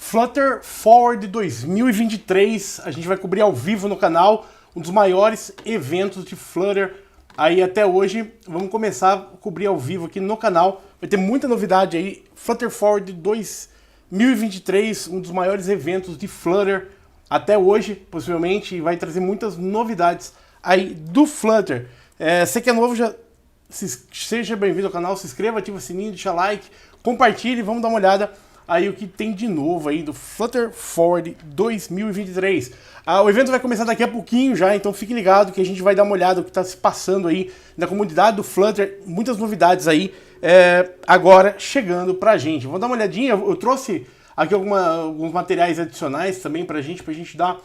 Flutter Forward 2023, a gente vai cobrir ao vivo no canal um dos maiores eventos de Flutter aí até hoje. Vamos começar a cobrir ao vivo aqui no canal, vai ter muita novidade aí. Flutter Forward 2023, um dos maiores eventos de Flutter até hoje, possivelmente, e vai trazer muitas novidades aí do Flutter. Você que é novo, seja bem-vindo ao canal, se inscreva, ativa o sininho, deixa like, compartilhe, vamos dar uma olhada aí o que tem de novo aí do Flutter Forward 2023. O evento vai começar daqui a pouquinho já, então fique ligado que a gente vai dar uma olhada no que está se passando aí na comunidade do Flutter, muitas novidades aí agora chegando pra gente. Vamos dar uma olhadinha, eu trouxe aqui alguns materiais adicionais também pra gente dar,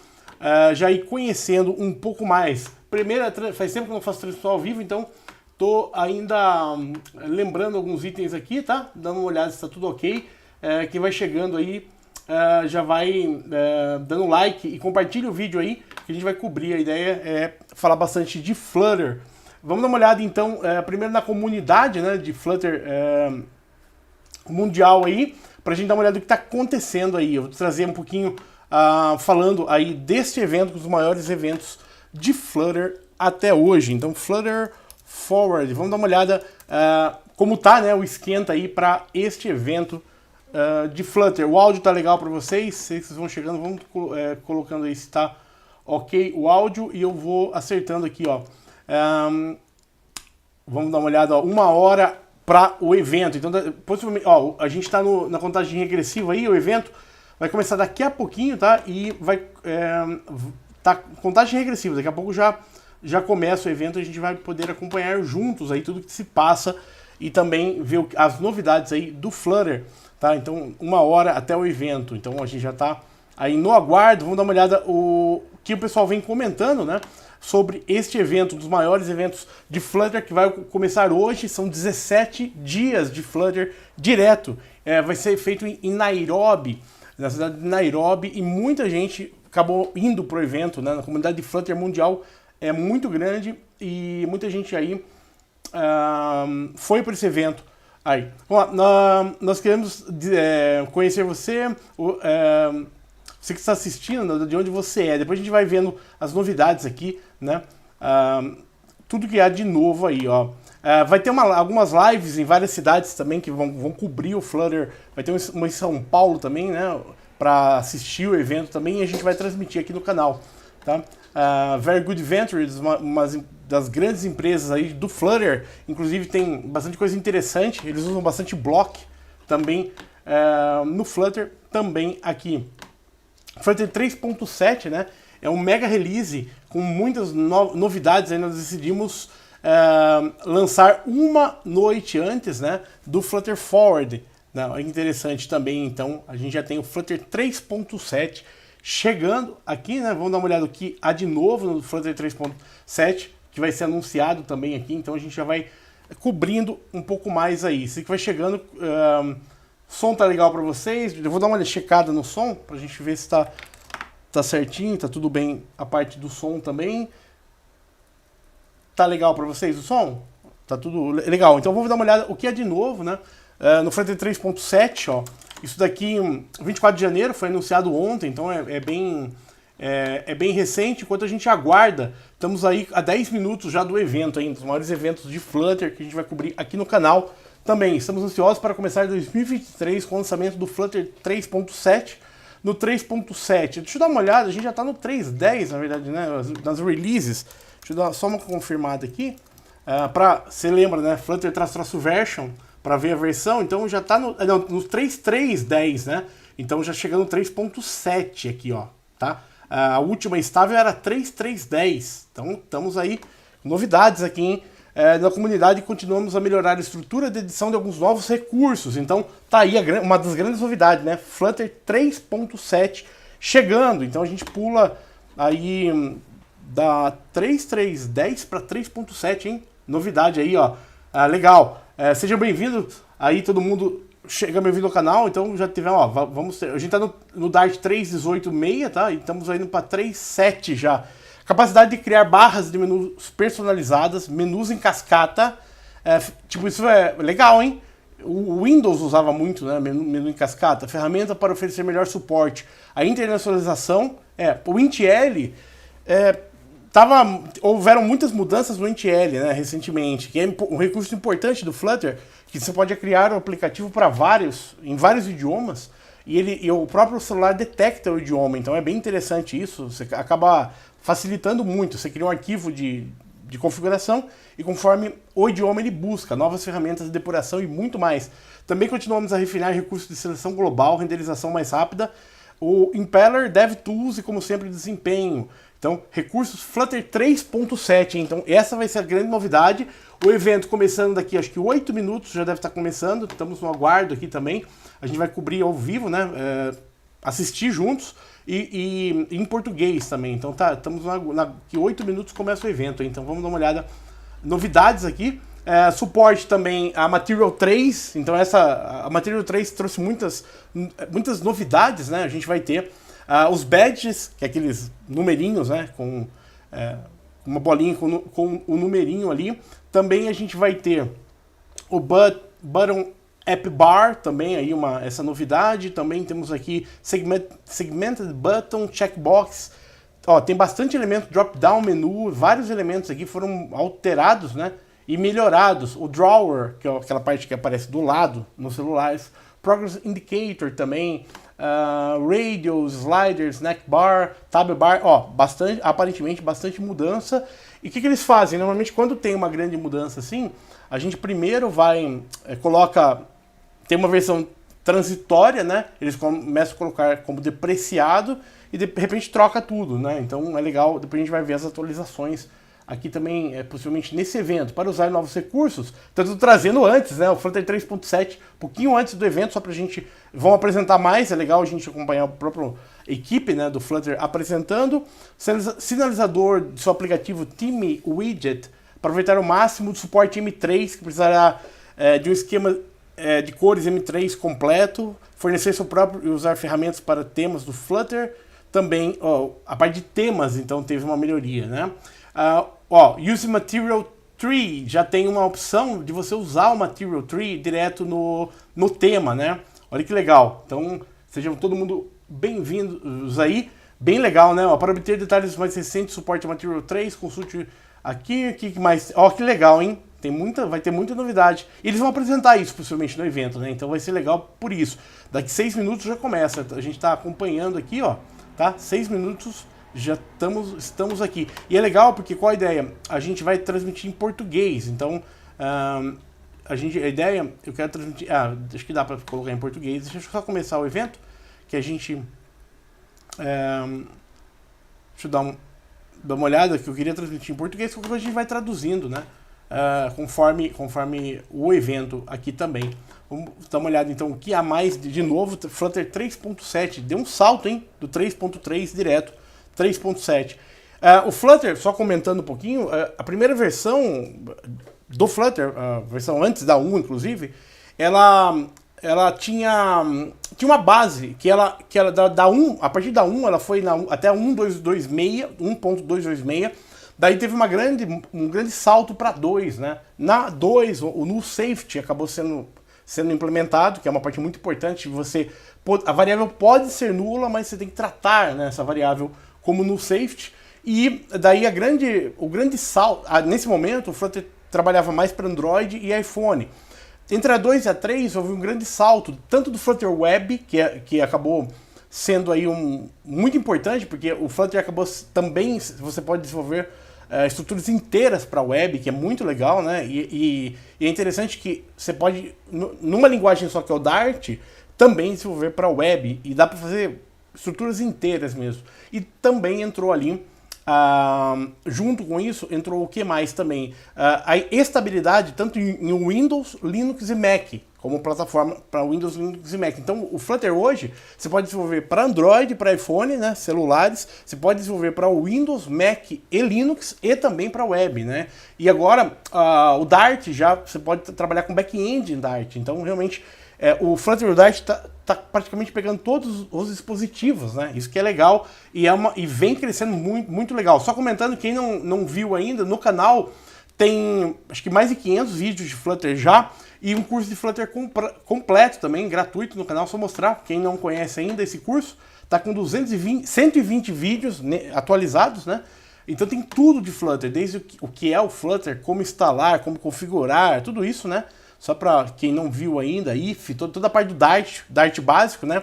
já ir conhecendo um pouco mais. Faz tempo que eu não faço transmissão ao vivo, então tô ainda lembrando alguns itens aqui, tá? Dando uma olhada se tá tudo ok. Quem vai chegando aí já vai dando like e compartilha o vídeo aí, que a gente vai cobrir. A ideia é falar bastante de Flutter. Vamos dar uma olhada então, primeiro na comunidade, né, de Flutter mundial aí, pra gente dar uma olhada no que tá acontecendo aí. Eu vou trazer um pouquinho falando aí deste evento, dos maiores eventos de Flutter até hoje. Então, Flutter Forward, vamos dar uma olhada como tá, né, o esquenta aí para este evento de Flutter. O áudio tá legal para vocês? Vocês vão chegando, vamos colocando aí se tá ok o áudio e eu vou acertando aqui, ó. Vamos dar uma olhada, ó, 1 hora para o evento. Então, possivelmente, ó, a gente está na contagem regressiva aí, o evento vai começar daqui a pouquinho, tá? E vai tá contagem regressiva, daqui a pouco já começa o evento, a gente vai poder acompanhar juntos aí tudo que se passa e também ver as novidades aí do Flutter, tá? Então, 1 hora até o evento. Então, a gente já tá aí no aguardo. Vamos dar uma olhada o que o pessoal vem comentando, né, sobre este evento, um dos maiores eventos de Flutter, que vai começar hoje. São 17 dias de Flutter direto. Vai ser feito em Nairobi, na cidade de Nairobi, e muita gente acabou indo pro evento, né? Na comunidade de Flutter mundial é muito grande e muita gente aí foi para esse evento. Aí, vamos lá, nós queremos conhecer você, você que está assistindo, de onde você é. Depois a gente vai vendo as novidades aqui, né? Tudo que há de novo aí, ó. Vai ter algumas lives em várias cidades também que vão cobrir o Flutter. Vai ter uma em São Paulo também, né? Para assistir o evento também, e a gente vai transmitir aqui no canal, tá? Very Good Ventures, uma das grandes empresas aí do Flutter, inclusive tem bastante coisa interessante, eles usam bastante block também no Flutter, também aqui. Flutter 3.7, né, é um mega release com muitas novidades, aí nós decidimos lançar uma noite antes, né, do Flutter Forward. É interessante também, então a gente já tem o Flutter 3.7 chegando aqui, né? Vamos dar uma olhada aqui de novo no Flutter 3.7, que vai ser anunciado também aqui, então a gente já vai cobrindo um pouco mais aí. Isso que vai chegando, som tá legal para vocês, eu vou dar uma checada no som, pra gente ver se tá certinho, tá tudo bem a parte do som também. Tá legal para vocês o som? Tá tudo legal, então vamos dar uma olhada o que é de novo, né? No Flutter 3.7, ó, isso daqui, 24 de janeiro, foi anunciado ontem, então é bem recente. Enquanto a gente aguarda, estamos aí a 10 minutos já do evento, ainda, dos maiores eventos de Flutter que a gente vai cobrir aqui no canal também. Estamos ansiosos para começar 2023 com o lançamento do Flutter 3.7. No 3.7, deixa eu dar uma olhada, a gente já está no 3.10, na verdade, né, nas releases. Deixa eu dar só uma confirmada aqui, você lembra, né, Flutter _version, para ver a versão, então já está no 3.3.10, né? Então já chegando no 3.7 aqui, ó, tá? A última estável era 3.3.10. Então estamos aí, novidades aqui, hein? Na comunidade continuamos a melhorar a estrutura de edição de alguns novos recursos. Então tá aí uma das grandes novidades, né? Flutter 3.7 chegando. Então a gente pula aí da 3.3.10 para 3.7, hein? Novidade aí, ó. Legal. Seja bem-vindo aí, todo mundo chega bem-vindo ao canal. Então já tivemos, ó, a gente tá no Dart 3.18.6, tá? E estamos indo para 3.7 já. Capacidade de criar barras de menus personalizadas, menus em cascata. Tipo, isso é legal, hein? O Windows usava muito, né, menu em cascata, ferramenta para oferecer melhor suporte. A internacionalização, o INTL, houveram muitas mudanças no INTL, né, recentemente, que é um recurso importante do Flutter, que você pode criar um aplicativo para em vários idiomas, e o próprio celular detecta o idioma, então é bem interessante isso, você acaba facilitando muito, você cria um arquivo de configuração e conforme o idioma ele busca novas ferramentas de depuração e muito mais. Também continuamos a refinar recursos de seleção global, renderização mais rápida, o Impeller, DevTools e como sempre desempenho. Então, recursos Flutter 3.7, então essa vai ser a grande novidade. O evento começando daqui, acho que 8 minutos, já deve estar começando, estamos no aguardo aqui também. A gente vai cobrir ao vivo, né, assistir juntos e em português também. Então estamos que 8 minutos começa o evento, então vamos dar uma olhada. Novidades aqui, suporte também a Material 3, então a Material 3 trouxe muitas novidades, né, a gente vai ter os badges, que é aqueles numerinhos, né, com uma bolinha com o numerinho ali. Também a gente vai ter o Button App Bar, também aí essa novidade. Também temos aqui Segmented Button, Checkbox. Ó, tem bastante elemento, Drop-Down Menu, vários elementos aqui foram alterados, né, e melhorados. O Drawer, que é aquela parte que aparece do lado nos celulares. Progress Indicator também. Radios, Sliders, Snack Bar, Tab Bar, ó, aparentemente bastante mudança. E o que eles fazem? Normalmente quando tem uma grande mudança assim, a gente primeiro tem uma versão transitória, né? Eles começam a colocar como depreciado e de repente troca tudo, né? Então é legal, depois a gente vai ver as atualizações aqui também, possivelmente nesse evento, para usar novos recursos. Tanto trazendo antes, né, o Flutter 3.7, pouquinho antes do evento, só para a gente, vão apresentar mais, é legal a gente acompanhar a própria equipe, né, do Flutter apresentando. Sinalizador do seu aplicativo Theme Widget, para aproveitar o máximo do suporte M3, que precisará de um esquema de cores M3 completo, fornecer seu próprio e usar ferramentas para temas do Flutter. Também, a parte de temas, então, teve uma melhoria, né? Use Material Tree, já tem uma opção de você usar o Material Tree direto no tema, né? Olha que legal. Então, sejam todo mundo bem-vindos aí. Bem legal, né? Para obter detalhes mais recentes, suporte Material 3, consulte aqui, que mais... Ó, que legal, hein? Vai ter muita novidade. E eles vão apresentar isso, possivelmente, no evento, né? Então vai ser legal por isso. Daqui 6 minutos já começa. A gente está acompanhando aqui, ó, tá? 6 minutos... já estamos aqui. E é legal porque qual a ideia? A gente vai transmitir em português. Então, a ideia, eu quero transmitir... acho que dá para colocar em português. Deixa eu só começar o evento, que a gente... deixa eu dar uma olhada, que eu queria transmitir em português, porque a gente vai traduzindo, né? Conforme o evento aqui também. Vamos dar uma olhada então o que há mais de novo. Flutter 3.7 deu um salto, hein? Do 3.3 direto 3.7. O Flutter, só comentando um pouquinho, a primeira versão do Flutter, a versão antes da 1 inclusive, ela tinha uma base que ela da 1, a partir da 1 ela foi até 1.226, daí teve um grande salto para 2, né? Na 2, o null safety acabou sendo implementado, que é uma parte muito importante. A variável pode ser nula, mas você tem que tratar, né, essa variável como null safety. E daí o grande salto, nesse momento o Flutter trabalhava mais para Android e iPhone. Entre a 2 e a 3 houve um grande salto, tanto do Flutter Web, que acabou sendo aí muito importante, porque o Flutter acabou também, você pode desenvolver estruturas inteiras para web, que é muito legal, né? E é interessante que você pode, numa linguagem só que é o Dart, também desenvolver para web, e dá para fazer estruturas inteiras mesmo. E também entrou ali, junto com isso, entrou o que mais também? A estabilidade, tanto em Windows, Linux e Mac, como plataforma para Windows, Linux e Mac. Então, o Flutter hoje, você pode desenvolver para Android, para iPhone, né, celulares, você pode desenvolver para Windows, Mac e Linux e também para web, né? E agora, o Dart, você pode trabalhar com back-end em Dart. Então, realmente, o Flutter Dart está praticamente pegando todos os dispositivos, né? Isso que é legal e vem crescendo muito, muito legal. Só comentando, quem não viu ainda, no canal tem acho que mais de 500 vídeos de Flutter já, e um curso de Flutter completo também, gratuito no canal, só mostrar, quem não conhece ainda esse curso, tá com 120 vídeos atualizados, né? Então tem tudo de Flutter, desde o que é o Flutter, como instalar, como configurar, tudo isso, né? Só para quem não viu ainda, if, toda a parte do Dart básico, né? O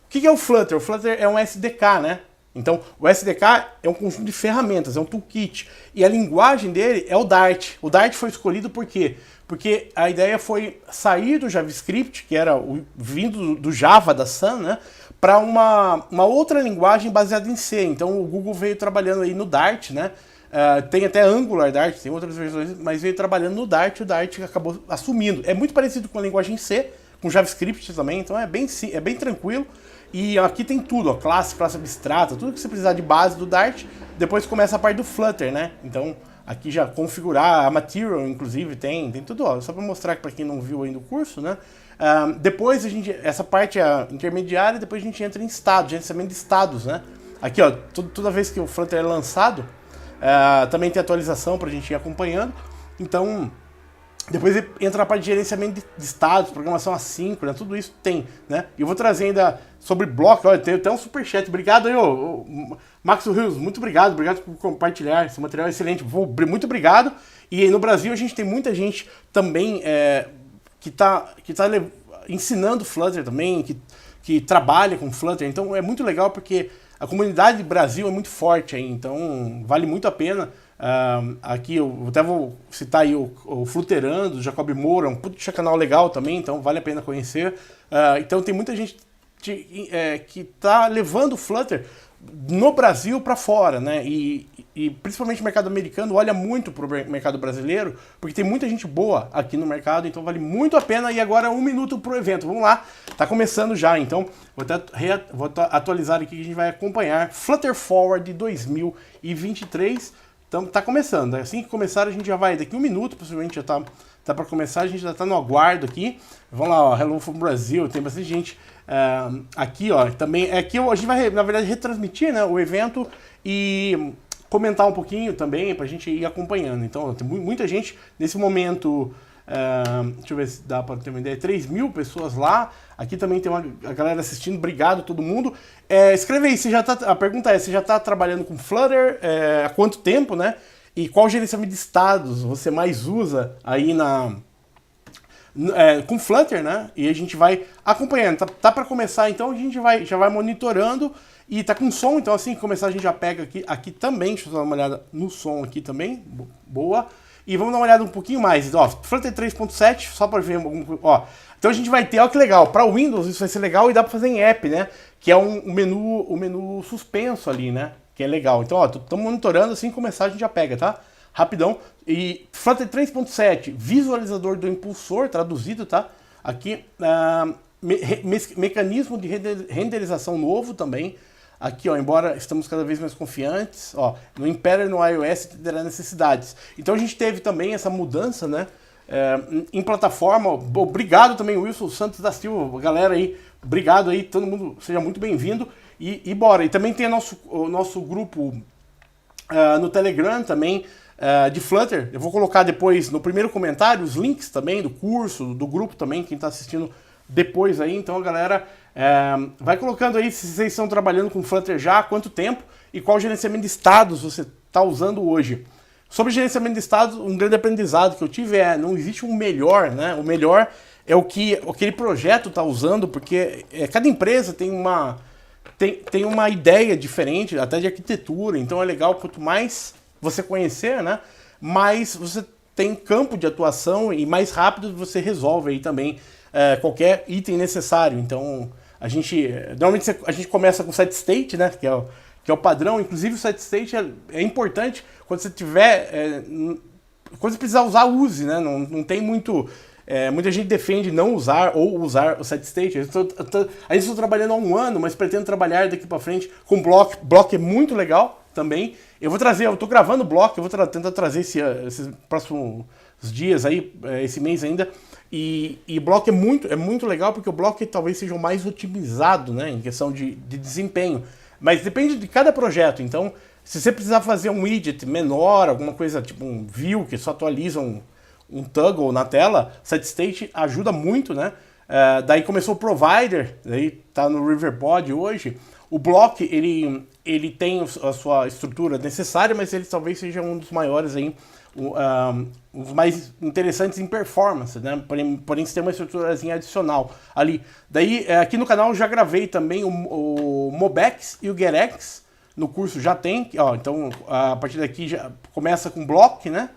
que é o Flutter? O Flutter é um SDK, né? Então, o SDK é um conjunto de ferramentas, é um toolkit. E a linguagem dele é o Dart. O Dart foi escolhido por quê? Porque a ideia foi sair do JavaScript, que era vindo do Java, da Sun, né? Para uma outra linguagem baseada em C. Então, o Google veio trabalhando aí no Dart, né? Tem até Angular Dart, tem outras versões, mas veio trabalhando no Dart e o Dart acabou assumindo. É muito parecido com a linguagem C, com JavaScript também, então é bem tranquilo. E aqui tem tudo, ó, classe abstrata, tudo que você precisar de base do Dart. Depois começa a parte do Flutter, né? Então aqui já configurar a material, inclusive tem tudo, ó, só para mostrar para quem não viu ainda o curso, né? Depois essa parte é intermediária, depois a gente entra em estado, gerenciamento de estados, né? Aqui, ó, toda vez que o Flutter é lançado, também tem atualização para a gente ir acompanhando. Então, depois entra na parte de gerenciamento de estados, programação assíncrona, tudo isso tem, né? E eu vou trazer ainda sobre bloco, olha, tem até um superchat. Obrigado aí, Max Rios, muito obrigado por compartilhar esse material excelente. Muito obrigado. E no Brasil a gente tem muita gente também que tá ensinando Flutter também, que trabalha com Flutter. Então é muito legal porque a comunidade do Brasil é muito forte aí, então vale muito a pena. Aqui eu até vou citar aí o Flutterando, o Jacob Moura, um puto canal legal também, então vale a pena conhecer. Então tem muita gente que está levando o Flutter no Brasil para fora, né? E principalmente o mercado americano olha muito para o mercado brasileiro, porque tem muita gente boa aqui no mercado, então vale muito a pena. E agora 1 minuto para o evento, vamos lá, tá começando já, então vou atualizar aqui que a gente vai acompanhar Flutter Forward 2023. Então tá começando, assim que começar a gente já vai, daqui 1 minuto, possivelmente já tá para começar, a gente já tá no aguardo aqui. Vamos lá, ó, Hello from Brasil, tem bastante gente aqui, ó, também, aqui a gente vai, na verdade, retransmitir, né, o evento e comentar um pouquinho também pra gente ir acompanhando. Então tem muita gente nesse momento, deixa eu ver se dá para ter uma ideia, 3.000 pessoas lá. Aqui também tem a galera assistindo, obrigado a todo mundo. Escreve aí, a pergunta é, você já está trabalhando com Flutter há quanto tempo, né? E qual gerenciamento de estados você mais usa aí com Flutter, né? E a gente vai acompanhando. Tá para começar, então a gente já vai monitorando e tá com som, então assim que começar a gente já pega aqui também. Deixa eu dar uma olhada no som aqui também, boa. E vamos dar uma olhada um pouquinho mais, ó, Flutter 3.7, só para ver, ó. Então a gente vai ter, ó que legal, para o Windows isso vai ser legal e dá para fazer em app, né? Que é o menu suspenso ali, né? Que é legal. Então, ó, estamos monitorando, assim que começar a gente já pega, tá? Rapidão. E Flutter 3.7, visualizador do impulsor, traduzido, tá? Aqui, mecanismo de renderização novo também. Aqui, ó, embora estamos cada vez mais confiantes, ó, no Impera e no iOS terá necessidades. Então a gente teve também essa mudança, né? Em plataforma. Obrigado também, Wilson Santos da Silva, galera aí, obrigado aí, todo mundo, seja muito bem-vindo e bora. E também tem o nosso grupo no Telegram também, de Flutter. Eu vou colocar depois no primeiro comentário os links também do curso, do grupo também, quem está assistindo depois aí. Então a galera vai colocando aí se vocês estão trabalhando com Flutter já há quanto tempo e qual gerenciamento de estados você está usando hoje. Sobre gerenciamento de estados, um grande aprendizado que eu tive não existe um melhor, né? O melhor é o que aquele projeto está usando, porque cada empresa tem uma ideia diferente, até de arquitetura, então é legal, quanto mais você conhecer, né? Mais você tem campo de atuação e mais rápido você resolve aí também qualquer item necessário. Então, normalmente a gente começa com set state, né? Que é o padrão. Inclusive o set state é importante quando você tiver, quando você precisar usar, use, né? Não tem muito, muita gente defende não usar ou usar o set state. Aí estou trabalhando há 1 ano, mas pretendo trabalhar daqui para frente com block. Block é muito legal também. Eu estou gravando block, eu vou tentar trazer esses próximos dias aí, esse mês ainda. E block é muito legal porque o block talvez seja o mais otimizado, né, em questão de desempenho. Mas depende de cada projeto. Então, se você precisar fazer um widget menor, alguma coisa tipo um view que só atualiza um toggle na tela, set state ajuda muito, né? Daí começou o provider, daí tá no Riverpod hoje. O block, ele tem a sua estrutura necessária, mas ele talvez seja um dos maiores aí, um dos mais interessantes em performance, né? Porém, você tem uma estruturazinha adicional ali. Daí, aqui no canal eu já gravei também o Mobex e o Gerex, no curso já tem, ó, então a partir daqui já começa com block, né?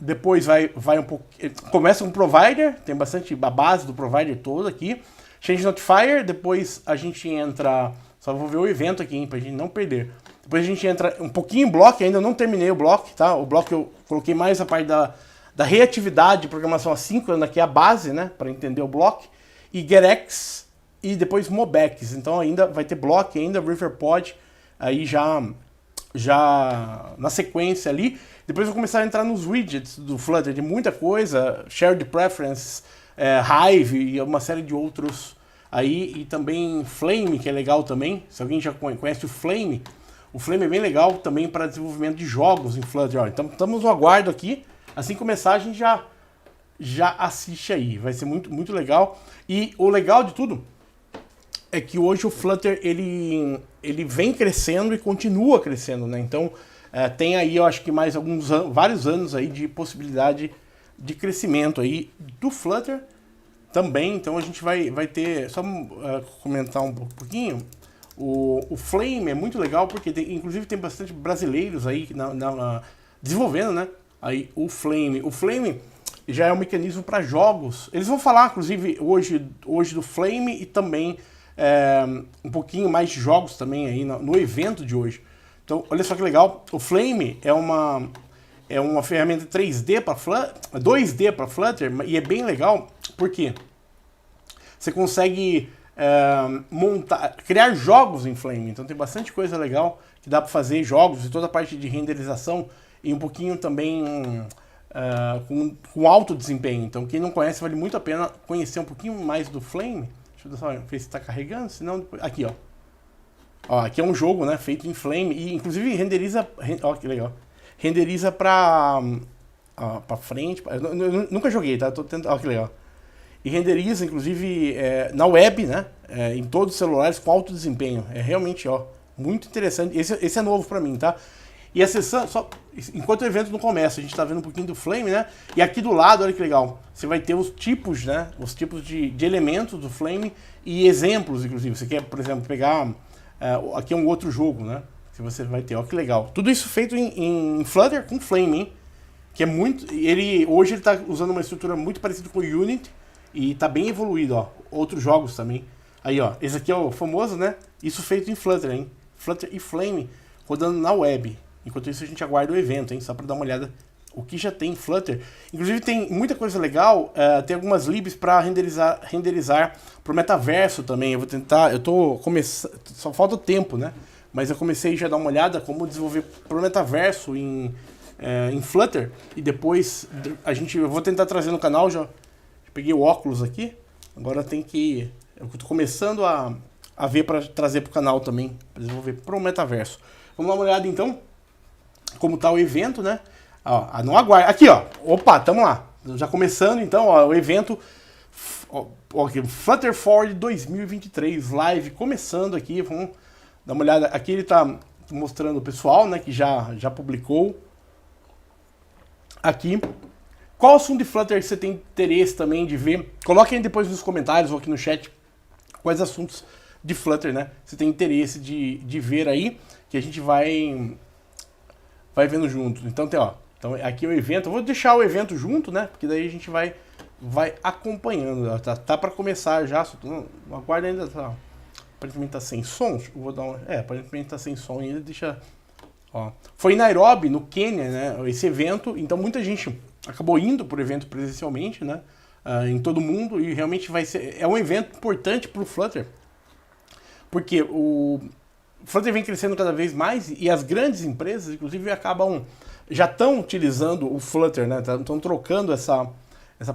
Depois vai um pouco, começa com provider, tem bastante a base do provider todo aqui. Change Notifier, depois a gente entra, só vou ver o evento aqui, hein, pra gente não perder. Depois a gente entra um pouquinho em block, ainda não terminei o block, tá? O block eu coloquei mais a parte da reatividade de programação assíncrona, que é a base, né, para entender o block. E Gerex e depois Mobex, então ainda vai ter block, ainda Riverpod, aí já na sequência ali. Depois eu vou começar a entrar nos widgets do Flutter, de muita coisa, Shared Preferences, Hive e uma série de outros aí, e também Flame, que é legal também. Se alguém já conhece o Flame é bem legal também para desenvolvimento de jogos em Flutter. Ó, então estamos no aguardo aqui, assim que começar a gente já assiste aí, vai ser muito, muito legal. E o legal de tudo é que hoje o Flutter ele vem crescendo e continua crescendo, né? Então tem aí, eu acho que mais vários anos aí de possibilidade de crescimento aí do Flutter também. Então a gente vai ter, só comentar um pouquinho, o Flame é muito legal porque inclusive tem bastante brasileiros aí desenvolvendo, né? Aí o Flame já é um mecanismo para jogos. Eles vão falar, inclusive, hoje do Flame e também um pouquinho mais de jogos também aí no evento de hoje. Então, olha só que legal. O Flame é uma ferramenta 3D para Flutter, 2D para Flutter, e é bem legal porque você consegue criar jogos em Flame. Então tem bastante coisa legal que dá para fazer jogos e toda a parte de renderização e um pouquinho também com alto desempenho. Então quem não conhece, vale muito a pena conhecer um pouquinho mais do Flame. Deixa eu só ver se está carregando, senão depois... Aqui, ó. Aqui é um jogo, né, feito em Flame e inclusive renderiza, ó, que legal. Renderiza para frente. Eu nunca joguei, tá? Tô tentando, ó, que legal. E renderiza, inclusive, na web, né? Em todos os celulares com alto desempenho. É realmente, ó, muito interessante. Esse é novo para mim, tá? E a sessão, enquanto o evento não começa, a gente tá vendo um pouquinho do Flame, né? E aqui do lado, olha que legal, você vai ter os tipos, né? Os tipos de elementos do Flame e exemplos, inclusive. Você quer, por exemplo, pegar... aqui é um outro jogo, né? Que você vai ter, ó, que legal. Tudo isso feito em Flutter com Flame, hein? Que é muito... Hoje ele tá usando uma estrutura muito parecida com o Unity e tá bem evoluído, ó. Outros jogos também. Aí, ó, esse aqui é o famoso, né? Isso feito em Flutter, hein? Flutter e Flame rodando na web. Enquanto isso a gente aguarda o evento, hein? Só para dar uma olhada o que já tem em Flutter. Inclusive tem muita coisa legal, tem algumas libs para renderizar para o metaverso também. Eu vou tentar, só falta o tempo, né? Mas eu comecei já a dar uma olhada como desenvolver para o metaverso em Flutter. E depois eu vou tentar trazer no canal, já peguei o óculos aqui. Agora eu estou começando a ver para trazer para o canal também, para desenvolver para o metaverso. Vamos dar uma olhada então como está o evento, né? Ó, não aguarda. Aqui, ó. Opa, tamo lá. Já começando então, ó, o evento Flutter Forward 2023 live começando aqui. Vamos dar uma olhada. Aqui ele tá mostrando o pessoal, né, que já publicou. Aqui. Qual assunto de Flutter você tem interesse também de ver? Coloquem aí depois nos comentários ou aqui no chat quais assuntos de Flutter, né, você tem interesse de ver aí, que a gente vai vendo junto. Então tem, ó, então aqui é o evento. Eu vou deixar o evento junto, né, porque daí a gente vai acompanhando. Tá para começar já, não aguarda ainda, tá. Aparentemente tá sem som. Eu vou dar aparentemente tá sem som ainda, deixa, ó. Foi em Nairobi, no Quênia, né, esse evento, então muita gente acabou indo pro evento presencialmente, né, em todo mundo, e realmente é um evento importante pro Flutter, porque o Flutter vem crescendo cada vez mais e as grandes empresas, inclusive, já estão utilizando o Flutter, né? Estão trocando essa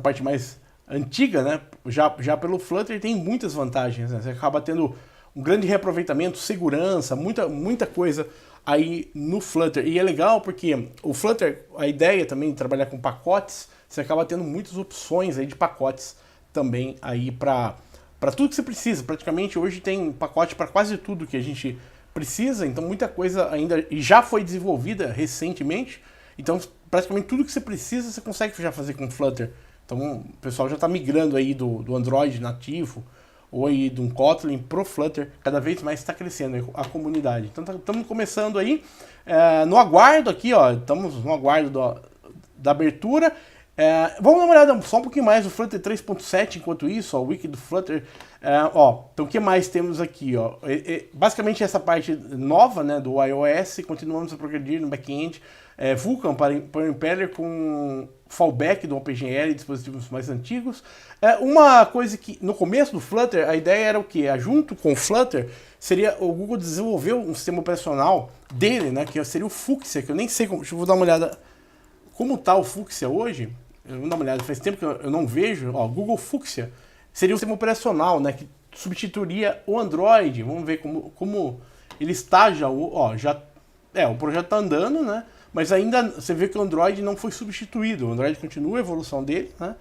parte mais antiga, né? Já pelo Flutter tem muitas vantagens, né? Você acaba tendo um grande reaproveitamento, segurança, muita coisa aí no Flutter. E é legal porque o Flutter, a ideia também de trabalhar com pacotes você acaba tendo muitas opções aí de pacotes também aí para tudo que você precisa. Praticamente hoje tem pacote para quase tudo que a gente precisa, então muita coisa ainda já foi desenvolvida recentemente, então praticamente tudo que você precisa você consegue já fazer com Flutter. Então o pessoal já está migrando aí do Android nativo ou aí de um Kotlin pro Flutter, cada vez mais está crescendo a comunidade. Então estamos começando aí, no aguardo aqui, ó, estamos no aguardo da abertura. Vamos dar uma olhada só um pouquinho mais do Flutter 3.7 enquanto isso, ó, o wiki do Flutter. Então o que mais temos aqui? Ó? Basicamente essa parte nova, né, do iOS, continuamos a progredir no back-end. Vulkan para o Impeller com fallback do OpenGL e dispositivos mais antigos. Uma coisa que no começo do Flutter a ideia era o que? Junto com o Flutter seria o Google desenvolveu um sistema operacional dele, né, que seria o Fuchsia, que eu nem sei como. Deixa eu dar uma olhada como está o Fuchsia hoje. Vamos dar uma olhada, faz tempo que eu não vejo. Ó, Google Fuchsia seria um sistema operacional, né, que substituiria o Android. Vamos ver como ele está já. O projeto está andando, né? Mas ainda você vê que o Android não foi substituído. O Android continua a evolução dele, né?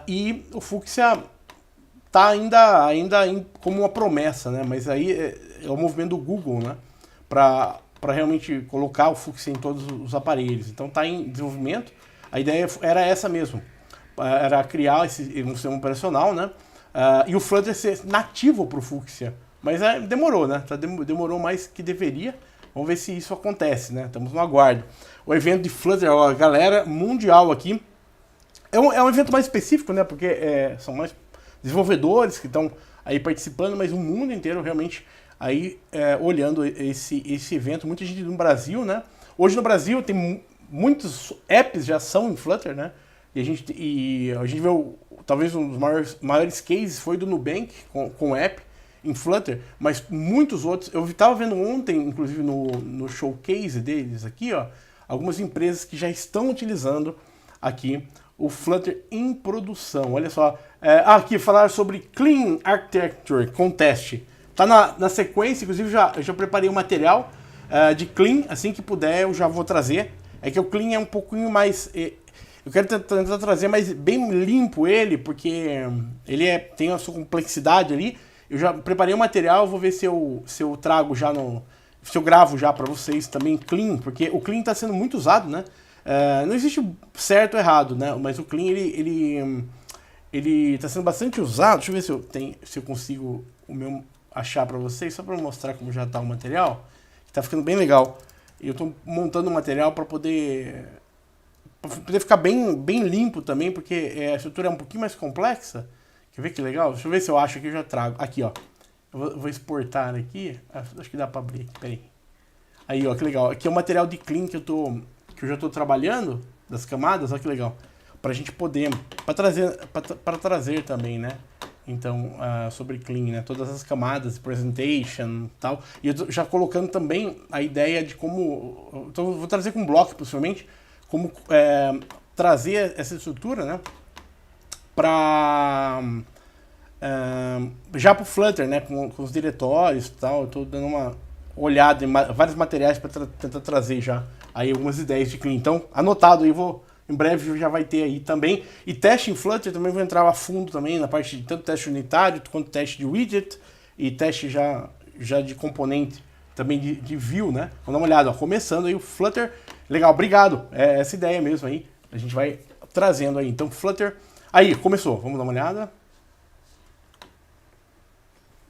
E o Fuchsia está ainda como uma promessa, né? Mas aí é o movimento do Google, né? Para realmente colocar o Fuchsia em todos os aparelhos. Então está em desenvolvimento. A ideia era essa mesmo. Era criar um sistema operacional, né? E o Flutter ser nativo para o Fuchsia. Mas demorou, né? Demorou mais que deveria. Vamos ver se isso acontece, né? Estamos no aguardo. O evento de Flutter, ó, a galera mundial aqui. É um evento mais específico, né? Porque são mais desenvolvedores que estão aí participando, mas o mundo inteiro realmente aí olhando esse evento. Muita gente no Brasil, né? Hoje no Brasil tem muitos apps já são em Flutter, né? E a gente vê talvez um dos maiores cases foi do Nubank com o app em Flutter, mas muitos outros. Eu estava vendo ontem, inclusive no showcase deles aqui, ó, algumas empresas que já estão utilizando aqui o Flutter em produção. Olha só, aqui falar sobre Clean Architecture com teste. Tá na sequência, inclusive eu já preparei um material de Clean, assim que puder eu já vou trazer. É que o Clean é um pouquinho mais... Eu quero tentar trazer mais bem limpo ele, porque ele tem a sua complexidade ali. Eu já preparei o material, vou ver se eu trago já se eu gravo já para vocês também Clean, porque o Clean está sendo muito usado, né? Não existe certo ou errado, né? Mas o Clean, ele está sendo bastante usado. Deixa eu ver se eu consigo achar para vocês, só para mostrar como já está o material. Está ficando bem legal. Eu estou montando um material para poder ficar bem limpo também, porque a estrutura é um pouquinho mais complexa. Quer ver que legal? Deixa eu ver se eu acho que eu já trago. Aqui, ó. Eu vou exportar aqui. Acho que dá para abrir aqui. Peraí. Aí, ó, que legal. Aqui é o material de Clean que eu já estou trabalhando, das camadas. Olha que legal. Para a gente poder... Para trazer também, né? Então, sobre Clean, né? Todas as camadas, presentation e tal. E eu tô já colocando também a ideia de como... Então, eu vou trazer com um bloco, possivelmente, como trazer essa estrutura, né? Já para o Flutter, né? Com os diretórios e tal. Eu estou dando uma olhada em vários materiais para tentar trazer já aí algumas ideias de Clean. Então, anotado aí, em breve já vai ter aí também. E teste em Flutter também vou entrar a fundo também na parte de tanto teste unitário quanto teste de widget e teste já de componente também de view, né? Vamos dar uma olhada, ó, começando aí o Flutter. Legal, obrigado. É essa ideia mesmo aí. A gente vai trazendo aí. Então, Flutter. Aí, começou. Vamos dar uma olhada.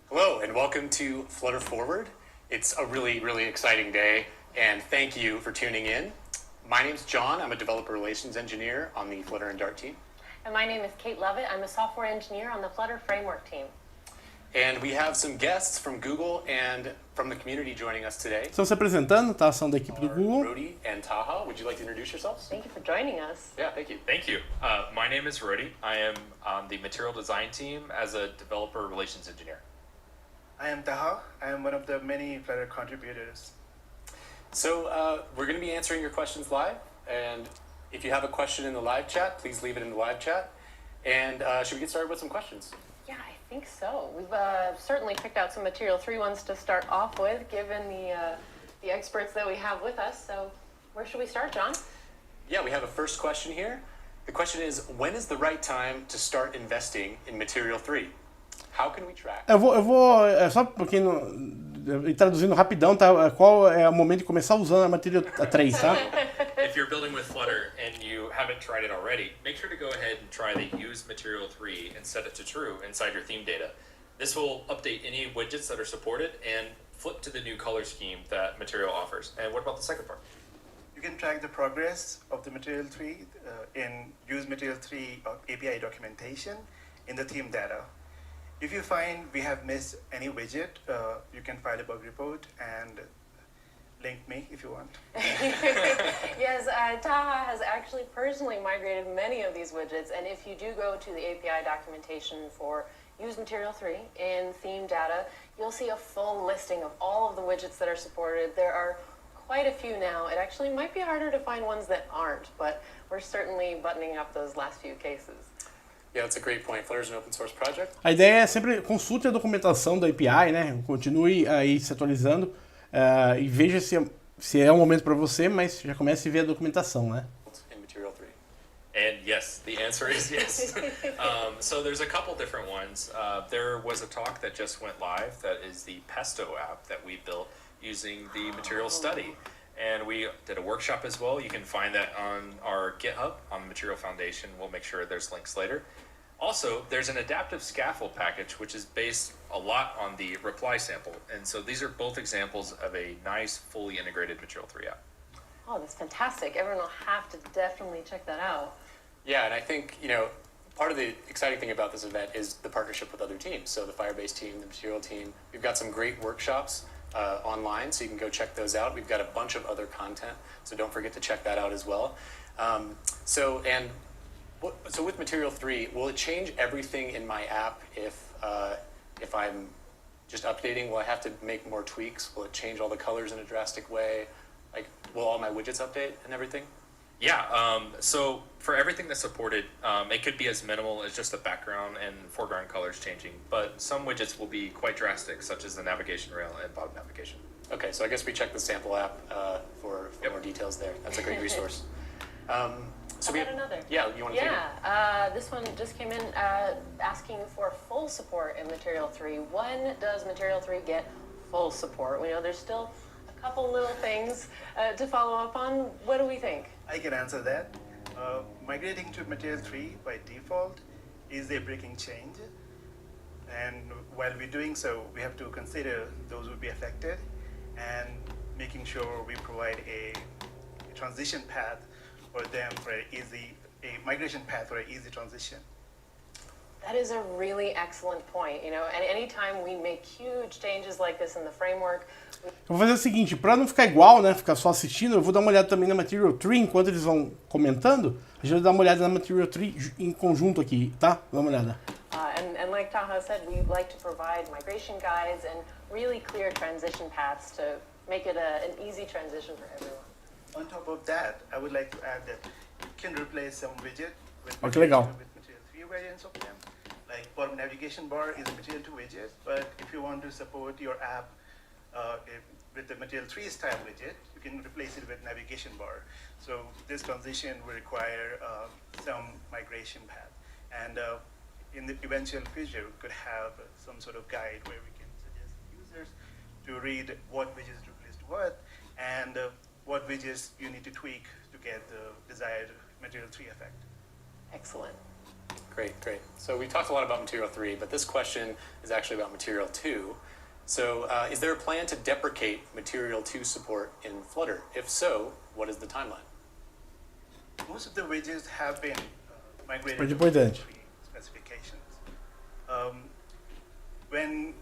Hello and welcome to Flutter Forward. It's a really, really exciting day and thank you for tuning in. My name's John. I'm a developer relations engineer on the Flutter and Dart team. And my name is Kate Lovett. I'm a software engineer on the Flutter Framework team. And we have some guests from Google and from the community joining us today. Estão se apresentando, tá? São da equipe do Google. Rudy and Taha, would you like to introduce yourselves? Thank you for joining us. Yeah, thank you. Thank you. My name is Rudy. I am on the material design team as a developer relations engineer. I am Taha. I am one of the many Flutter contributors. So we're going to be answering your questions live. And if you have a question in the live chat, please leave it in the live chat. And should we get started with some questions? Yeah, I think so. We've certainly picked out some material 3 ones to start off with, given the experts that we have with us. So where should we start, John? Yeah, we have a first question here. The question is, when is the right time to start investing in Material 3? How can we track? Só porque traduzindo rapidão, tá? Qual é o momento de começar usando a Material 3, tá? If you're building with Flutter and you haven't tried it already, make sure to go ahead and try the use material 3 and set it to true inside your theme data. This will update any widgets that are supported and flip to the new color scheme that Material offers. And what about the second part? You can track the progress of the Material 3 in use Material 3 API documentation in the theme data. If you find we have missed any widget, you can file a bug report and link me if you want. Yes, Taha has actually personally migrated many of these widgets, and if you do go to the API documentation for Use Material 3 in theme data, you'll see a full listing of all of the widgets that are supported. There are quite a few now. It actually might be harder to find ones that aren't, but we're certainly buttoning up those last few cases. Yeah, that's a great point. Flutter is an open source project. A ideia é sempre consulte a documentação da API, né? Continue aí se atualizando e veja se é um momento para você, mas já comece a ver a documentação, né? In Material 3. And yes, the answer is yes. So there's a couple different ones. There was a talk that just went live that is the Pesto app that we built using the Material Study. And we did a workshop as well. You can find that on our GitHub on the Material Foundation. We'll make sure there's links later. Also, there's an adaptive scaffold package, which is based a lot on the reply sample. And so these are both examples of a nice, fully integrated Material 3 app. Oh, that's fantastic. Everyone will have to definitely check that out. Yeah, and I think, part of the exciting thing about this event is the partnership with other teams. So the Firebase team, the Material team, we've got some great workshops online, so you can go check those out. We've got a bunch of other content, so don't forget to check that out as well. So with Material 3, will it change everything in my app if I'm just updating? Will I have to make more tweaks? Will it change all the colors in a drastic way? Like, will all my widgets update and everything? Yeah, so for everything that's supported, it could be as minimal as just the background and foreground colors changing, but some widgets will be quite drastic, such as the navigation rail and bottom navigation. Okay, so I guess we check the sample app for more details there. That's a great resource. So How about another? Yeah, you want to take it? Yeah, this one just came in asking for full support in Material 3. When does Material 3 get full support? We know there's still a couple little things to follow up on. What do we think? I can answer that. Migrating to Material 3 by default is a breaking change. And while we're doing so, we have to consider those who will be affected and making sure we provide a transition path for them for a migration path for an easy transition. That is a really excellent point, and anytime we make huge changes like this in the framework. Eu vou fazer o seguinte, para não ficar igual, né, ficar só assistindo, eu vou dar uma olhada também na Material 3 enquanto eles vão comentando. A gente vai dar uma olhada na Material 3 em conjunto aqui, tá? Dá uma olhada. And like Taha said, we like to provide migration guides and really clear transition paths to make it an easy transition for everyone. On top of that, I would like to add that you can replace some widget with Okay, legal. Material 3 variants of them. Like bottom navigation bar is a Material 2 widget, but if you want to support your app with the Material 3 style widget, you can replace it with navigation bar. So this transition will require some migration path. And in the eventual future, we could have some sort of guide where we can suggest users to read what widgets replaced what and what widgets you need to tweak to get the desired Material 3 effect. Excellent. Great. So we talked a lot about Material 3, but this question is actually about Material 2. So is there a plan to deprecate Material 2 support in Flutter? If so, what is the timeline? Most of the widgets have been migrated Muito to importante. specifications. When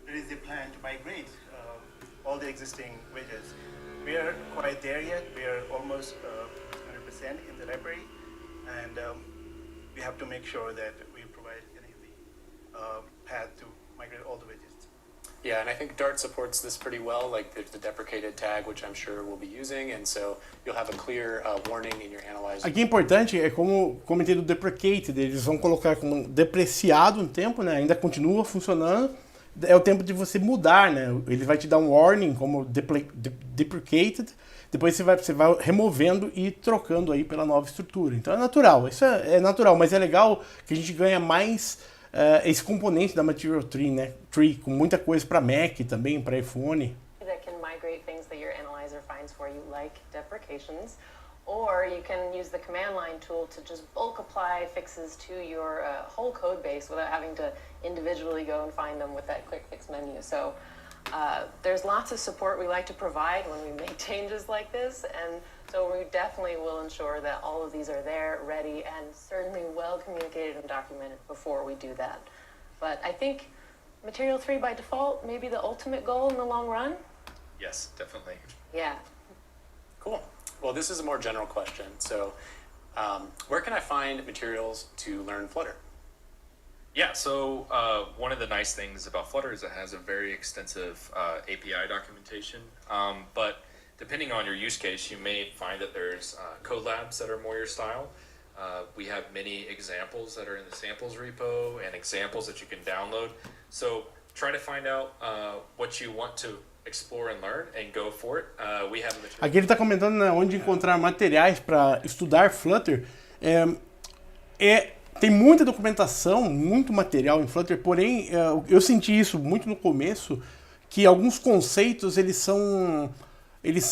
there is a plan to migrate all the existing widgets, we are quite there yet. We are almost 100% in the library, and we have to make sure that we provide an easy path to migrate all the widgets. Yeah, and I think Dart supports this pretty well. Like there's the deprecated tag, which I'm sure we'll be using, and so you'll have a clear warning in your analyzer. Aqui é importante, é como comentei do deprecated, eles vão colocar como depreciado um tempo, né? Ainda continua funcionando. É o tempo de você mudar, né? Ele vai te dar um warning como deprecated. depois você vai removendo e trocando aí pela nova estrutura. Então é natural, isso é natural, mas é legal que a gente ganha mais esse componente da Material Tree, né? Tree, com muita coisa para Mac também, para iPhone. That can migrate things that your analyzer finds for you, like deprecations, or you can use the command line tool to just bulk apply fixes to your whole code base without having to individually go and find them with that quick fix menu. So there's lots of support we like to provide when we make changes like this, and so we definitely will ensure that all of these are there, ready, and certainly well communicated and documented before we do that. But I think Material 3 by default may be the ultimate goal in the long run. Yes, definitely. Yeah. Cool. Well, this is a more general question. So, where can I find materials to learn Flutter? Yeah, so one of the nice things about Flutter is it has a very extensive API documentation, but depending on your use case, you may find that there's code labs that are more your style. We have many examples that are in the samples repo and examples that you can download. So try to find out what you want to explore and learn and go for it. We have material. Aqui ele está comentando, né, onde encontrar materiais para estudar Flutter. Tem muita documentação, muito material em Flutter, porém eu senti isso muito no começo, que alguns conceitos eles são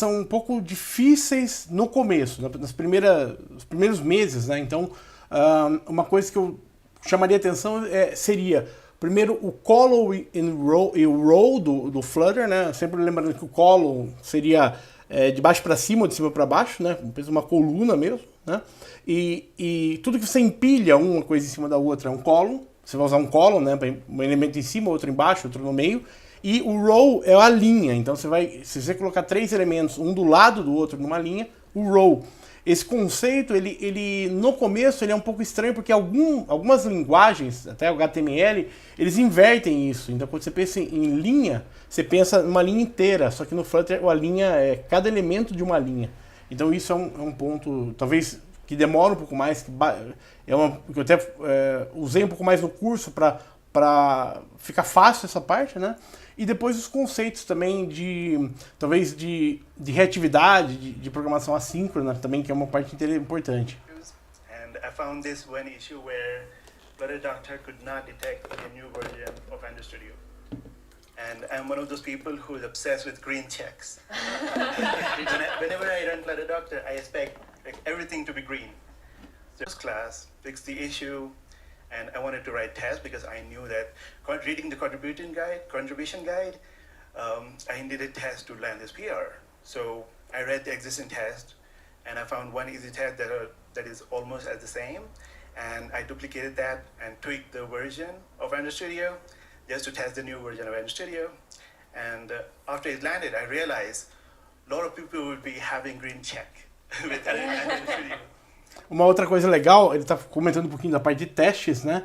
um pouco difíceis no começo, nos primeiros meses, né? Então, uma coisa que eu chamaria atenção seria, primeiro, o column e o row do Flutter, né? Sempre lembrando que o column seria de baixo para cima ou de cima para baixo, né? Uma coluna mesmo, né? E tudo que você empilha uma coisa em cima da outra é um column. Você vai usar um column, né? Um elemento em cima, outro embaixo, outro no meio. E o row é a linha. Então se você colocar 3 elementos, um do lado do outro numa linha, o row. Esse conceito, ele no começo ele é um pouco estranho, porque algumas linguagens, até o HTML, eles invertem isso. Então quando você pensa em linha, você pensa numa linha inteira, só que no Flutter a linha é cada elemento de uma linha. Então isso é um ponto, talvez, que demora um pouco mais, que eu até usei um pouco mais no curso para ficar fácil essa parte, né? E depois os conceitos também talvez de reatividade, de programação assíncrona também, que é uma parte importante. And I found this one issue where Flutter Doctor could not detect a new version of Android Studio. And I'm one of those people who is obsessed with green checks. Whenever I run Flutter Doctor, I expect everything to be green. So this class fixed the issue, and I wanted to write tests because I knew that reading the contribution guide, I needed tests to land this PR. So I read the existing test, and I found one easy test that is almost as the same, and I duplicated that and tweaked the version of Android Studio just to test the new version of Android Studio. And after it landed, I realized a lot of people would be having green check with Android Studio. Uma outra coisa legal, ele está comentando um pouquinho da parte de testes, né,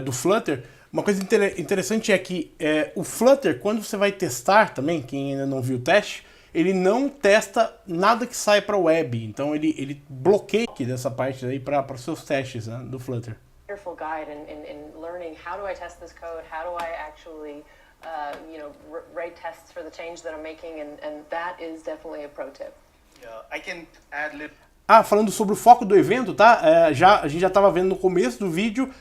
do Flutter. Uma coisa interessante é que o Flutter, quando você vai testar também, quem ainda não viu o teste, ele não testa nada que sai para a web. Então ele bloqueia dessa parte aí para os seus testes, né, do Flutter. Wonderful guide in learning how do I test this code, how do I actually write tests for the change that I'm making, and that is definitely a pro tip. Yeah, I can add little. Falando sobre o foco do evento, tá? A gente já estava vendo no começo do vídeo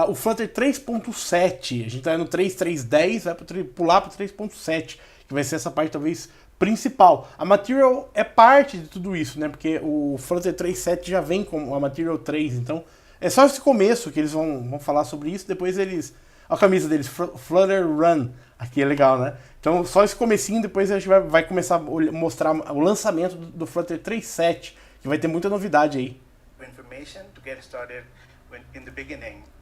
o Flutter 3.7. A gente está no 3.3.10, vai pular para o 3.7, que vai ser essa parte talvez principal. A Material é parte de tudo isso, né? Porque o Flutter 3.7 já vem com a Material 3, então é só esse começo que eles vão falar sobre isso, depois eles... A camisa deles, Flutter Run, aqui é legal, né? Então só esse comecinho, depois a gente vai começar a mostrar o lançamento do Flutter 3.7, que vai ter muita novidade aí.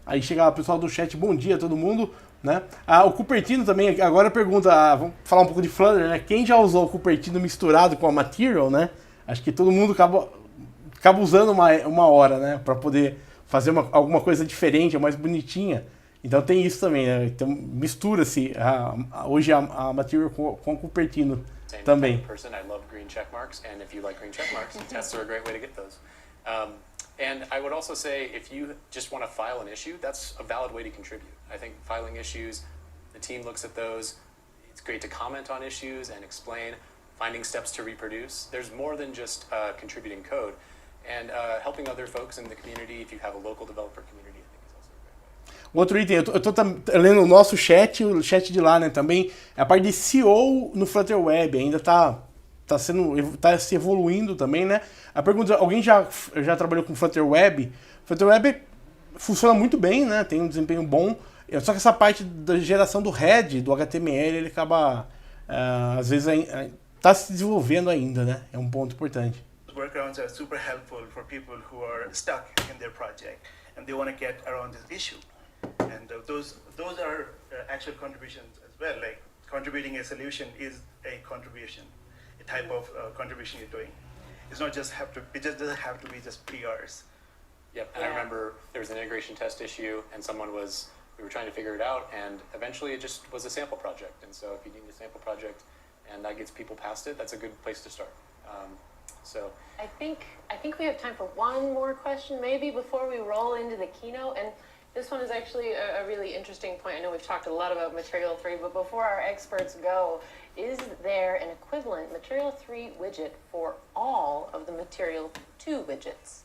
Aí chega lá o pessoal do chat, bom dia a todo mundo, né? O Cupertino também, agora pergunta, vamos falar um pouco de Flutter, né? Quem já usou o Cupertino misturado com a Material, né? Acho que todo mundo acaba usando uma hora, né? Para poder fazer alguma coisa diferente, mais bonitinha. Então tem isso também, né? Então mistura-se hoje a Material com o Cupertino. Também. Person, I love green check marks, and if you like green check marks, tests are a great way to get those. And I would also say, if you just want to file an issue, that's a valid way to contribute. I think filing issues, the team looks at those. It's great to comment on issues and explain. finding steps to reproduce. There's more than just contributing code. And helping other folks in the community, if you have a local developer community, I think is also a great way. Outro item, eu tô lendo o nosso chat, o chat de lá, né, também, é a parte de SEO no Flutter Web, ainda tá se evoluindo também, né. A pergunta, alguém já trabalhou com Flutter Web? Flutter Web funciona muito bem, né, tem um desempenho bom, só que essa parte da geração do head, do HTML, ele acaba, às vezes, tá se desenvolvendo ainda, né, é um ponto importante. Workarounds are super helpful for people who are stuck in their project and they want to get around this issue. And those are actual contributions as well. Like contributing a solution is a contribution, a type of contribution you're doing. It's not just it just doesn't have to be just PRs. Yep, and I remember there was an integration test issue and we were trying to figure it out, and eventually it just was a sample project. And so if you need a sample project and that gets people past it, that's a good place to start. So I think we have time for one more question maybe before we roll into the keynote, and this one is actually a really interesting point. I know we've talked a lot about Material 3, but before our experts go, is there an equivalent Material 3 widget for all of the Material 2 widgets?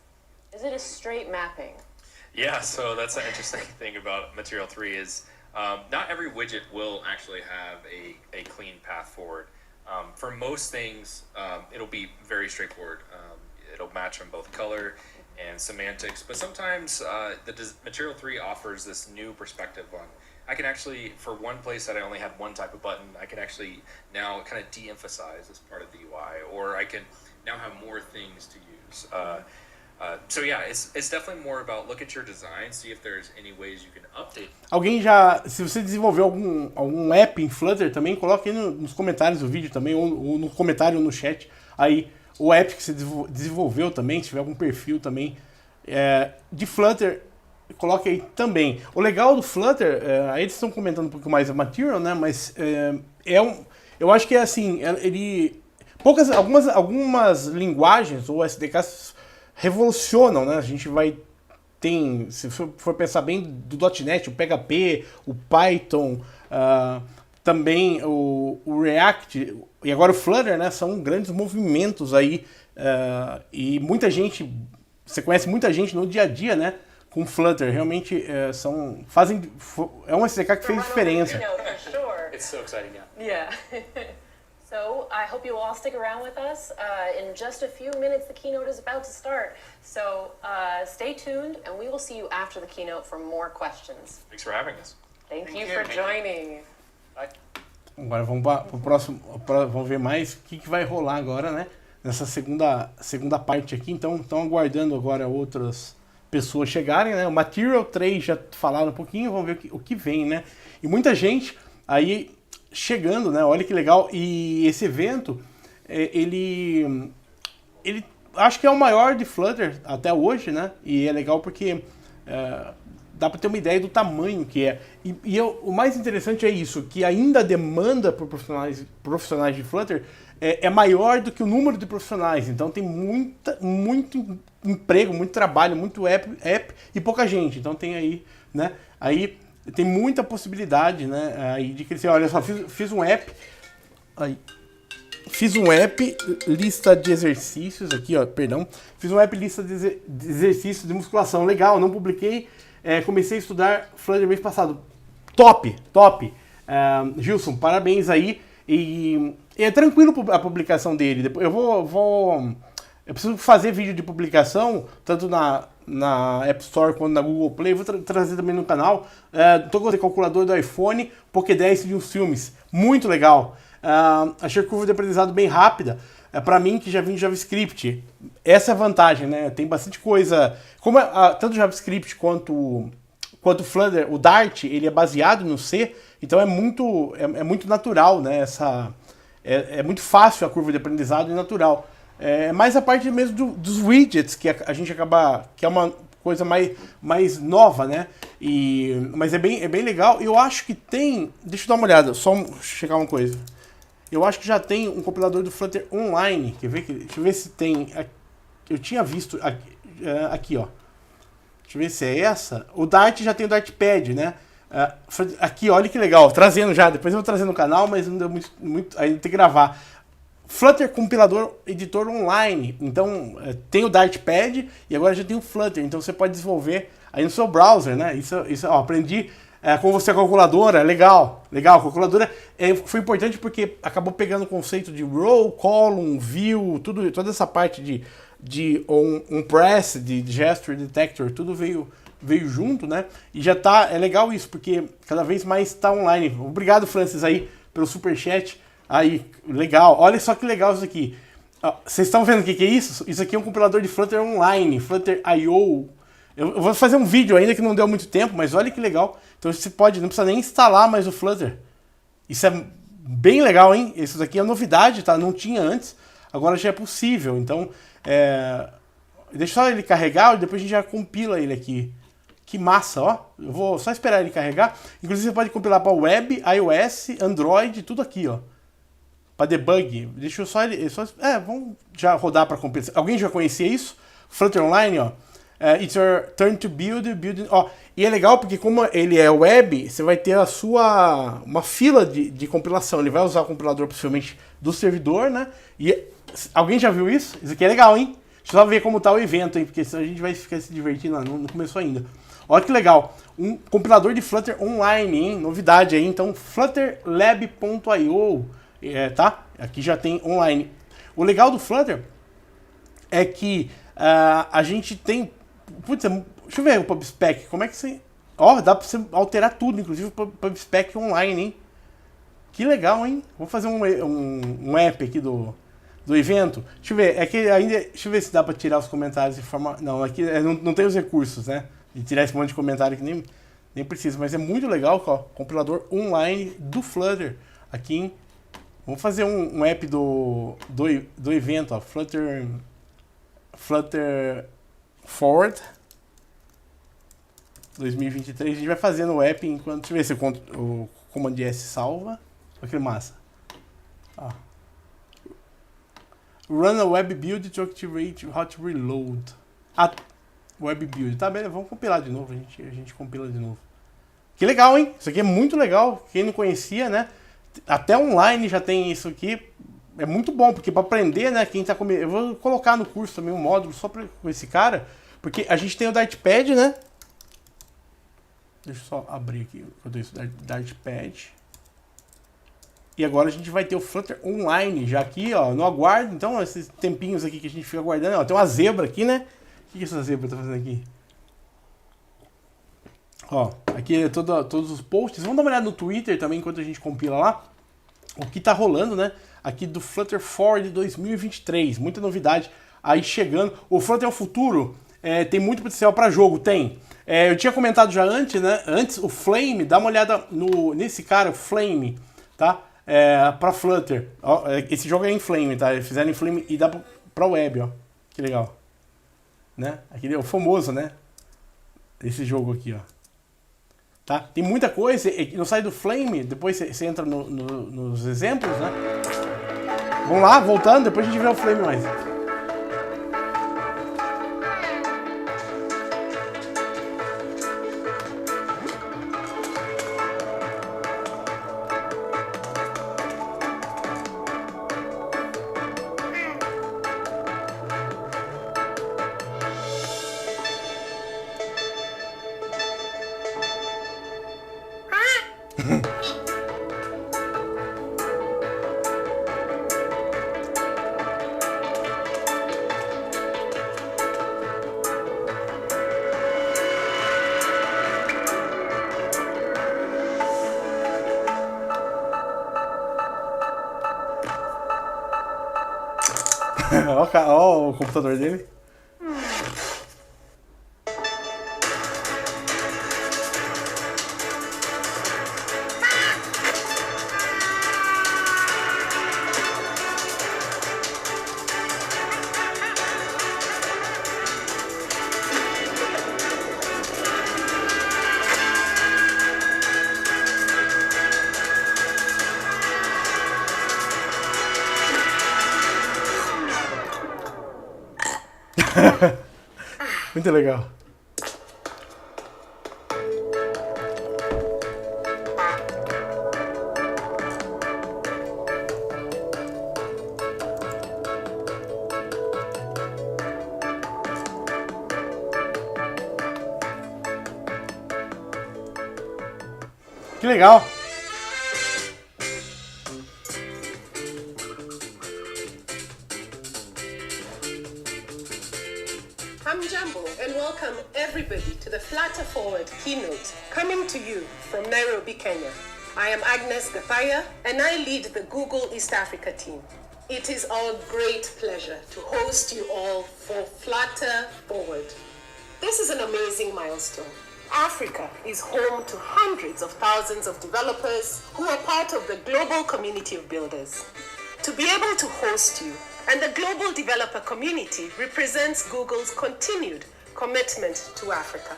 Is it a straight mapping? Yeah, so that's an interesting thing about Material 3 is not every widget will actually have a clean path forward. For most things, it'll be very straightforward. It'll match on both color and semantics, but sometimes Material 3 offers this new perspective on, I can actually, for one place that I only had one type of button, I can actually now kind of de-emphasize this part of the UI, or I can now have more things to use. So yeah, it's definitely more about look at your design, see if there's any ways you can update. Alguém se você desenvolveu algum app em Flutter também, coloque aí nos comentários do vídeo também, ou no comentário ou no chat, aí o app que você desenvolveu também, se tiver algum perfil também de Flutter, coloque aí também. O legal do Flutter, aí eles estão comentando um pouco mais a Material, né, mas eu acho que é assim, algumas linguagens ou SDKs revolucionam, né? A gente se for pensar bem, do .NET, o PHP, o Python, também o React e agora o Flutter, né? São grandes movimentos aí, e você conhece muita gente no dia a dia, né? Com Flutter, realmente é um SDK que fez diferença. it's so exciting, Yeah. So I hope you all stick around with us. In just a few minutes, the keynote is about to start. So stay tuned, and we will see you after the keynote for more questions. Thanks for having us. Thank you for joining. Bye. Agora vamos para o próximo, vamos ver mais o que vai rolar agora, né? Nessa segunda parte aqui. Então, estão aguardando agora outras pessoas chegarem, né? O Material 3 já falaram um pouquinho, vamos ver o que vem, né? E muita gente aí chegando, né? Olha que legal. E esse evento, ele acho que é o maior de Flutter até hoje, né? E é legal porque dá para ter uma ideia do tamanho que é. O mais interessante é isso, que ainda a demanda por profissionais de Flutter é maior do que o número de profissionais. Então tem muito emprego, muito trabalho, muito app e pouca gente. Então tem aí, né? Aí tem muita possibilidade, né, aí de crescer. Olha só, fiz um app, lista de exercícios aqui, ó, perdão. Fiz um app, lista de exercícios de musculação. Legal, não publiquei, comecei a estudar Flutter mês passado. Top! Gilson, parabéns aí. E é tranquilo a publicação dele. Eu preciso fazer vídeo de publicação, tanto na App Store quanto na Google Play. Vou trazer também no canal. Estou com o calculador do iPhone, Pokédex de uns filmes. Muito legal. Achei a curva de aprendizado bem rápida. Para mim, que já vim de JavaScript. Essa é a vantagem, né? Tem bastante coisa. Como tanto JavaScript quanto o Flutter, o Dart, ele é baseado no C, então é muito natural, né? É muito fácil a curva de aprendizado e natural. É mais a parte mesmo dos widgets, que a gente acaba, que é uma coisa mais nova, né? Mas é bem legal. Eu acho que tem, deixa eu dar uma olhada, só checar uma coisa. Eu acho que já tem um compilador do Flutter online, deixa eu ver se tem, eu tinha visto aqui, ó. Deixa eu ver se é essa. O Dart já tem o Dartpad, né? Aqui, olha que legal, trazendo já, depois eu vou trazer no canal, mas não deu muito aí tem que gravar. Flutter compilador editor online. Então tem o Dartpad e agora já tem o Flutter. Então você pode desenvolver aí no seu browser, né? Isso ó, aprendi com você a calculadora, legal. A calculadora foi importante porque acabou pegando o conceito de row, column, view, toda essa parte de press, de gesture detector, tudo veio junto, né? E já tá, é legal isso, porque cada vez mais tá online. Obrigado, Francis, aí, pelo superchat. Aí, legal. Olha só que legal isso aqui. Vocês estão vendo o que é isso? Isso aqui é um compilador de Flutter online, Flutter I.O. Eu vou fazer um vídeo ainda que não deu muito tempo, mas olha que legal. Então você não precisa nem instalar mais o Flutter. Isso é bem legal, hein? Isso daqui é novidade, tá? Não tinha antes, agora já é possível. Então, deixa só ele carregar e depois a gente já compila ele aqui. Que massa, ó. Eu vou só esperar ele carregar. Inclusive você pode compilar para web, iOS, Android, tudo aqui, ó. Para debug. Deixa eu só ele... vamos já rodar para compilar. Alguém já conhecia isso? Flutter Online, ó. It's your turn to build. Ó, e é legal porque como ele é web, você vai ter uma fila de compilação. Ele vai usar o compilador possivelmente do servidor, né? E alguém já viu isso? Isso aqui é legal, hein? Deixa eu só ver como tá o evento, hein? Porque senão a gente vai ficar se divertindo lá. Não começou ainda. Olha que legal. Um compilador de Flutter online, hein? Novidade aí. Então, flutterlab.io, tá? Aqui já tem online. O legal do Flutter é que a gente tem... Putz, deixa eu ver o PubSpec. Como é que você... Ó, dá pra você alterar tudo, inclusive o PubSpec online, hein? Que legal, hein? Vou fazer um app aqui do evento. Deixa eu ver. É que ainda... Deixa eu ver se dá pra tirar os comentários de forma... Não, aqui não tem os recursos, né? De tirar esse monte de comentário que nem precisa. Mas é muito legal, ó. Compilador online do Flutter. Aqui, vamos fazer um app do evento, ó. Flutter Forward 2023. A gente vai fazendo o app enquanto... Deixa eu ver se o Command S salva. Olha que massa. Ó. Run a web build to activate hot reload. Web build. Tá bem, vamos compilar de novo. A gente compila de novo. Que legal, hein? Isso aqui é muito legal. Quem não conhecia, né? Até online já tem isso aqui. É muito bom, porque para aprender, né? Quem tá começando. Eu vou colocar no curso também um módulo só com esse cara. Porque a gente tem o Dartpad, né? Deixa eu só abrir aqui. Eu dei isso, Dartpad. E agora a gente vai ter o Flutter online já aqui, ó. No aguardo. Então, esses tempinhos aqui que a gente fica aguardando. Ó, tem uma zebra aqui, né? O que essa zebra tá fazendo aqui? Ó, aqui é todos os posts. Vamos dar uma olhada no Twitter também, enquanto a gente compila lá. O que tá rolando, né? Aqui do Flutter Forward 2023. Muita novidade aí chegando. O Flutter é o futuro. Tem muito potencial para jogo, tem. Eu tinha comentado já antes, né? Antes, o Flame, dá uma olhada nesse cara, o Flame, tá? Para Flutter. Ó, esse jogo é em Flame, tá? Eles fizeram em Flame e dá pra web, ó. Que legal. Né? Aquele é o famoso, né? Esse jogo aqui, ó. Tá? Tem muita coisa. No site do Flame, depois você entra nos exemplos, né? Vamos lá, voltando, depois a gente vê o Flame mais. Ó o computador dele. Muito legal. Que legal. Hamjambo and welcome everybody to the Flutter Forward keynote coming to you from Nairobi, Kenya. I am Agnes Gathaya and I lead the Google East Africa team. It is our great pleasure to host you all for Flutter Forward. This is an amazing milestone. Africa is home to hundreds of thousands of developers who are part of the global community of builders. To be able to host you and the global developer community represents Google's continued commitment to Africa.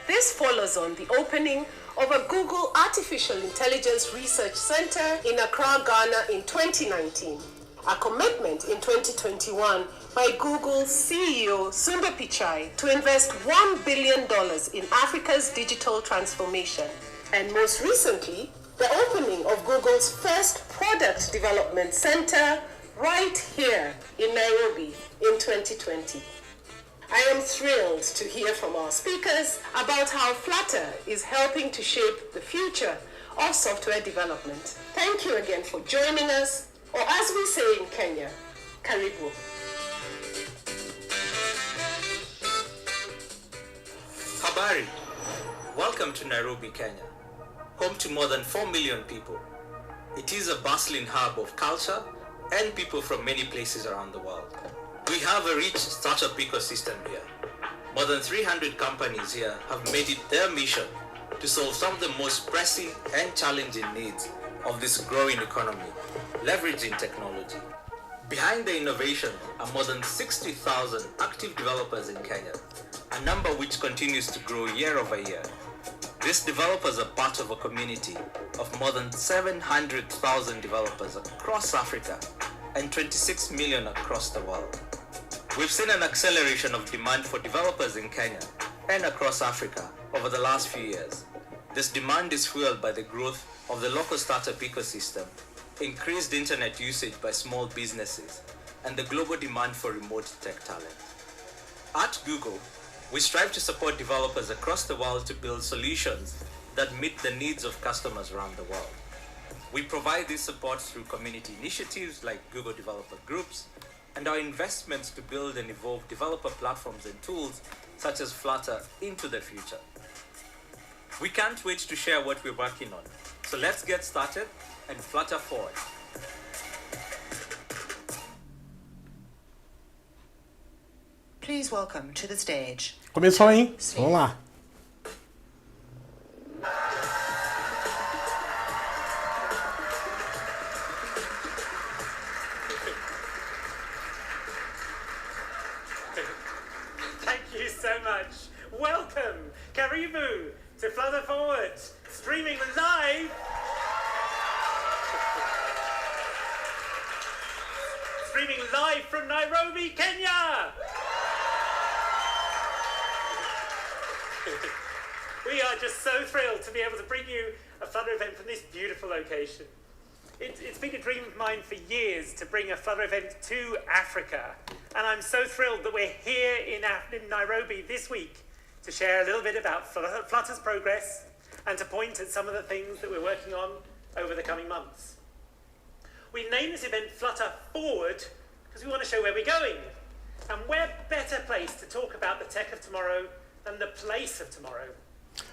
This follows on the opening of a Google Artificial Intelligence Research Center in Accra, Ghana in 2019, a commitment in 2021 by Google's CEO Sundar Pichai to invest $1 billion in Africa's digital transformation, and most recently, the opening of Google's first product development center right here in Nairobi in 2020. I am thrilled to hear from our speakers about how Flutter is helping to shape the future of software development. Thank you again for joining us, or as we say in Kenya, karibu. Habari. Welcome to Nairobi, Kenya, home to more than 4 million people. It is a bustling hub of culture and people from many places around the world. We have a rich startup ecosystem here. More than 300 companies here have made it their mission to solve some of the most pressing and challenging needs of this growing economy, leveraging technology. Behind the innovation are more than 60,000 active developers in Kenya, a number which continues to grow year over year. These developers are part of a community of more than 700,000 developers across Africa and 26 million across the world. We've seen an acceleration of demand for developers in Kenya and across Africa over the last few years. This demand is fueled by the growth of the local startup ecosystem, increased internet usage by small businesses, and the global demand for remote tech talent. At Google, we strive to support developers across the world to build solutions that meet the needs of customers around the world. We provide this support through community initiatives like Google Developer Groups and our investments to build and evolve developer platforms and tools such as Flutter into the future. We can't wait to share what we're working on. So let's get started and Flutter forward. Please welcome to the stage. Começou, hein? Vamos lá. Thank you so much. Welcome, karibu, to Flutter Forward, streaming live. Streaming live from Nairobi, Kenya. We are just so thrilled to be able to bring you a Flutter event from this beautiful location. It's been a dream of mine for years to bring a Flutter event to Africa, and I'm so thrilled that we're here in Nairobi this week to share a little bit about Flutter's progress and to point at some of the things that we're working on over the coming months. We named this event Flutter Forward because we want to show where we're going, and where better place to talk about the tech of tomorrow than the place of tomorrow.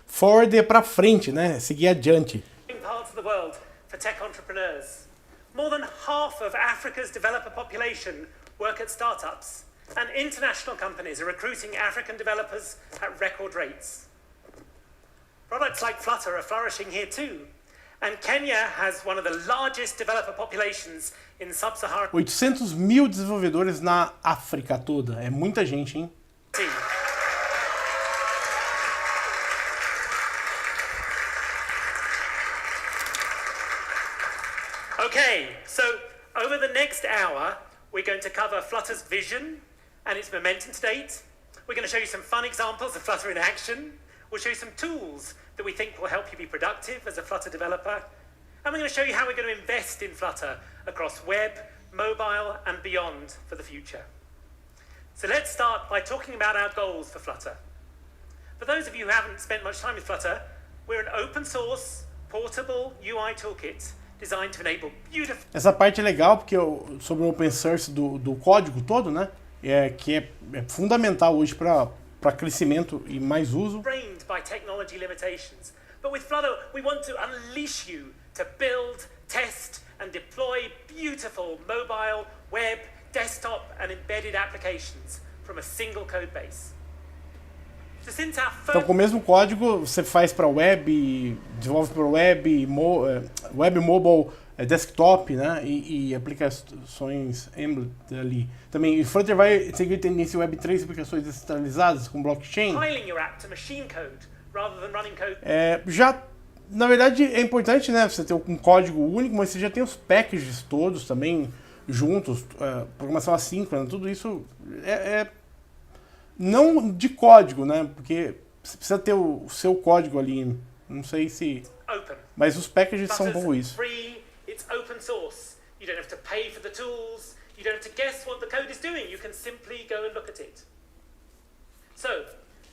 Forward é pra frente, né? Seguir adiante. In parts of the world for tech entrepreneurs. More than half of Africa's developer population work at startups, and international companies are recruiting African developers at record rates. Products like Flutter are flourishing here too, and Kenya has one of the largest developer populations in sub-Saharan 800 mil desenvolvedores na África toda. É muita gente, hein? Okay, so over the next hour, we're going to cover Flutter's vision and its momentum to date. We're going to show you some fun examples of Flutter in action. We'll show you some tools that we think will help you be productive as a Flutter developer. And we're going to show you how we're going to invest in Flutter across web, mobile, and beyond for the future. So let's start by talking about our goals for Flutter. For those of you who haven't spent much time with Flutter, we're an open source, portable UI toolkit designed to enable beautiful. Essa parte é legal porque sobre o open source do código todo, né? Que é fundamental hoje para crescimento e mais uso. Framed by technology limitations, but with Flutter we want to unleash you to build, test, and deploy beautiful mobile, web, desktop, and embedded applications from a single code base. Então, com o mesmo código, você faz para web, desenvolve para web, web mobile, desktop, né? E aplicações ali. Também, o Flutter vai seguir tendência Web 3, aplicações descentralizadas com blockchain. Já, na verdade, é importante, né? Você ter um código único, mas você já tem os packages todos também juntos, programação assíncrona, tudo isso não de código, né? Porque você precisa ter o seu código ali. Não sei se... Mas os packages são bom isso. It's open source. You don't have to pay for the tools. You don't have to guess what the code is doing. You can simply go and look at it. So,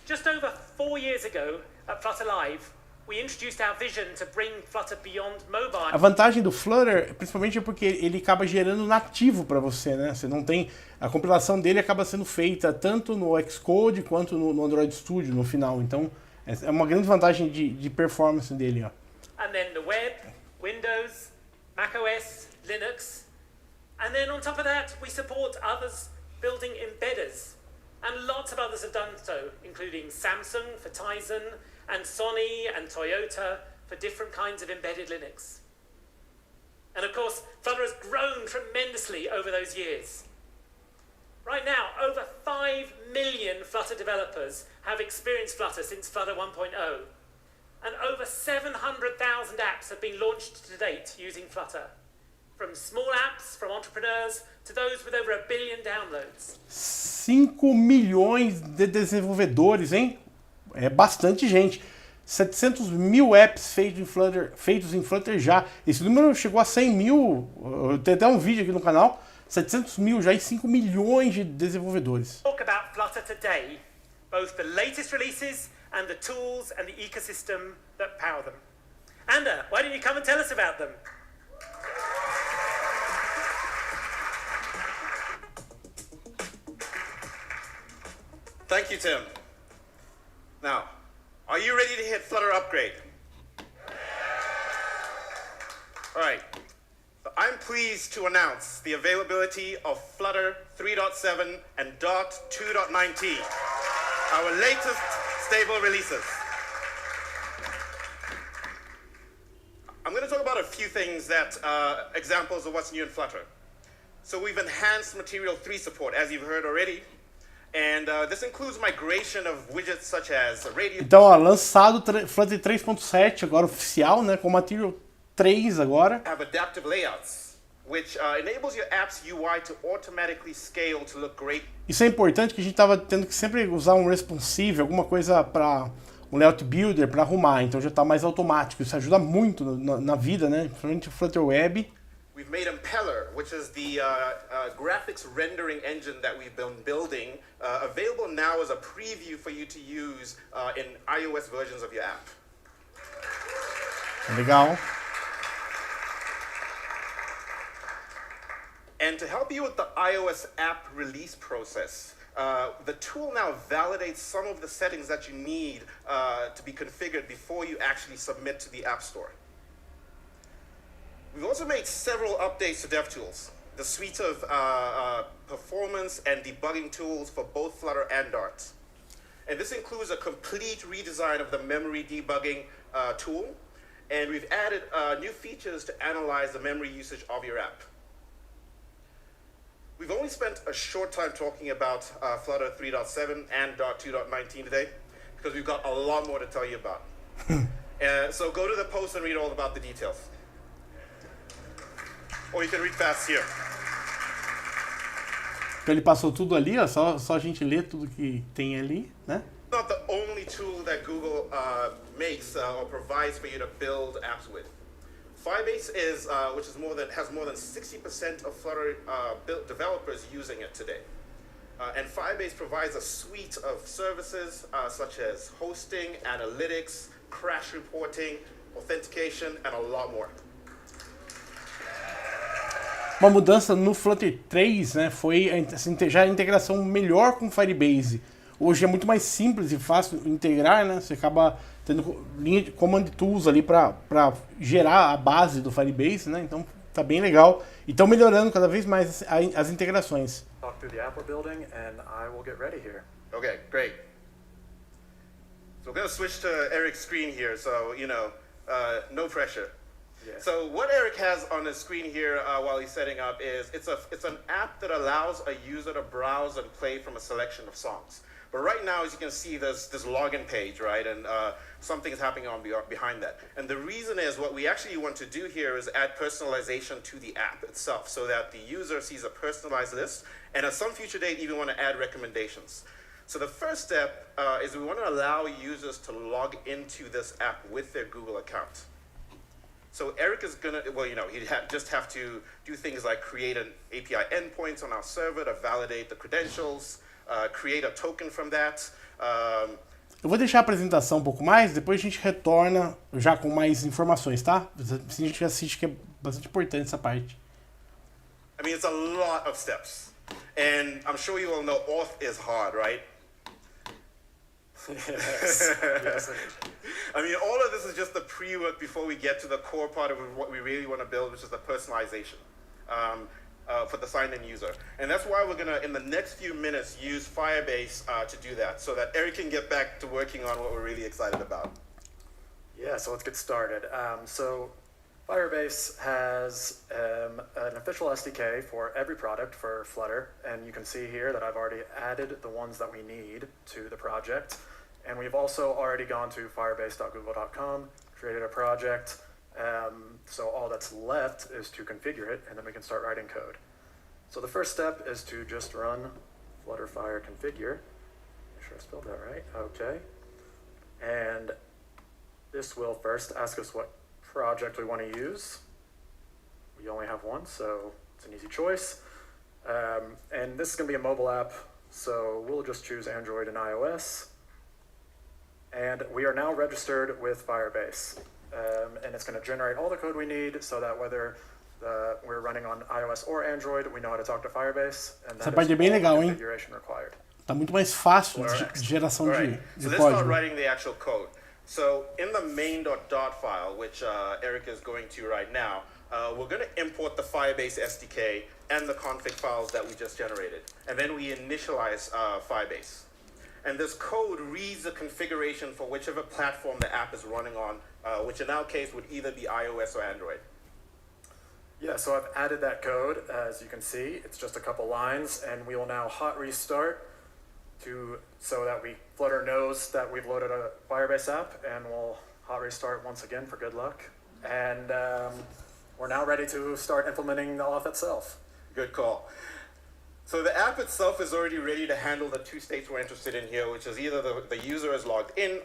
just over 4 years ago at Flutter Live, we introduced our vision to bring Flutter beyond mobile. A vantagem do Flutter, principalmente, é porque ele acaba gerando nativo para você, né? Você não tem... A compilação dele acaba sendo feita tanto no Xcode quanto no Android Studio no final. Então, é uma grande vantagem de performance dele, ó. And then the web, Windows, macOS, Linux, and then on top of that, we support others building embedders, and lots of others have done so, including Samsung for Tizen, and Sony and Toyota for different kinds of embedded Linux. And of course, Flutter has grown tremendously over those years. Right now, over 5 million Flutter developers have experienced Flutter since Flutter 1.0. And over 700,000 apps have been launched to date using Flutter. From small apps, from entrepreneurs, to those with over 1 billion downloads. 5 milhões de desenvolvedores, hein? É bastante gente. 700 mil apps feitos em Flutter já. Esse número chegou a 100 mil. Tem até um vídeo aqui no canal. 700 mil já e 5 milhões de desenvolvedores. Talk about Flutter today, both the latest releases and the tools and the ecosystem that power them. Anda, why don't you come and tell us about them? Thank you, Tim. Now, are you ready to hit Flutter upgrade? All right. So I'm pleased to announce the availability of Flutter 3.7 and Dart 2.19, our latest stable releases. I'm going to talk about a few things that examples of what's new in Flutter. So we've enhanced Material 3 support, as you've heard already. And this includes migration of widgets such as radio. Então, ó, lançado Flutter 3.7 agora oficial, né, com Material 3 agora. Have adaptive layouts, which enables your app's UI to automatically scale to look great. Isso é importante, que a gente estava tendo que sempre usar um responsive, alguma coisa para um layout builder para arrumar. Então já está mais automático. Isso ajuda muito na vida, né, principalmente o Flutter Web. We've made Impeller, which is the graphics rendering engine that we've been building, available now as a preview for you to use in iOS versions of your app. Legal. And to help you with the iOS app release process, the tool now validates some of the settings that you need to be configured before you actually submit to the App Store. We've also made several updates to DevTools, the suite of performance and debugging tools for both Flutter and Dart. And this includes a complete redesign of the memory debugging tool, and we've added new features to analyze the memory usage of your app. We've only spent a short time talking about Flutter 3.7 and Dart 2.19 today, because we've got a lot more to tell you about. So go to the post and read all about the details. Or you can read fast here. Então ele passou tudo ali, ó, só a gente lê tudo que tem ali, né? Not the only tool that Google makes or provides for you to build apps with. Firebase is, has more than 60% of Flutter developers using it today. And Firebase provides a suite of services such as hosting, analytics, crash reporting, authentication, and a lot more. Uma mudança no Flutter 3, né, foi já a integração melhor com o Firebase. Hoje é muito mais simples e fácil integrar, né? Você acaba tendo linha de command tools ali para gerar a base do Firebase, né? Então tá bem legal. E estão melhorando cada vez mais as integrações. Talk through the app we're building, and I will get ready here. Okay, great. So we're going to switch to Eric's screen here, so, no pressure. Yeah. So what Eric has on his screen here while he's setting up is it's an app that allows a user to browse and play from a selection of songs. But right now, as you can see, there's this login page, right? And something is happening behind that. And the reason is what we actually want to do here is add personalization to the app itself so that the user sees a personalized list, and at some future date, even want to add recommendations. So the first step is we want to allow users to log into this app with their Google account. So Eric is going to, he'd just have to do things like create an API endpoint on our server to validate the credentials, create a token from that. Eu vou deixar a apresentação um pouco mais, depois a gente retorna já com mais informações, tá? A gente assiste que é bastante importante essa parte. I mean, it's a lot of steps. And I'm sure you all know auth is hard, right? Yes. Yes. I mean, all of this is just the pre-work before we get to the core part of what we really want to build, which is the personalization for the signed-in user. And that's why we're going to, in the next few minutes, use Firebase to do that, so that Eric can get back to working on what we're really excited about. Yeah, so let's get started. So Firebase has an official SDK for every product for Flutter, and you can see here that I've already added the ones that we need to the project. And we've also already gone to firebase.google.com, created a project. So all that's left is to configure it, and then we can start writing code. So the first step is to just run flutterfire configure. Make sure I spelled that right. Okay. And this will first ask us what project we want to use. We only have one, so it's an easy choice. And this is going to be a mobile app, so we'll just choose Android and iOS. And we are now registered with Firebase. And it's going to generate all the code we need so that whether we're running on iOS or Android, we know how to talk to Firebase. And Essa parte é bem legal, hein? Configuration required. Tá muito mais fácil de geração de So let's código. start writing the actual code. So in the main.dot file, which Eric is going to right now, we're going to import the Firebase SDK and the config files that we just generated. And then we initialize Firebase. And this code reads the configuration for whichever platform the app is running on, which in our case would either be iOS or Android. Yeah, so I've added that code. As you can see, it's just a couple lines, and we will now hot restart so that Flutter knows that we've loaded a Firebase app, and we'll hot restart once again for good luck. And we're now ready to start implementing the auth itself. Good call. So the app itself is already ready to handle the two states we're interested in here, which is either the user is logged in.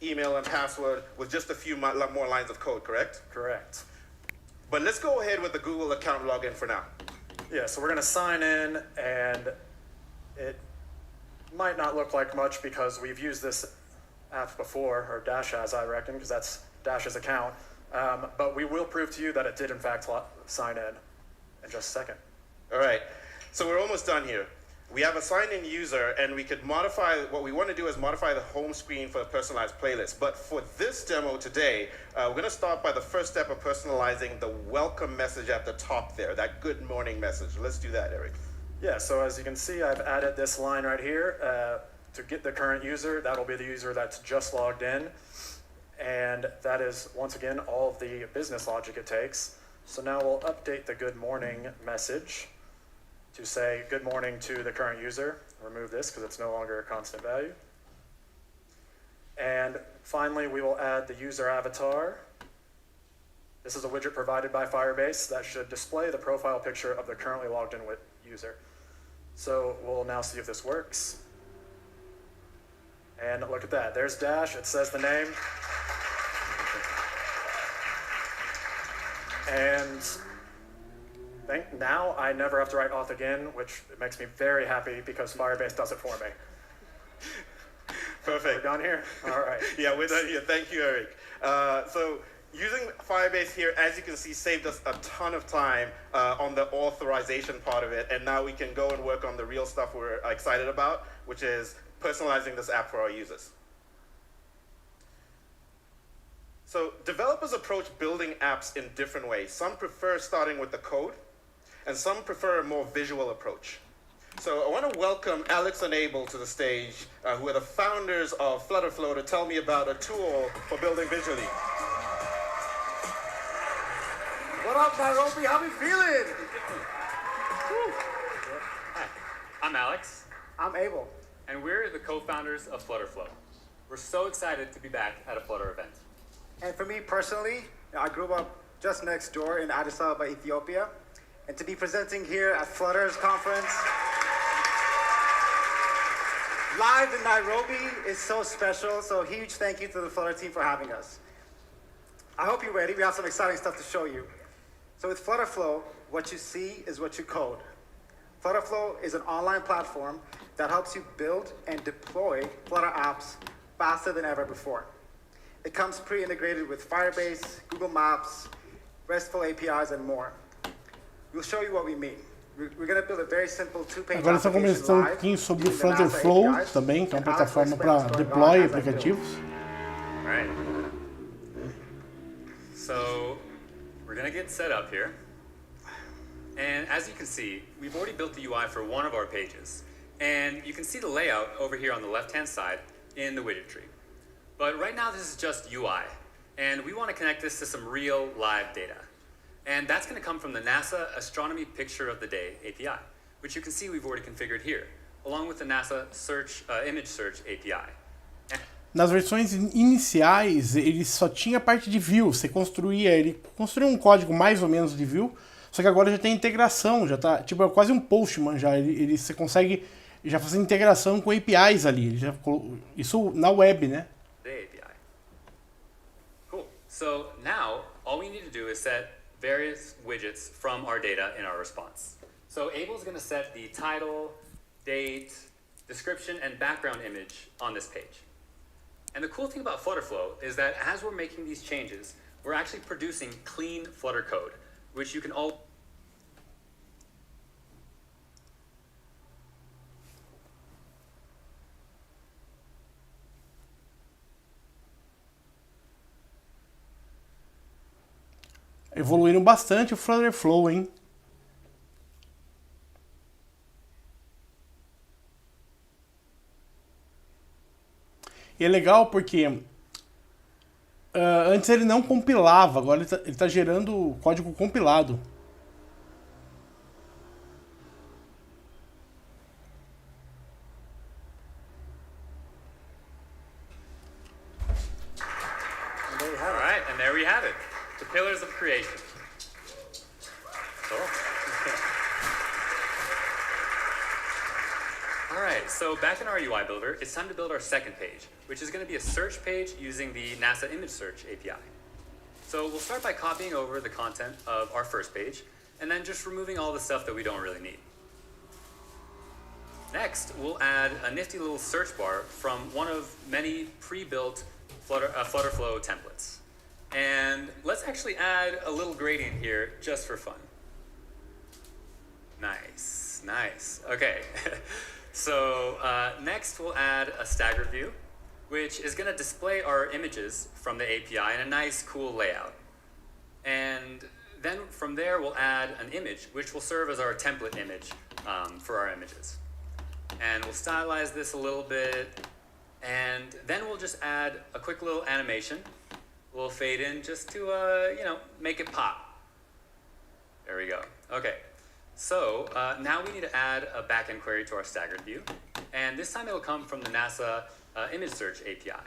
Email and password with just a few more lines of code, correct? Correct. But let's go ahead with the Google account login for now. Yeah, so we're going to sign in, and it might not look like much because we've used this app before, or Dash has, I reckon, because that's Dash's account. But we will prove to you that it did, in fact, sign in just a second. All right, so we're almost done here. we have a signed-in user, and we could modify, what we want to do is modify the home screen for a personalized playlist. But for this demo today, we're going to start by the first step of personalizing the welcome message at the top there, that good morning message. Let's do that, Eric. Yeah, so as you can see, I've added this line right here to get the current user. That'll be the user that's just logged in. And that is, once again, all of the business logic it takes. So now we'll update the good morning message to say good morning to the current user. Remove this because it's no longer a constant value. And finally, we will add the user avatar. This is a widget provided by Firebase that should display the profile picture of the currently logged in user. So we'll now see if this works. And look at that, there's Dash, it says the name. And now I never have to write auth again, which makes me very happy because Firebase does it for me. Perfect. We're done here? All right. Yeah, we're done here. Thank you, Eric. So using Firebase here, as you can see, saved us a ton of time on the authorization part of it. And now we can go and work on the real stuff we're excited about, which is personalizing this app for our users. So developers approach building apps in different ways. Some prefer starting with the code, and some prefer a more visual approach. So I want to welcome Alex and Abel to the stage, who are the founders of Flutter Flow, to tell me about a tool for building visually. What up, Nairobi? How we feeling? Hi, I'm Alex. I'm Abel. And we're the co-founders of Flutter Flow. We're so excited to be back at a Flutter event. And for me personally, I grew up just next door in Addis Ababa, Ethiopia. And to be presenting here at Flutter's conference, live in Nairobi, is so special. So huge thank you to the Flutter team for having us. I hope you're ready. We have some exciting stuff to show you. So with Flutter Flow, what you see is what you code. Flutter Flow is an online platform that helps you build and deploy Flutter apps faster than ever before. It comes pre-integrated with Firebase, Google Maps, RESTful APIs, and more. We'll show you what we mean. We're going to build a very simple two-page Agora está começando um pouquinho sobre o Flutter Flow também, que é uma plataforma para deploy aplicativos. All right. So we're going to get set up here. And as you can see, we've already built the UI for one of our pages. And you can see the layout over here on the left-hand side in the widget tree. But right now, this is just UI. And we want to connect this to some real live data. And that's going to come from the NASA Astronomy Picture of the Day API, which you can see we've already configured here, along with the NASA Image Search API. Nas versões iniciais, ele só tinha a parte de view. Ele construía um código mais ou menos de view, só que agora já tem integração, já tá, tipo, é quase um Postman já. Você consegue já fazer integração com APIs ali. Isso na web, né? The API. Cool. So now all we need to do is set various widgets from our data in our response. So Abel's going to set the title, date, description, and background image on this page. And the cool thing about Flutter Flow is that as we're making these changes, we're actually producing clean Flutter code, which you can all Evoluíram bastante o Flutter Flow, hein? E é legal porque antes ele não compilava, agora ele tá gerando código compilado. All right, and there we have it. The pillars of creation. Cool. All right, so back in our UI builder, it's time to build our second page, which is going to be a search page using the NASA Image Search API. So we'll start by copying over the content of our first page, and then just removing all the stuff that we don't really need. Next, we'll add a nifty little search bar from one of many pre-built Flutter Flow templates. And let's actually add a little gradient here just for fun. Nice. Nice. Okay. So next we'll add a staggered view, which is going to display our images from the API in a nice, cool layout. And then from there we'll add an image, which will serve as our template image for our images. And we'll stylize this a little bit, and then we'll just add a quick little animation. We'll fade in just to, make it pop. There we go. Okay. So now we need to add a backend query to our staggered view. And this time it'll come from the NASA image search API.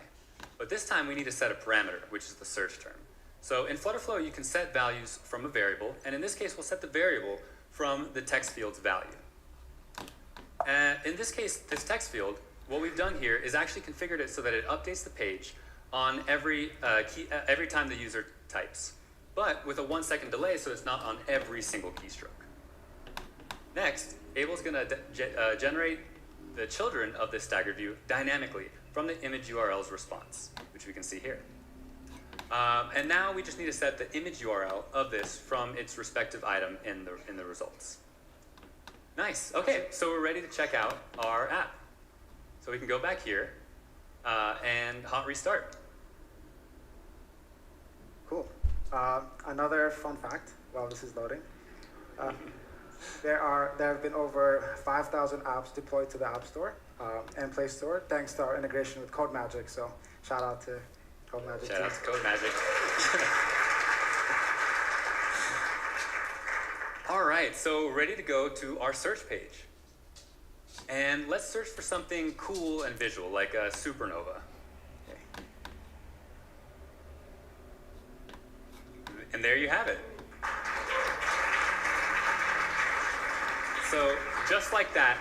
But this time we need to set a parameter, which is the search term. So in Flutterflow, you can set values from a variable. And in this case, we'll set the variable from the text field's value. And in this case, this text field, what we've done here is actually configured it so that it updates the page on every time the user types, but with a 1 second delay, so it's not on every single keystroke. Next, Abel's going to generate the children of this staggered view dynamically from the image URL's response, which we can see here. And now we just need to set the image URL of this from its respective item in the results. Nice. Okay, so we're ready to check out our app. So we can go back here and hot restart. Cool. Another fun fact while this is loading. There have been over 5,000 apps deployed to the App Store and Play Store thanks to our integration with CodeMagic. So shout out to CodeMagic. Shout out to CodeMagic. All right, so ready to go to our search page. And let's search for something cool and visual, like a supernova. Okay. And there you have it. So, just like that,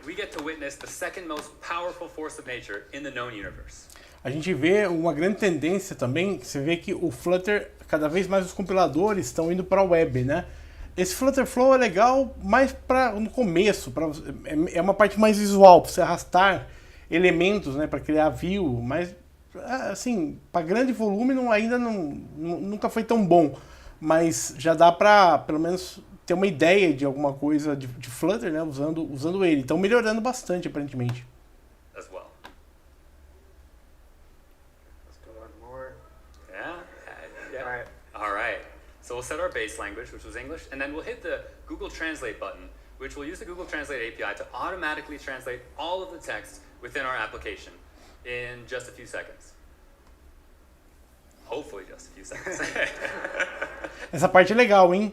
we get to witness the second most powerful force of nature in the known universe. A gente vê uma grande tendência também, você vê que o Flutter, cada vez mais os compiladores estão indo para a web, né? Esse Flutter Flow é legal mais no começo, é uma parte mais visual, para você arrastar elementos, né, para criar view, mas assim, para grande volume nunca foi tão bom, mas já dá para pelo menos ter uma ideia de alguma coisa de Flutter, né, usando ele. Então melhorando bastante aparentemente. As well. Let's go on more. Yeah. All right. So we'll set our base language, which was English, and then we'll hit the Google Translate button, which will use the Google Translate API to automatically translate all of the text within our application in just a few seconds. Hopefully just a few seconds. Essa parte é legal, hein?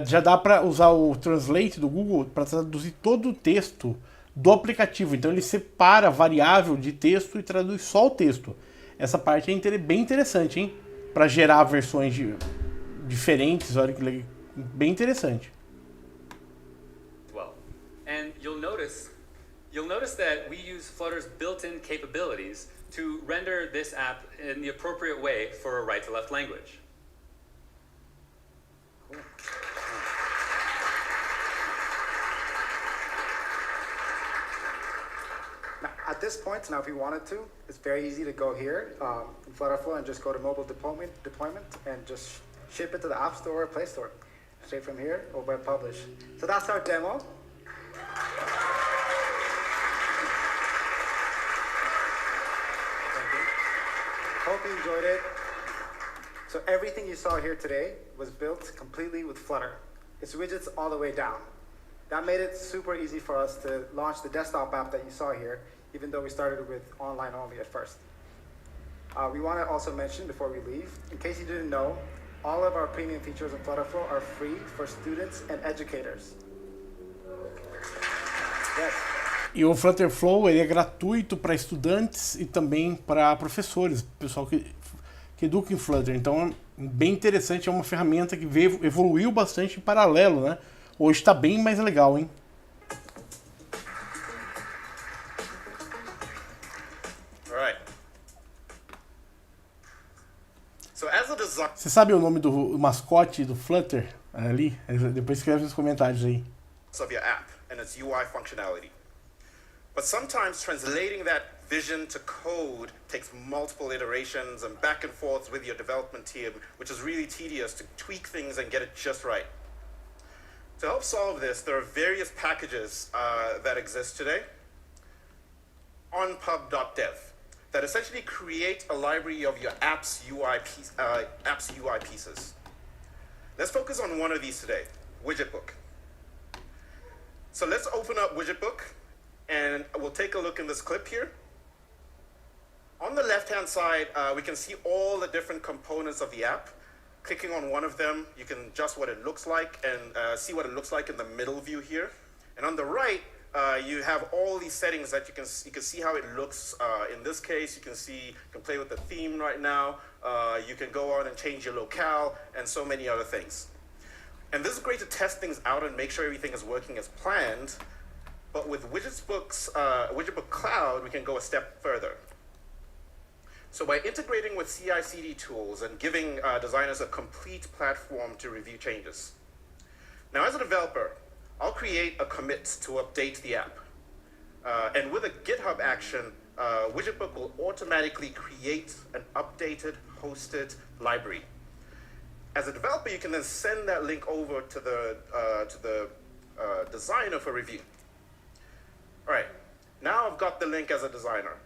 Já dá para usar o Translate do Google para traduzir todo o texto do aplicativo. Então ele separa a variável de texto e traduz só o texto. Essa parte é bem interessante, hein? Para gerar versões diferentes, olha que bem interessante. Well, and you'll notice that we use Flutter's built-in capabilities to render this app in the appropriate way for a right-to-left language. Cool. Now, at this point, if you wanted to, it's very easy to go here in Flutterflow and just go to mobile deployment and just ship it to the App Store or Play Store. Straight from here, or web publish. So that's our demo. Hope you enjoyed it. So everything you saw here today was built completely with Flutter. It's widgets all the way down. That made it super easy for us to launch the desktop app that you saw here, even though we started with online only at first. We want to also mention before we leave, in case you didn't know, all of our premium features in Flutterflow are free for students and educators. Yes. E o Flutter Flow ele é gratuito para estudantes e também para professores, pessoal que educa em Flutter. Então é bem interessante, é uma ferramenta que evoluiu bastante em paralelo, né? Hoje está bem mais legal, hein? Você sabe o nome do mascote do Flutter ali? Depois escreve nos comentários aí. Of your app and its UI functionality. But sometimes translating that vision to code takes multiple iterations and back and forth with your development team, which is really tedious to tweak things and get it just right. To help solve this, there are various packages that exist today on pub.dev that essentially create a library of your app's UI pieces. Let's focus on one of these today, Widgetbook. So let's open up Widgetbook, and we'll take a look in this clip here. On the left-hand side, we can see all the different components of the app. Clicking on one of them, you can adjust what it looks like and see what it looks like in the middle view here. And on the right, you have all these settings that you can see how it looks. In this case, you can play with the theme right now. You can go on and change your locale and so many other things. And this is great to test things out and make sure everything is working as planned. But with Widgetbook Cloud, we can go a step further. So by integrating with CI/CD tools and giving designers a complete platform to review changes. Now, as a developer, I'll create a commit to update the app. And with a GitHub action, Widgetbook will automatically create an updated, hosted library. As a developer, you can then send that link over to the designer for review. All right, now I've got the link as a designer.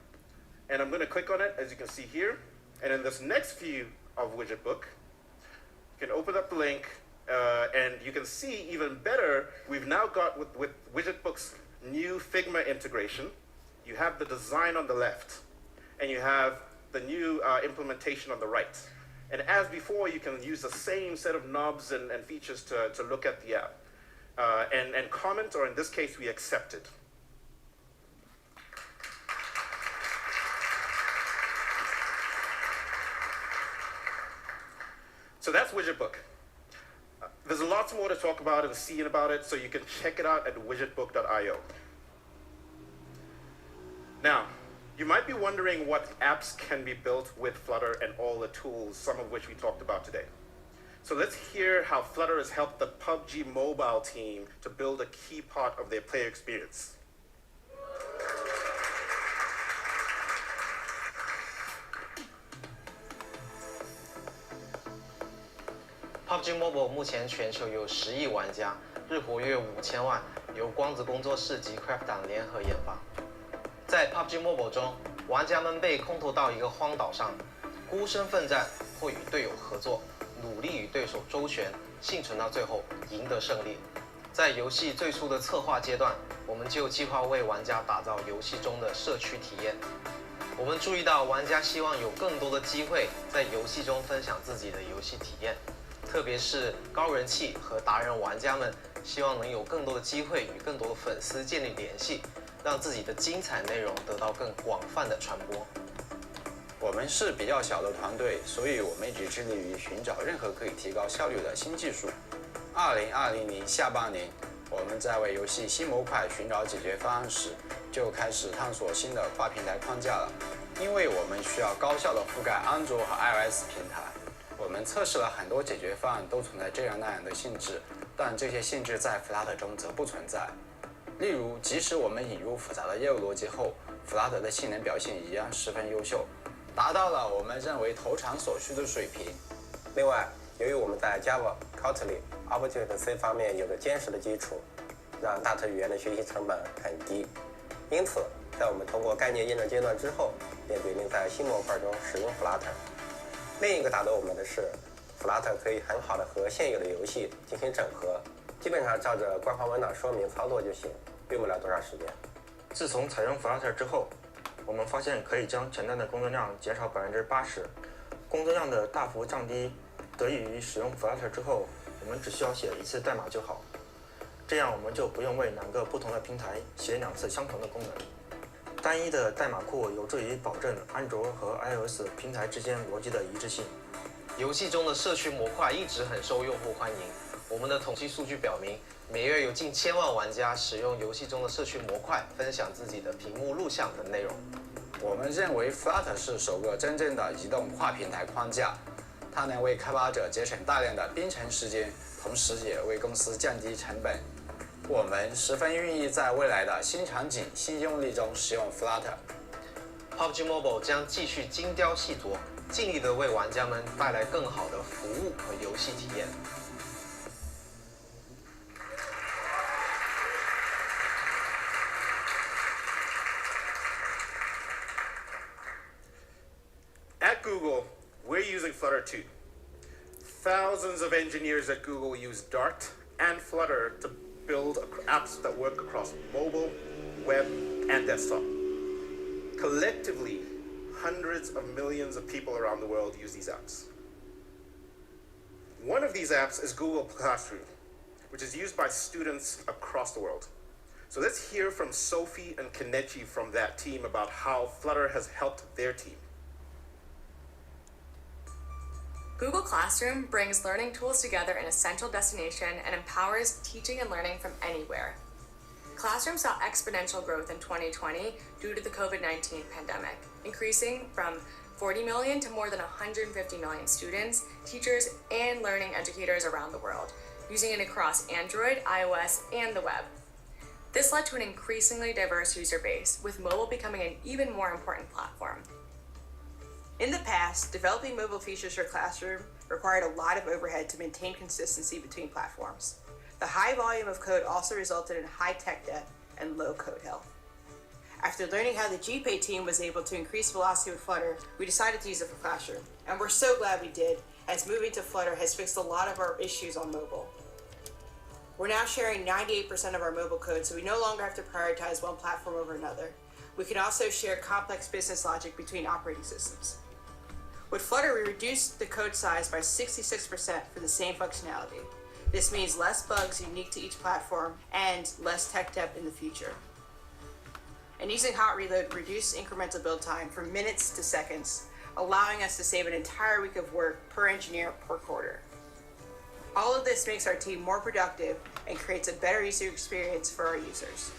And I'm going to click on it, as you can see here. And in this next view of Widgetbook, you can open up the link, and you can see even better, we've now got with Widgetbook's new Figma integration, you have the design on the left, and you have the new implementation on the right. And as before, you can use the same set of knobs and features to look at the app and comment, or in this case, we accept it. So that's Widgetbook. There's lots more to talk about and see about it, so you can check it out at widgetbook.io. Now, you might be wondering what apps can be built with Flutter and all the tools, some of which we talked about today. So let's hear how Flutter has helped the PUBG Mobile team to build a key part of their player experience. PUBG Mobile 目前全球有10亿玩家，日活跃5000万，由光子工作室及 Craft 党联合研发。在 PUBG Mobile 中，玩家们被空投到一个荒岛上，孤身奋战或与队友合作，努力与对手周旋，幸存到最后，赢得胜利。在游戏最初的策划阶段，我们就计划为玩家打造游戏中的社区体验。我们注意到玩家希望有更多的机会在游戏中分享自己的游戏体验。特别是高人气和达人玩家们，希望能有更多的机会与更多的粉丝建立联系，让自己的精彩内容得到更广泛的传播。我们是比较小的团队，所以我们一直致力于寻找任何可以提高效率的新技术。2020年下半年，我们在为游戏新模块寻找解决方案时，就开始探索新的跨平台框架了，因为我们需要高效地覆盖安卓和 iOS 平台。我们测试了很多解决方案，都存在这样那样的性质，但这些性质在 Flutter 中则不存在。例如，即使我们引入复杂的业务逻辑后 ，Flutter 的性能表现一样十分优秀，达到了我们认为投产所需的水平。另外，由于我们在 Java、Kotlin、Objective-C 方面有着坚实的基础，让大特语言的学习成本很低。因此，在我们通过概念验证阶段之后，便决定在新模块中使用 Flutter。另一个打动我们的是 ，Flutter 可以很好的和现有的游戏进行整合，基本上照着官方文档说明操作就行，用不了多少时间。自从采用 Flutter 之后，我们发现可以将简单的工作量减少80%，工作量的大幅降低，得益于使用 Flutter 之后，我们只需要写一次代码就好，这样我们就不用为2个不同的平台写2次相同的功能。单一的代码库有助于保证安卓和 iOS 平台之间逻辑的一致性。游戏中的社区模块一直很受用户欢迎。我们的统计数据表明，每月有近1000万玩家使用游戏中的社区模块，分享自己的屏幕录像等内容。我们认为 Flutter 是首个真正的移动跨平台框架，它能为开发者节省大量的编程时间，同时也为公司降低成本。我们十分愿意在未来的新场景、新用例中使用 Flutter。PUBG Mobile 将继续精雕细琢，尽力地为玩家们带来更好的服务和游戏体验。Google, we're using Flutter too. Thousands of engineers at Google use Dart and Flutter to build apps that work across mobile, web, and desktop. Collectively, hundreds of millions of people around the world use these apps. One of these apps is Google Classroom, which is used by students across the world. So let's hear from Sophie and Kenichi from that team about how Flutter has helped their team. Google Classroom brings learning tools together in a central destination and empowers teaching and learning from anywhere. Classroom saw exponential growth in 2020 due to the COVID-19 pandemic, increasing from 40 million to more than 150 million students, teachers, and learning educators around the world, using it across Android, iOS, and the web. This led to an increasingly diverse user base, with mobile becoming an even more important platform. In the past, developing mobile features for Classroom required a lot of overhead to maintain consistency between platforms. The high volume of code also resulted in high tech debt and low code health. After learning how the GPay team was able to increase velocity with Flutter, we decided to use it for Classroom. And we're so glad we did, as moving to Flutter has fixed a lot of our issues on mobile. We're now sharing 98% of our mobile code, so we no longer have to prioritize one platform over another. We can also share complex business logic between operating systems. With Flutter, we reduced the code size by 66% for the same functionality. This means less bugs unique to each platform and less tech debt in the future. And using Hot Reload reduced incremental build time from minutes to seconds, allowing us to save an entire week of work per engineer per quarter. All of this makes our team more productive and creates a better user experience for our users.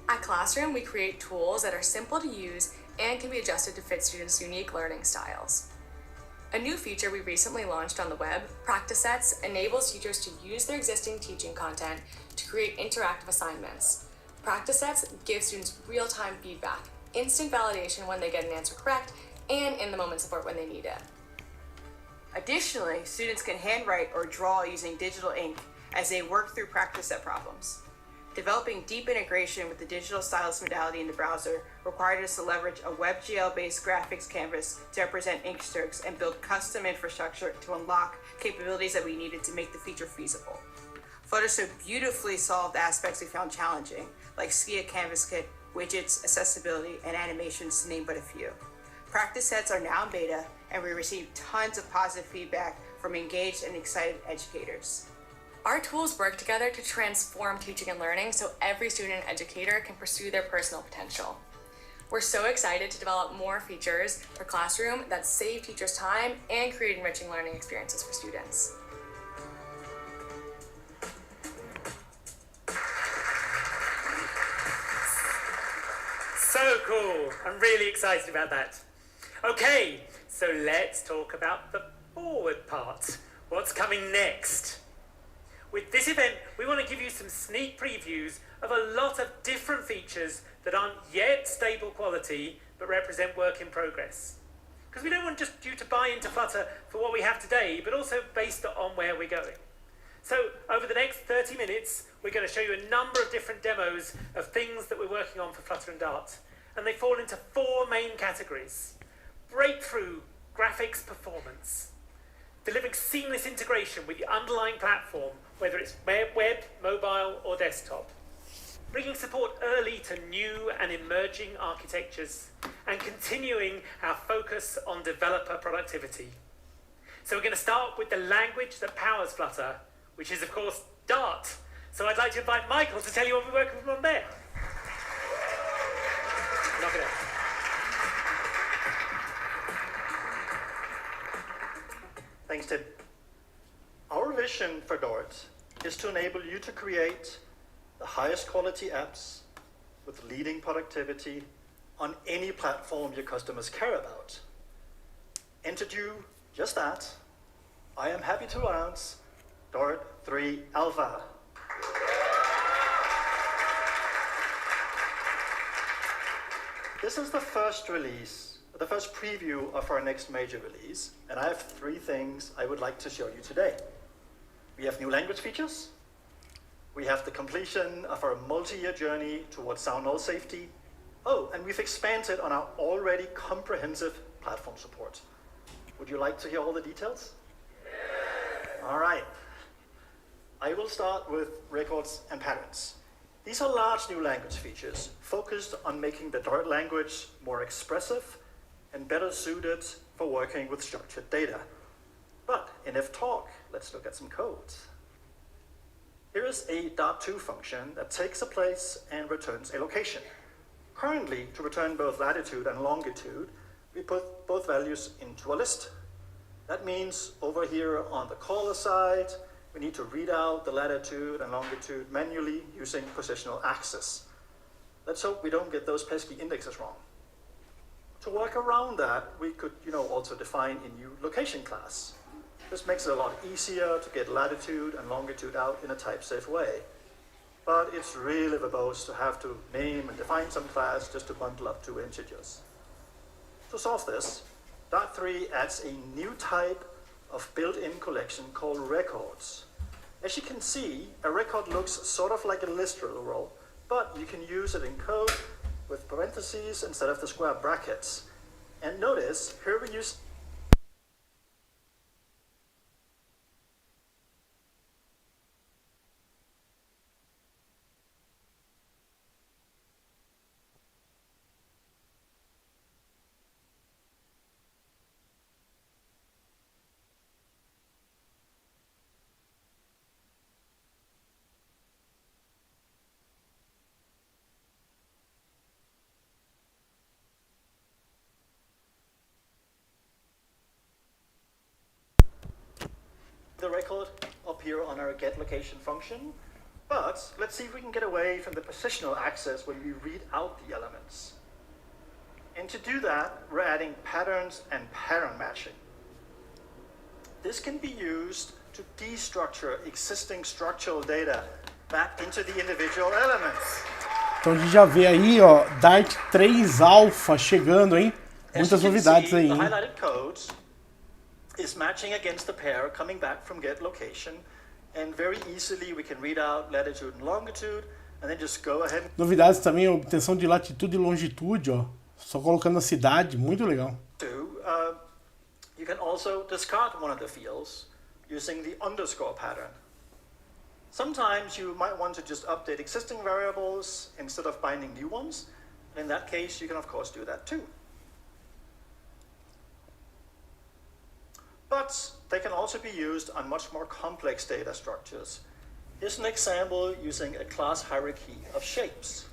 At Classroom, we create tools that are simple to use and can be adjusted to fit students' unique learning styles. A new feature we recently launched on the web, Practice Sets, enables teachers to use their existing teaching content to create interactive assignments. Practice Sets give students real-time feedback, instant validation when they get an answer correct, and in-the-moment support when they need it. Additionally, students can handwrite or draw using digital ink as they work through practice set problems. Developing deep integration with the digital stylus modality in the browser required us to leverage a WebGL-based graphics canvas to represent ink strokes and build custom infrastructure to unlock capabilities that we needed to make the feature feasible. Flutter so beautifully solved aspects we found challenging, like Skia Canvas Kit, widgets, accessibility, and animations, to name but a few. Practice sets are now in beta, and we received tons of positive feedback from engaged and excited educators. Our tools work together to transform teaching and learning so every student and educator can pursue their personal potential. We're so excited to develop more features for Classroom that save teachers time and create enriching learning experiences for students. So cool. I'm really excited about that. Okay, so let's talk about the forward part. What's coming next? With this event, we want to give you some sneak previews of a lot of different features that aren't yet stable quality, but represent work in progress. Because we don't want just you to buy into Flutter for what we have today, but also based on where we're going. So over the next 30 minutes, we're going to show you a number of different demos of things that we're working on for Flutter and Dart. And they fall into four main categories. Breakthrough graphics performance. Delivering seamless integration with the underlying platform, whether it's web, mobile, or desktop. Bringing support early to new and emerging architectures, and continuing our focus on developer productivity. So we're going to start with the language that powers Flutter, which is, of course, Dart. So I'd like to invite Michael to tell you what we're working on there. Knock it out. Thanks, Tim. Our vision for Dart is to enable you to create the highest quality apps with leading productivity on any platform your customers care about. And to do just that, I am happy to announce Dart 3 Alpha. This is the first release, the first preview of our next major release, and I have three things I would like to show you today. We have new language features, we have the completion of our multi-year journey towards sound null safety, Oh, and we've expanded on our already comprehensive platform support. Would you like to hear all the details? All right. I will start with records and patterns. These are large new language features focused on making the Dart language more expressive and better suited for working with structured data. But in ftalk, let's look at some code. Here is a Dart2 function that takes a place and returns a location. Currently, to return both latitude and longitude, we put both values into a list. That means over here on the caller side, we need to read out the latitude and longitude manually using positional access. Let's hope we don't get those pesky indexes wrong. To work around that, we could, also define a new location class. This makes it a lot easier to get latitude and longitude out in a type-safe way. But it's really verbose to have to name and define some class just to bundle up two integers. To solve this, Dart3 adds a new type of built-in collection called records. As you can see, a record looks sort of like a list row, but you can use it in code with parentheses instead of the square brackets. And notice, here we use the record up here on our get location function, but let's see if we can get away from the positional access when we read out the elements. And to do that, we're adding patterns and pattern matching. This can be used to destructure existing structural data back into the individual elements. Então a gente já vê aí, ó, Dart 3 Alpha chegando, hein? Muitas novidades aí, The hein? highlighted code is matching against the pair coming back from get location, and very easily we can read out latitude and longitude, and then just go ahead. Novidades também, a obtenção de latitude e longitude, ó. Só colocando a cidade, muito legal. You can also discard one of the fields using the underscore pattern. Sometimes you might want to just update existing variables instead of binding new ones. And in that case, you can of course do that too. But they can also be used on much more complex data structures. Here's an example using a class hierarchy of shapes.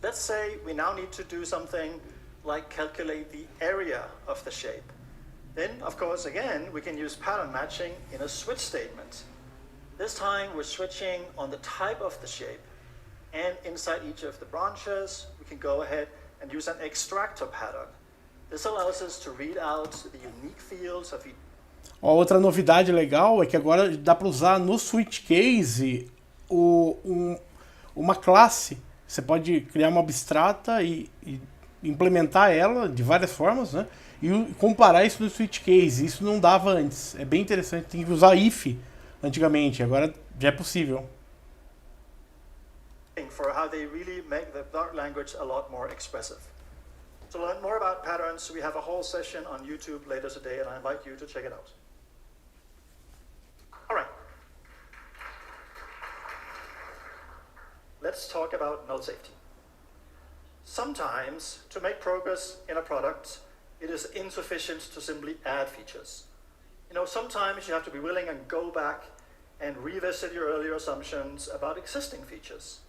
Let's say we now need to do something like calculate the area of the shape. Then, of course, again, we can use pattern matching in a switch statement. This time we're switching on the type of the shape. And inside each of the branches, we can go ahead and use an extractor pattern. This allows us to read out the unique fields of each. Ó, outra novidade legal é que agora dá para usar no switch case uma classe. Você pode criar uma abstrata e implementar ela de várias formas, né? E comparar isso no switch case. Isso não dava antes. É bem interessante. Tem que usar if antigamente. Agora já é possível. For how they really make the Dart language a lot more expressive. To learn more about patterns, we have a whole session on YouTube later today, and I invite you to check it out. All right. Let's talk about null safety. Sometimes, to make progress in a product, it is insufficient to simply add features. Sometimes you have to be willing and go back and revisit your earlier assumptions about existing features.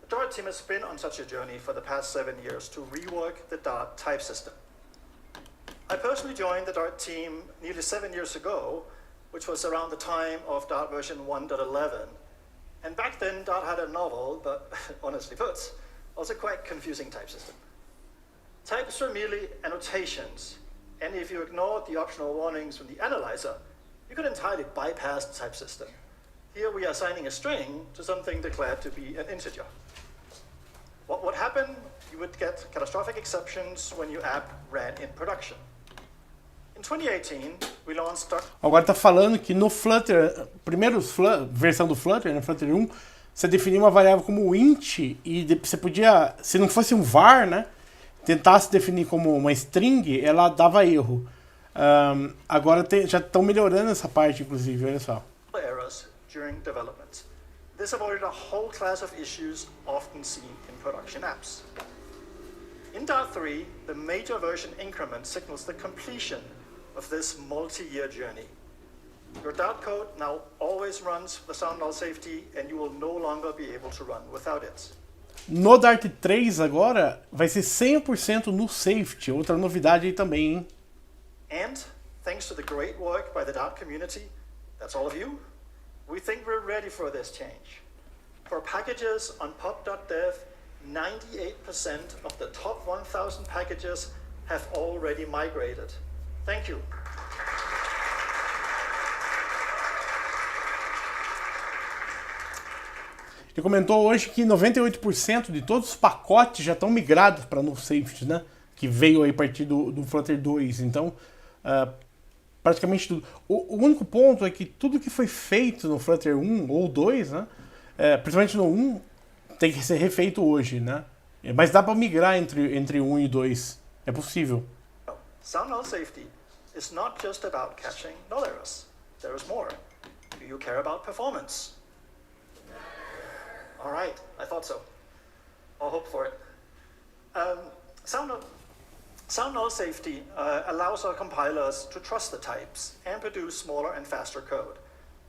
The Dart team has been on such a journey for the past 7 years to rework the Dart type system. I personally joined the Dart team nearly 7 years ago, which was around the time of Dart version 1.11. And back then, Dart had a novel, but honestly put, also quite confusing type system. Types were merely annotations, and if you ignored the optional warnings from the analyzer, you could entirely bypass the type system. Here we are assigning a string to something declared to be an integer. What would happen? You would get catastrophic exceptions when your app ran in production. In 2018, we launched Dart. Agora tá falando que no Flutter, primeira versão do Flutter, né, Flutter 1, você definia uma variável como int e você podia, se não fosse um var, né, tentasse definir como uma string, ela dava erro. Agora já estão melhorando essa parte, inclusive, olha só. Errors during development. This avoided a whole class of issues often seen in production apps. In Dart 3, the major version increment signals the completion of this multi-year journey. Your Dart code now always runs the sound null safety and you will no longer be able to run without it. No Dart 3 agora vai ser 100% no safety, outra novidade aí também, hein? And thanks to the great work by the Dart community, that's all of you, we think we're ready for this change. For packages on pub.dev, 98% of the top 1,000 packages have already migrated. Thank you. Ele comentou hoje que 98% de todos os pacotes já estão migrados para no safety, né? Que veio aí a partir do Flutter 2. Então, praticamente tudo. O único ponto é que tudo que foi feito no Flutter 1 ou 2, né? Principalmente no 1, tem que ser refeito hoje, né? Mas dá para migrar entre 1 e 2. É possível. Sound null safety is not just about catching null errors. There is more. Do you care about performance? All right, I thought so. I'll hope for it. Sound null safety allows our compilers to trust the types and produce smaller and faster code.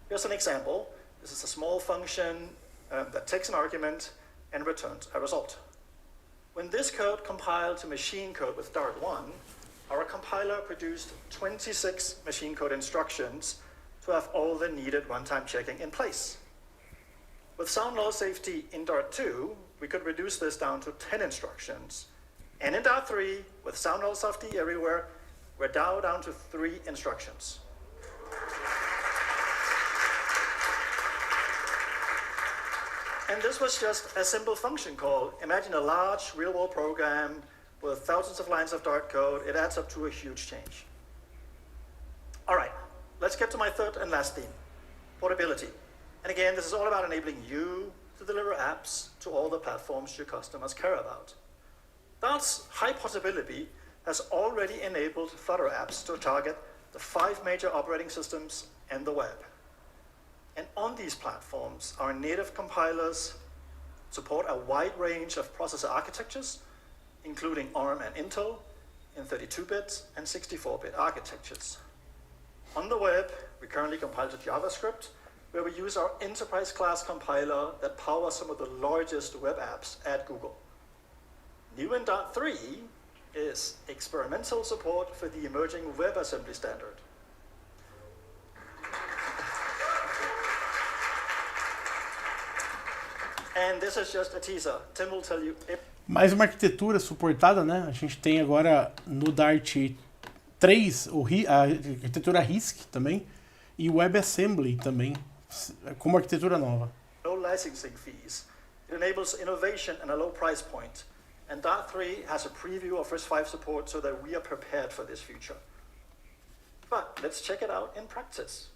Here's an example. This is a small function that takes an argument and returns a result. When this code compiled to machine code with Dart 1, our compiler produced 26 machine code instructions to have all the needed runtime checking in place. With sound null safety in Dart 2, we could reduce this down to 10 instructions. And in Dart 3, with sound null safety everywhere, we're now down to 3 instructions. And this was just a simple function call. Imagine a large real-world program with thousands of lines of Dart code. It adds up to a huge change. All right, let's get to my third and last theme, portability. And again, this is all about enabling you to deliver apps to all the platforms your customers care about. Dart's high portability has already enabled Flutter apps to target the 5 major operating systems and the web. And on these platforms, our native compilers support a wide range of processor architectures, including ARM and Intel, in 32-bit and 64-bit architectures. On the web, we currently compile to JavaScript, where we use our enterprise-class compiler that powers some of the largest web apps at Google. New in Dart 3 is experimental support for the emerging WebAssembly standard. And this is just a teaser. Tim will tell you. Mais uma arquitetura suportada, né? A gente tem agora no Dart 3 a arquitetura RISC também e o WebAssembly também, como arquitetura nova. No licensing fees. It enables innovation and a low price point. And Dart 3 has a preview of RISC-V support so that we are prepared for this future. But let's check it out in practice.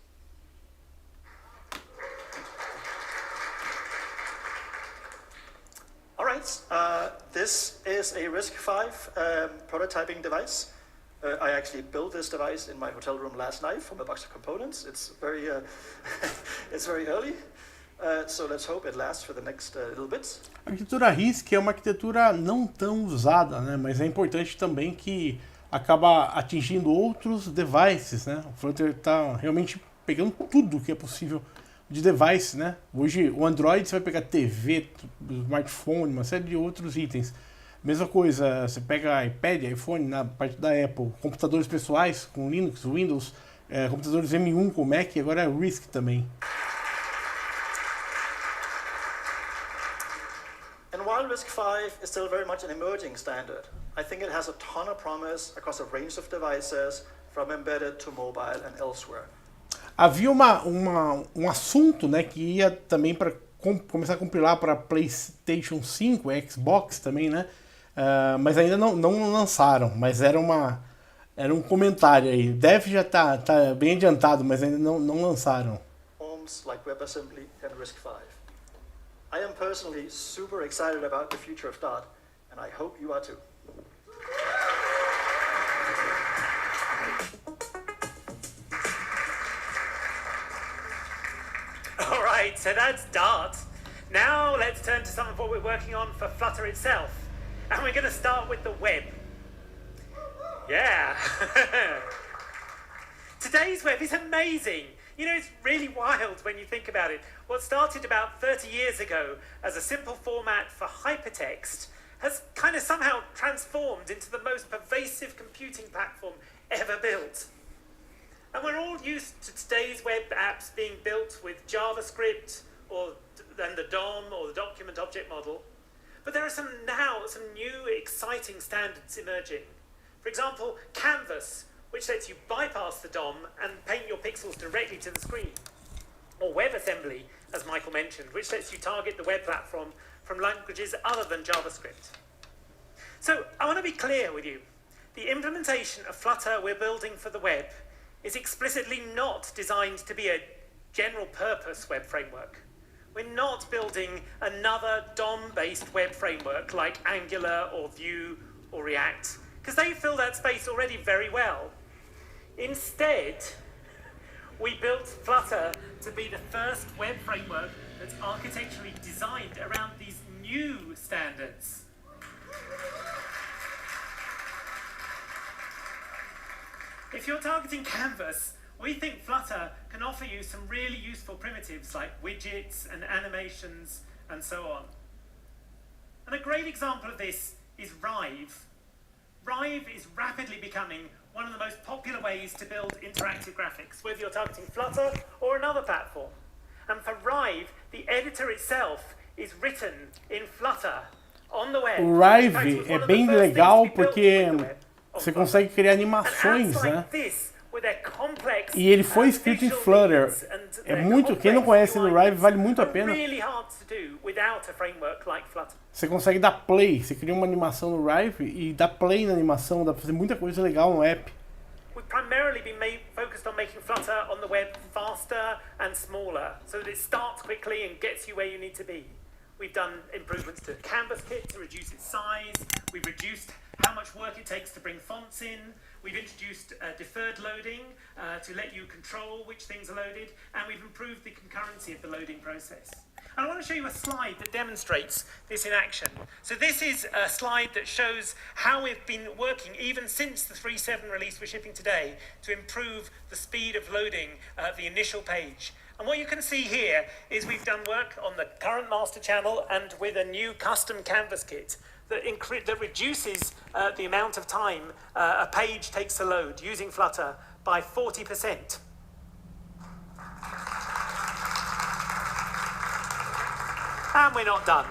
All right, this is a RISC-V prototyping device. I actually built this device in my hotel room last night from a box of components. It's very, it's very early, so let's hope it lasts for the next little bit. A arquitetura RISC é uma arquitetura não tão usada, né? Mas é importante também que acaba atingindo outros devices, né? O Flutter está realmente pegando tudo que é possível de device, né? Hoje o Android você vai pegar TV, smartphone, uma série de outros itens. Mesma coisa, você pega iPad, iPhone na parte da Apple, computadores pessoais com Linux, Windows, computadores M1 com Mac e agora é RISC também. And while RISC-V is still very much an emerging standard, I think it has a ton of promise across a range of devices, from embedded to mobile and elsewhere. Havia um assunto, né, que ia também para começar a compilar para PlayStation 5, Xbox também, né? Mas ainda não lançaram, mas era um comentário aí. Dev já tá bem adiantado, mas ainda não lançaram. Forms like WebAssembly and RISC-V. I am personally super excited about the future of Dart, and I hope you are too. All right, so that's Dart. Now let's turn to some of what we're working on for Flutter itself. And we're going to start with the web. Yeah. Today's web is amazing. You know, it's really wild when you think about it. What started about 30 years ago as a simple format for hypertext has kind of somehow transformed into the most pervasive computing platform ever built. And we're all used to today's web apps being built with JavaScript and the DOM or the document object model. But there are some new exciting standards emerging. For example, Canvas, which lets you bypass the DOM and paint your pixels directly to the screen. Or WebAssembly, as Michael mentioned, which lets you target the web platform from languages other than JavaScript. So I want to be clear with you. The implementation of Flutter we're building for the web is explicitly not designed to be a general purpose web framework. We're not building another DOM-based web framework like Angular or Vue or React, because they fill that space already very well. Instead, we built Flutter to be the first web framework that's architecturally designed around these new standards. If you're targeting Canvas, we think Flutter can offer you some really useful primitives like widgets and animations and so on. And a great example of this is Rive. Rive is rapidly becoming one of the most popular ways to build interactive graphics, whether you're targeting Flutter or another platform. And for Rive, the editor itself is written in Flutter on the web. O Rive é bem legal porque você consegue criar animações, né? E ele foi escrito em Flutter. É muito, quem não conhece o Rive vale muito a pena. Você consegue dar play, você cria uma animação no Rive e dá play na animação, dá pra fazer muita coisa legal no app. We've primarily been focused on making Flutter on the web faster and smaller, so that it starts quickly and gets you where you need to be. We've done improvements to Canvas Kit to reduce its size. We've reduced how much work it takes to bring fonts in. We've introduced deferred loading to let you control which things are loaded, and we've improved the concurrency of the loading process. And I want to show you a slide that demonstrates this in action. So this is a slide that shows how we've been working, even since the 3.7 release we're shipping today, to improve the speed of loading the initial page. And what you can see here is we've done work on the current master channel and with a new custom Canvas kit that reduces the amount of time a page takes to load using Flutter by 40%. And we're not done.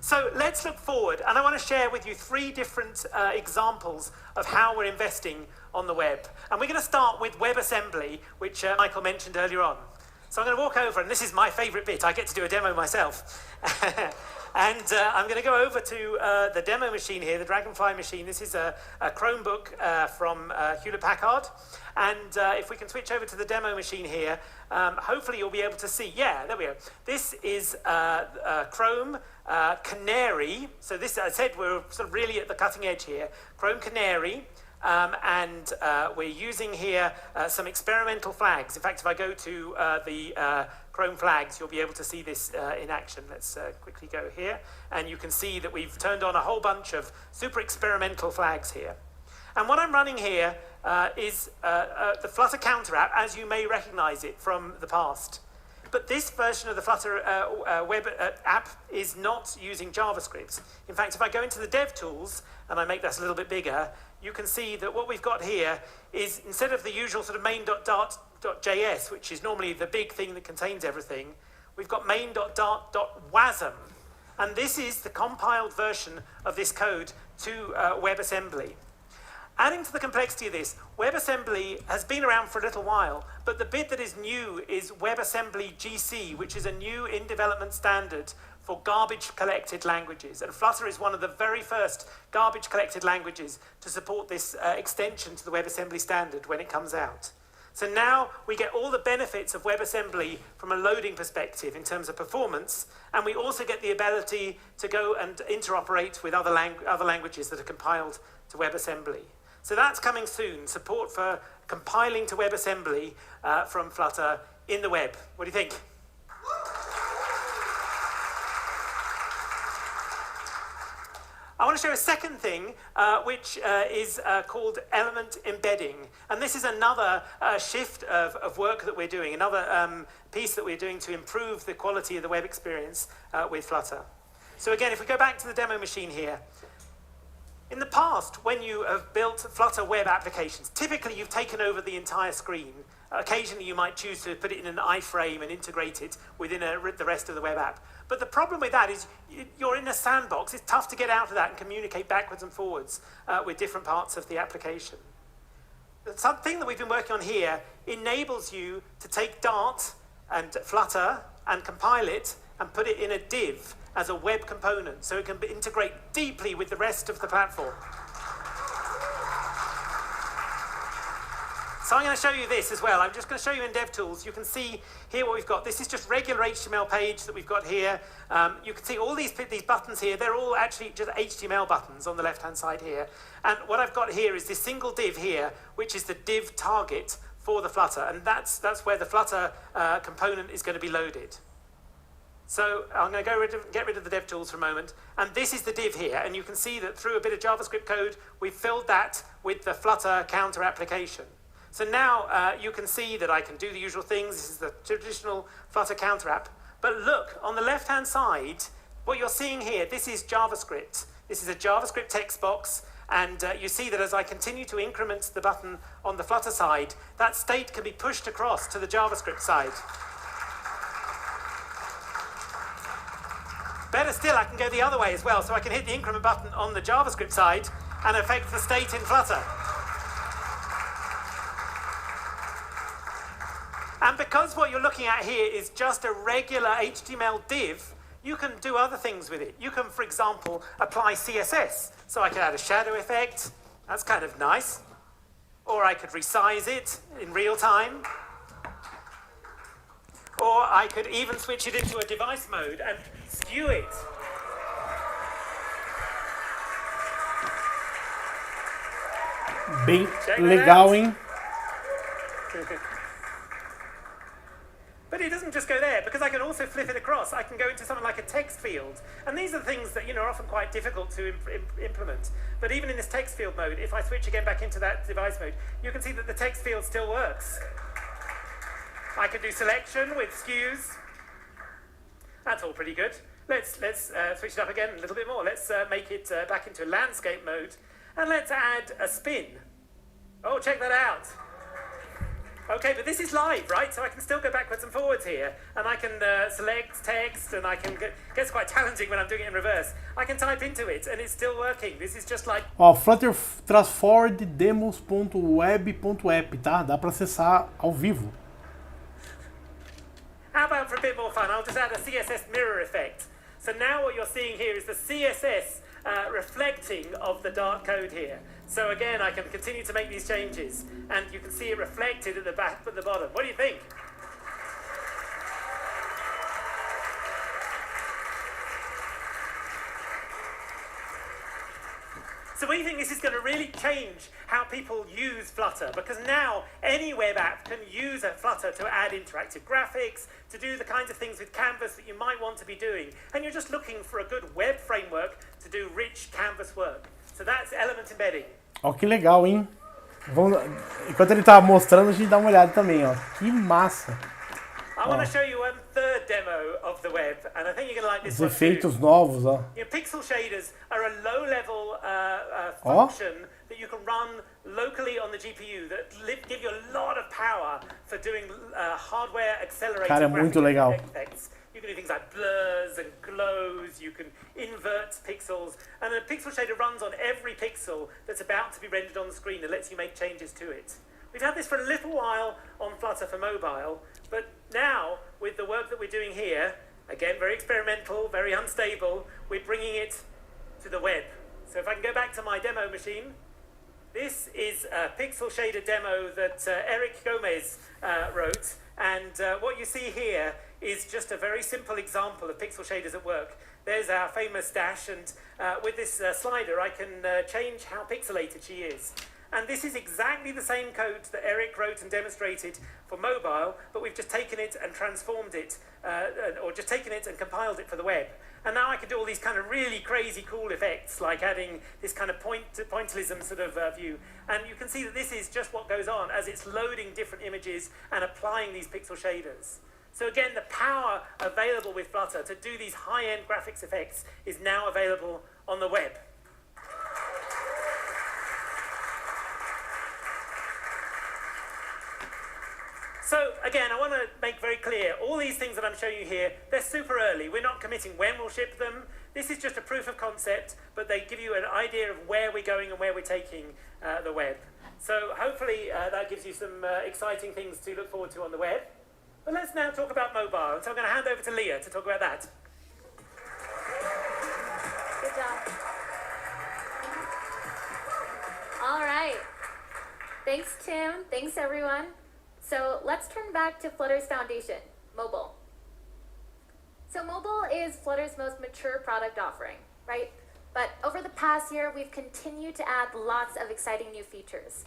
So let's look forward, and I want to share with you 3 different examples of how we're investing on the web. And we're going to start with WebAssembly, which Michael mentioned earlier on. So I'm going to walk over, and this is my favorite bit. I get to do a demo myself. And I'm going to go over to the demo machine here, the Dragonfly machine. This is a Chromebook from Hewlett-Packard. And if we can switch over to the demo machine here, hopefully you'll be able to see. Yeah, there we go. This is Chrome Canary. So this, I said, we're sort of really at the cutting edge here. Chrome Canary. And we're using here some experimental flags. In fact, if I go to the Chrome flags, you'll be able to see this in action. Let's quickly go here. And you can see that we've turned on a whole bunch of super experimental flags here. And what I'm running here is the Flutter Counter app, as you may recognize it from the past. But this version of the Flutter web app is not using JavaScript. In fact, if I go into the dev tools and I make that a little bit bigger, you can see that what we've got here is, instead of the usual sort of main.dart.js, which is normally the big thing that contains everything, we've got main.dart.wasm. And this is the compiled version of this code to WebAssembly. Adding to the complexity of this, WebAssembly has been around for a little while, but the bit that is new is WebAssembly GC, which is a new in-development standard for garbage-collected languages. And Flutter is one of the very first garbage-collected languages to support this extension to the WebAssembly standard when it comes out. So now we get all the benefits of WebAssembly from a loading perspective in terms of performance, and we also get the ability to go and interoperate with other languages that are compiled to WebAssembly. So that's coming soon, support for compiling to WebAssembly from Flutter in the web. What do you think? I want to show a second thing, which is called element embedding. And this is another shift of work that we're doing, another piece that we're doing to improve the quality of the web experience with Flutter. So again, if we go back to the demo machine here, in the past, when you have built Flutter web applications, typically you've taken over the entire screen. Occasionally you might choose to put it in an iframe and integrate it within the rest of the web app. But the problem with that is you're in a sandbox. It's tough to get out of that and communicate backwards and forwards with different parts of the application. Something that we've been working on here enables you to take Dart and Flutter and compile it and put it in a div as a web component, so it can integrate deeply with the rest of the platform. So I'm going to show you this as well. I'm just going to show you in DevTools. You can see here what we've got. This is just regular HTML page that we've got here. You can see all these buttons here. They're all actually just HTML buttons on the left-hand side here. And what I've got here is this single div here, which is the div target for the Flutter. And that's where the Flutter component is going to be loaded. So I'm going to get rid of the DevTools for a moment. And this is the div here. And you can see that through a bit of JavaScript code, we've filled that with the Flutter counter application. So now you can see that I can do the usual things. This is the traditional Flutter counter app. But look, on the left-hand side, what you're seeing here, this is JavaScript. This is a JavaScript text box. And you see that as I continue to increment the button on the Flutter side, that state can be pushed across to the JavaScript side. Better still, I can go the other way as well. So I can hit the increment button on the JavaScript side and affect the state in Flutter. And because what you're looking at here is just a regular HTML div, you can do other things with it. You can, for example, apply CSS. So I could add a shadow effect. That's kind of nice. Or I could resize it in real time. Or I could even switch it into a device mode and skew it. Bem legal, hein? But it doesn't just go there, because I can also flip it across. I can go into something like a text field. And these are the things that are often quite difficult to implement. But even in this text field mode, if I switch again back into that device mode, you can see that the text field still works. I can do selection with skews. That's all pretty good. Let's switch it up again a little bit more. Let's make it back into landscape mode. And let's add a spin. Oh, check that out. Okay, but this is live, right? So I can still go backwards and forwards here. And I can select text, and I can it gets quite challenging when I'm doing it in reverse. I can type into it, and it's still working. This is just like... Ó, Flutter Forward demos.web.app, tá? Dá para acessar ao vivo. How about for a bit more fun, I'll just add a CSS mirror effect. So now what you're seeing here is the CSS reflecting of the Dart code here. So again, I can continue to make these changes, and you can see it reflected at the back at the bottom. What do you think? So we think this is going to really change how people use Flutter, because now any web app can use a Flutter to add interactive graphics, to do the kinds of things with Canvas that you might want to be doing. And you're just looking for a good web framework to do rich Canvas work. So that's element embedding. Ó, que legal, hein? Enquanto ele tava mostrando, a gente dá uma olhada também, ó. Que massa! I want to show you a third demo of the web, and I think you're going to like this Os one efeitos too. novos, ó. Pixel shaders are a low-level function that you can run locally on the GPU that give you a lot of power for doing hardware-accelerated Cara, é muito legal. effects. You can do things like blurs and glows, you can invert pixels, and a pixel shader runs on every pixel that's about to be rendered on the screen and lets you make changes to it. We've had this for a little while on Flutter for mobile, but now, with the work that we're doing here, again, very experimental, very unstable, we're bringing it to the web. So if I can go back to my demo machine, This is a pixel shader demo that Eric Gomez wrote, and what you see here is just a very simple example of pixel shaders at work. There's our famous Dash, and with this slider I can change how pixelated she is. And this is exactly the same code that Eric wrote and demonstrated for mobile, but we've just taken it and transformed it, or just taken it and compiled it for the web. And now I can do all these kind of really crazy cool effects, like adding this kind of pointillism sort of view. And you can see that this is just what goes on as it's loading different images and applying these pixel shaders. So again, the power available with Flutter to do these high-end graphics effects is now available on the web. So again, I want to make very clear, all these things that I'm showing you here, they're super early. We're not committing when we'll ship them. This is just a proof of concept, but they give you an idea of where we're going and where we're taking the web. So hopefully that gives you some exciting things to look forward to on the web. But let's now talk about mobile. So I'm going to hand over to Leah to talk about that. Good job. All right. Thanks, Tim. Thanks, everyone. So let's turn back to Flutter's foundation, mobile. So mobile is Flutter's most mature product offering, right? But over the past year, we've continued to add lots of exciting new features.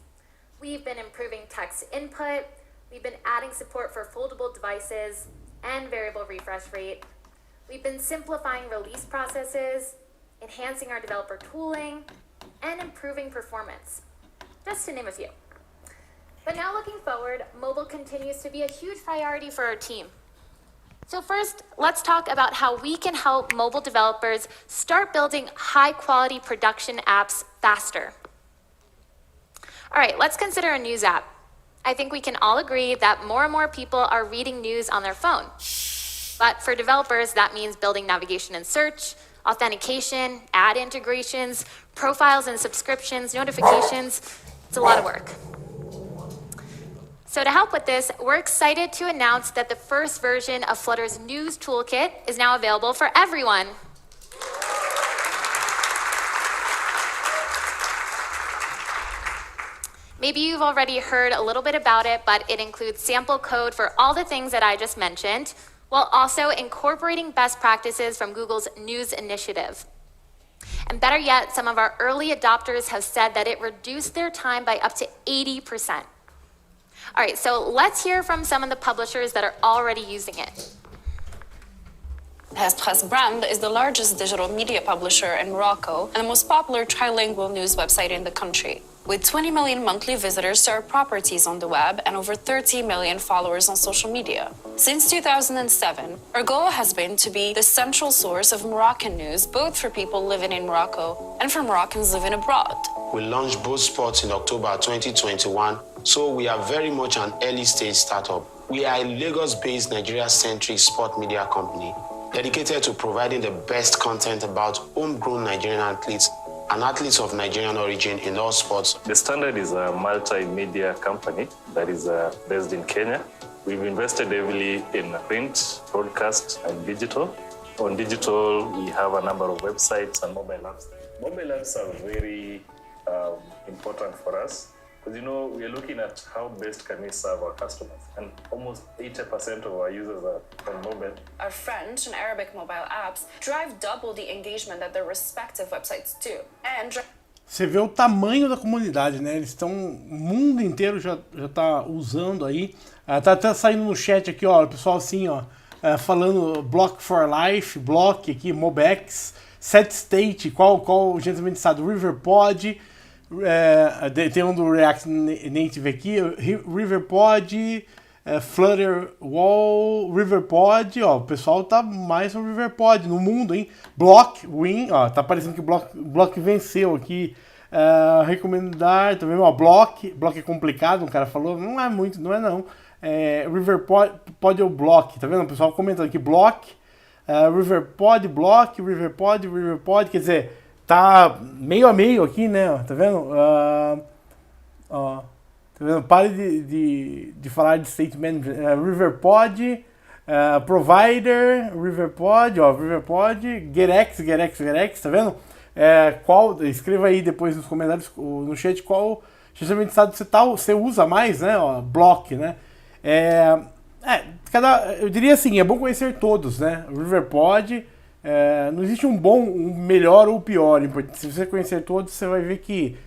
We've been improving text input, we've been adding support for foldable devices and variable refresh rate. We've been simplifying release processes, enhancing our developer tooling, and improving performance, just to name a few. But now looking forward, mobile continues to be a huge priority for our team. So first, let's talk about how we can help mobile developers start building high-quality production apps faster. All right, let's consider a news app. I think we can all agree that more and more people are reading news on their phone. But for developers, that means building navigation and search, authentication, ad integrations, profiles and subscriptions, notifications. It's a lot of work. So to help with this, we're excited to announce that the first version of Flutter's News Toolkit is now available for everyone. Maybe you've already heard a little bit about it, but it includes sample code for all the things that I just mentioned, while also incorporating best practices from Google's News Initiative. And better yet, some of our early adopters have said that it reduced their time by up to 80%. All right, so let's hear from some of the publishers that are already using it. Respostas brand is the largest digital media publisher in Morocco and the most popular trilingual news website in the country. With 20 million monthly visitors to our properties on the web and over 30 million followers on social media. Since 2007, our goal has been to be the central source of Moroccan news, both for people living in Morocco and for Moroccans living abroad. We launched both sports in October 2021, so we are very much an early stage startup. We are a Lagos-based Nigeria-centric sport media company dedicated to providing the best content about homegrown Nigerian athletes and athletes of Nigerian origin in all sports. The Standard is a multimedia company that is based in Kenya. We've invested heavily in print, broadcast, and digital. On digital, we have a number of websites and mobile apps. Mobile apps are very important for us because, we are looking at how best can we serve our customers. And almost 80% of our users are on mobile. Our French and Arabic mobile apps drive double the engagement that their respective websites do. Você vê o tamanho da comunidade, né? Eles estão, o mundo inteiro já tá usando aí. Tá até saindo no chat aqui, ó, o pessoal assim, ó, falando Block for Life, Block aqui, Mobex, Set State, qual gentilmente sabe, Riverpod, tem um do React Native aqui, Riverpod, Flutter Wall, Riverpod, ó, o pessoal tá mais no Riverpod no mundo, hein? Block, Win, ó, tá parecendo que o Block venceu aqui. Recomendar, tá vendo? Ó, Block é complicado, um cara falou, não é muito, não é não. Riverpod ou Block, tá vendo? O pessoal comentando aqui, Block, Riverpod, Block, Riverpod, quer dizer, tá meio a meio aqui, né? Tá vendo? Ó, tá vendo? Pare de falar de state manager. Riverpod, Provider, Riverpod, ó, Riverpod, GetX, tá vendo? Escreva aí depois nos comentários, no chat, qual justamente estado você usa mais, né? Ó, block, né? Eu diria assim, é bom conhecer todos, né? O Riverpod, não existe um melhor ou pior. Se você conhecer todos, você vai ver que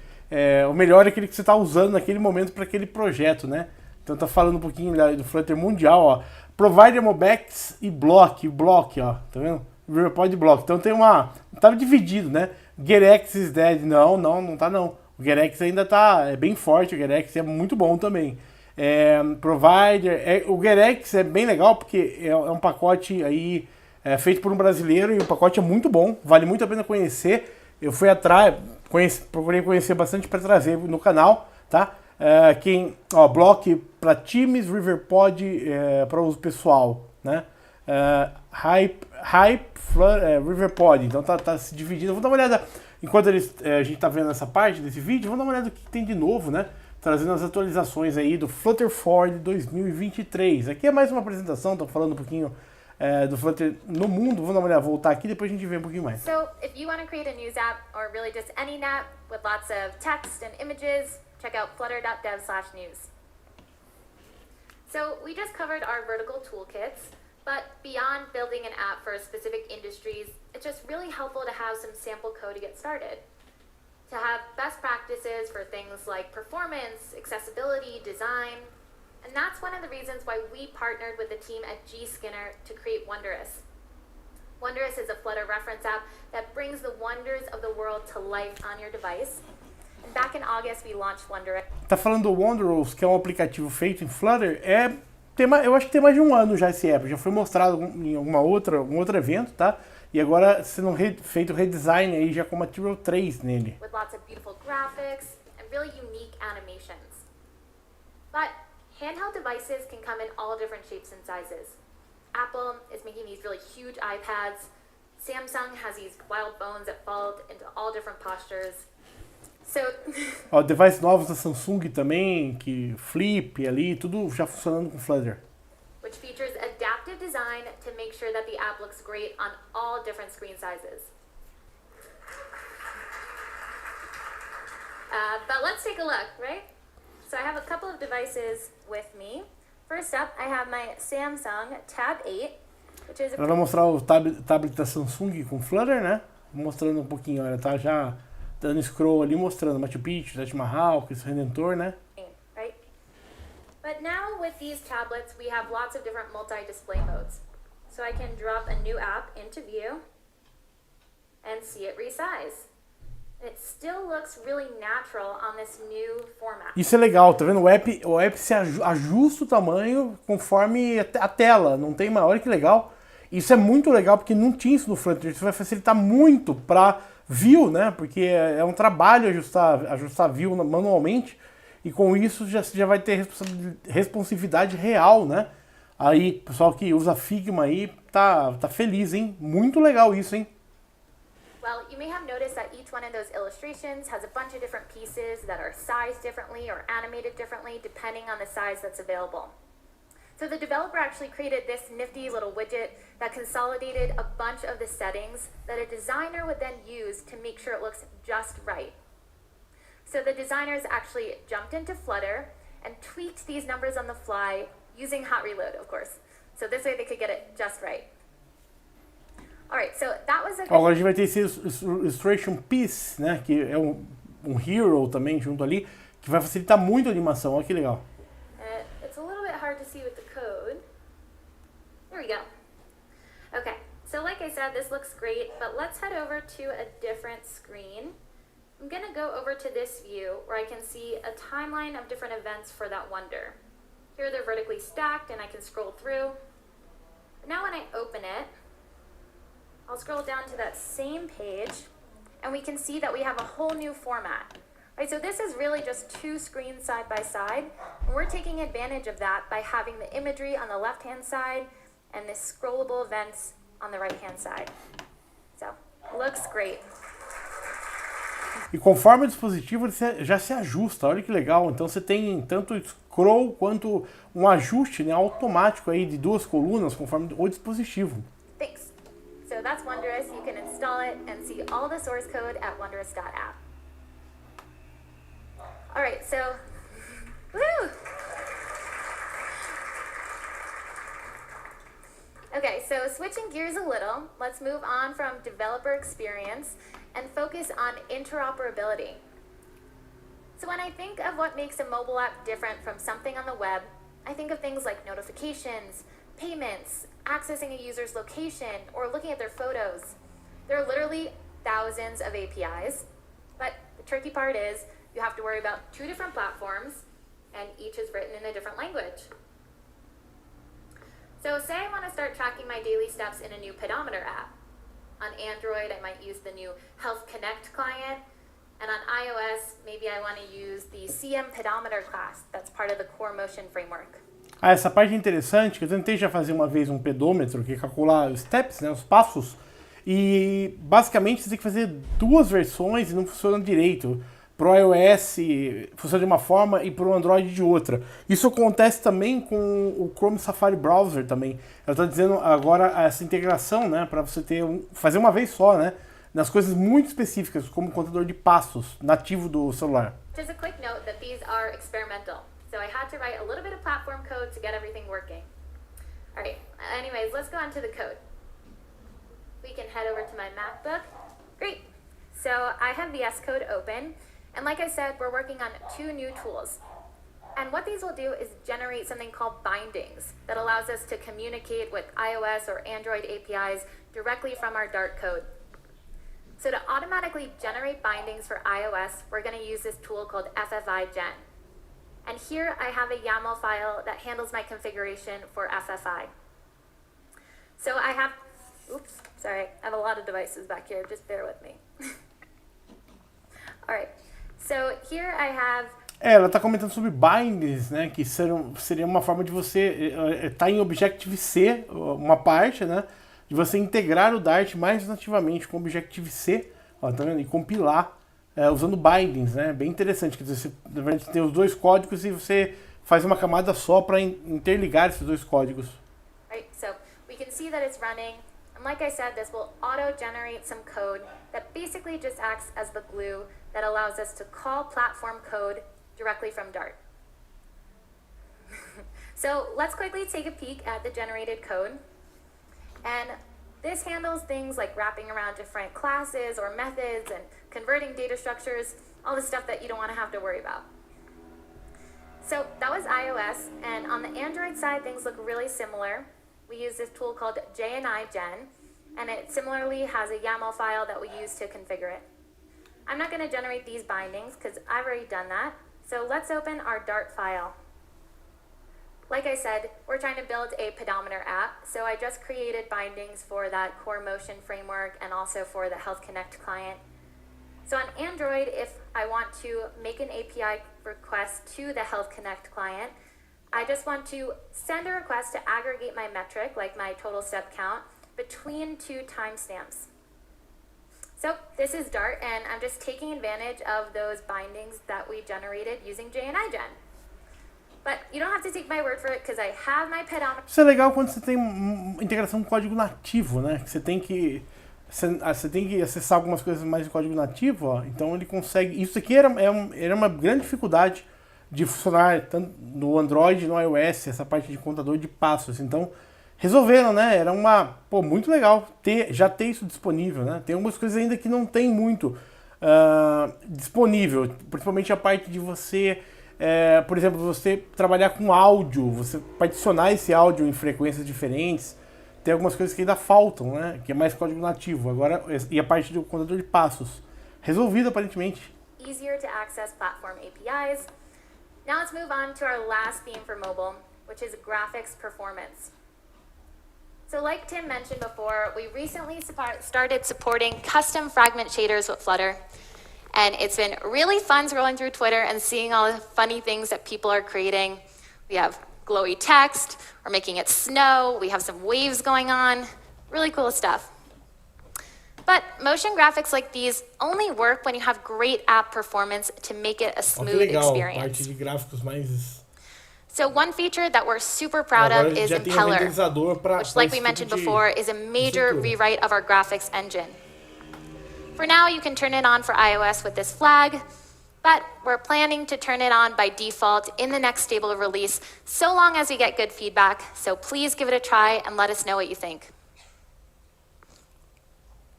o melhor é aquele que você está usando naquele momento para aquele projeto, né? Então tá falando um pouquinho do Flutter mundial, ó. Provider, Mobex e Block, ó, tá vendo? Riverpod e Block. Então tem tava dividido, né? Gerex is dead. Não tá não. O Gerex ainda tá bem forte, o Gerex é muito bom também. Provider, o Gerex é bem legal porque é um pacote aí feito por um brasileiro e o pacote é muito bom, vale muito a pena conhecer. Eu fui atrás, procurei conhecer bastante para trazer no canal, tá? Block para times, Riverpod para uso pessoal, né? Riverpod, então tá se dividindo. Vou dar uma olhada, enquanto a gente tá vendo essa parte desse vídeo, vamos dar uma olhada do que tem de novo, né? Trazendo as atualizações aí do Flutter Forward 2023. Aqui é mais uma apresentação, tô falando um pouquinho do Flutter no mundo. Vamos dar uma olhada, voltar aqui, depois a gente vê um pouquinho mais. So, if you want to create a news app, or really just any app with lots of text and images, check out flutter.dev/news. So, we just covered our vertical toolkits, but beyond building an app for specific industries, it's just really helpful to have some sample code to get started. To have best practices for things like performance, accessibility, design. And that's one of the reasons why we partnered with the team at G-Skinner to create Wondrous. Wondrous is a Flutter reference app that brings the wonders of the world to life on your device. And back in August, we launched Wondrous. Tá falando do Wondrous, que é um aplicativo feito em Flutter, eu acho que tem mais de um ano já esse app. Já foi mostrado em algum outro evento, tá? E agora sendo feito redesign aí já com Material 3 nele. With lots of beautiful graphics and really unique animations. But handheld devices can come in all different shapes and sizes. Apple is making these really huge iPads. Samsung has these wild phones that fall into all different postures. So, devices novos da Samsung também, que flip ali, tudo já funcionando com Flutter. Which features adaptive design to make sure that the app looks great on all different screen sizes. But let's take a look, right? So I have a couple of devices with me. First up, I have my Samsung Tab 8, which is Ela vai mostrar o tablet da Samsung com Flutter, né? Mostrando um pouquinho, olha, tá já dando scroll ali, mostrando Machu Picchu, Taj Mahal, Cristo Redentor, né? Right? But now with these tablets, we have lots of different multi-display modes. So I can drop a new app into view and see it resize. It still looks really natural on this new format. Isso é legal, tá vendo? O app se ajusta o tamanho conforme a tela, não tem maior, que legal. Isso é muito legal porque não tinha isso no Flutter, isso vai facilitar muito para view, né? Porque é um trabalho ajustar view manualmente e com isso já vai ter responsividade real, né? Aí, pessoal que usa Figma aí, tá feliz, hein? Muito legal isso, hein? Well, you may have noticed that each one of those illustrations has a bunch of different pieces that are sized differently or animated differently depending on the size that's available. So the developer actually created this nifty little widget that consolidated a bunch of the settings that a designer would then use to make sure it looks just right. So the designers actually jumped into Flutter and tweaked these numbers on the fly using hot reload, of course. So this way they could get it just right. Alright, so that was a good... Agora a gente vai ter esse illustration piece, né, que é um hero também junto ali, que vai facilitar muito a animação. Olha que legal. It's a little bit hard to see with the code. There we go. Okay, so like I said, this looks great, but let's head over to a different screen. I'm gonna go over to this view where I can see a timeline of different events for that wonder. Here they're vertically stacked and I can scroll through. But now when I open it, I'll scroll down to that same page and we can see that we have a whole new format. Right, so this is really just two screens side by side, and we're taking advantage of that by having the imagery on the left-hand side and the scrollable events on the right-hand side. So, looks great. E conforme o dispositivo ele já se ajusta, olha que legal. Então você tem tanto scroll quanto um ajuste, né, automático aí de duas colunas conforme o dispositivo. Thanks. So that's Wondrous. You can install it and see all the source code at wondrous.app. All right, so, woo! Okay, so switching gears a little, let's move on from developer experience and focus on interoperability. So when I think of what makes a mobile app different from something on the web, I think of things like notifications, payments, accessing a user's location, or looking at their photos. There are literally thousands of APIs, but the tricky part is you have to worry about 2 different platforms, and each is written in a different language. So say I want to start tracking my daily steps in a new pedometer app. On Android, I might use the new Health Connect client, and on iOS, maybe I want to use the CM Pedometer class that's part of the Core Motion framework. Essa parte é interessante, que eu tentei já fazer uma vez um pedômetro, que calcula os steps, né, os passos, e basicamente você tem que fazer 2 versões e não funciona direito. Pro iOS funciona de uma forma e pro Android de outra. Isso acontece também com o Chrome Safari Browser também. Ela está dizendo agora essa integração, né, para você fazer uma vez só, né, nas coisas muito específicas, como o contador de passos nativo do celular. Just a quick note that these are experimental. So I had to write a little bit of platform code to get everything working. All right, anyways, let's go on to the code. We can head over to my MacBook. Great. So I have VS Code open. And like I said, we're working on 2 new tools. And what these will do is generate something called bindings that allows us to communicate with iOS or Android APIs directly from our Dart code. So to automatically generate bindings for iOS, we're going to use this tool called FFI-Gen. And here I have a YAML file that handles my configuration for FFI. So I have, oops, sorry, I have a lot of devices back here, just bear with me. All right. So here I have... Ela está comentando sobre bindings, né, que seria uma forma de você estar em Objective-C, uma parte, né, de você integrar o Dart mais nativamente com Objective-C, ó, tá vendo? E compilar usando bindings, né, bem interessante, quer dizer, você, na verdade, tem os 2 códigos e você faz uma camada só para interligar esses 2 códigos. Right, so we can see that it's running. And like I said, this will auto-generate some code that basically just acts as the glue that allows us to call platform code directly from Dart. So let's quickly take a peek at the generated code. And this handles things like wrapping around different classes or methods and converting data structures, all the stuff that you don't want to have to worry about. So that was iOS, and on the Android side, things look really similar. We use this tool called JNI-Gen, and it similarly has a YAML file that we use to configure it. I'm not going to generate these bindings because I've already done that. So let's open our Dart file. Like I said, we're trying to build a pedometer app, so I just created bindings for that Core Motion framework and also for the Health Connect client. So on Android, if I want to make an API request to the Health Connect client, I just want to send a request to aggregate my metric, like my total step count, between 2 timestamps. So this is Dart, and I'm just taking advantage of those bindings that we generated using JNI-Gen. But you don't have to take my word for it, because I have my pedometer. Isso é legal quando você tem integração com código nativo, né? Você tem que acessar algumas coisas mais em código nativo, ó. Então ele consegue... Isso aqui era uma grande dificuldade de funcionar tanto no Android e no iOS, essa parte de contador de passos. Então resolveram, né? Era muito legal já ter isso disponível, né? Tem algumas coisas ainda que não tem muito disponível, principalmente a parte de você, por exemplo, você trabalhar com áudio, você particionar esse áudio em frequências diferentes. Tem algumas coisas que ainda faltam, né? Que é mais código nativo. Agora, e a parte do contador de passos, resolvido aparentemente. Easier to access platform APIs. Now let's move on to our last theme for mobile, which is graphics performance. So like Tim mentioned before, we recently started supporting custom fragment shaders with Flutter. And it's been really fun scrolling through Twitter and seeing all the funny things that people are creating. We have glowy text, we're making it snow, we have some waves going on, really cool stuff. But motion graphics like these only work when you have great app performance to make it a smooth experience. Parte de gráficos mais... So one feature that we're super proud of is Impeller, which, like we mentioned before, is a major rewrite of our graphics engine. For now, you can turn it on for iOS with this flag, but we're planning to turn it on by default in the next stable release, so long as we get good feedback. So please give it a try and let us know what you think.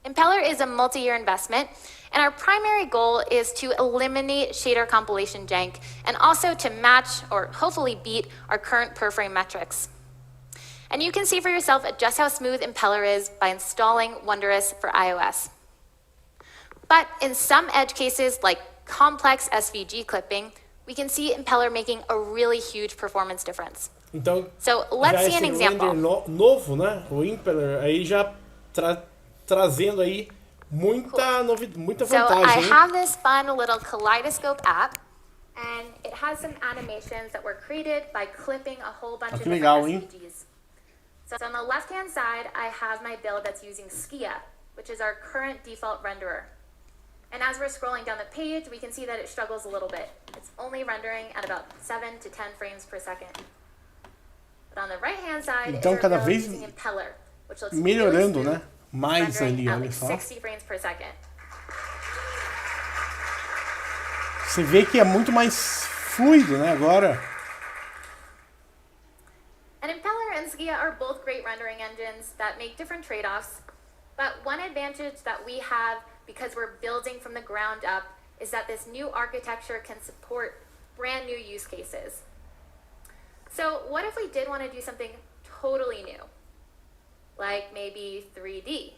Impeller is a multi-year investment, and our primary goal is to eliminate shader compilation jank and also to match or hopefully beat our current per frame metrics. And you can see for yourself just how smooth Impeller is by installing Wondrous for iOS. But in some edge cases, like complex SVG clipping, we can see Impeller making a really huge performance difference. Então, so let's see an example. Novo, né? O Impeller aí já trazendo aí muita vantagem. So I have this fun little kaleidoscope app, and it has some animations that were created by clipping a whole bunch of different SVGs. So on the left-hand side, I have my build that's using Skia, which is our current default renderer. And as we're scrolling down the page, we can see that it struggles a little bit. It's only rendering at about 7 to 10 frames per second. But on the right-hand side, então, is our cada build vez using Impeller, which looks melhorando, really né? Mais ali, olha só. 60 frames per second. Você vê que é muito mais fluido, né, agora. And Impeller and Skia are both great rendering engines that make different trade-offs. But one advantage that we have because we're building from the ground up is that this new architecture can support brand new use cases. So what if we did want to do something totally new? Like maybe 3D.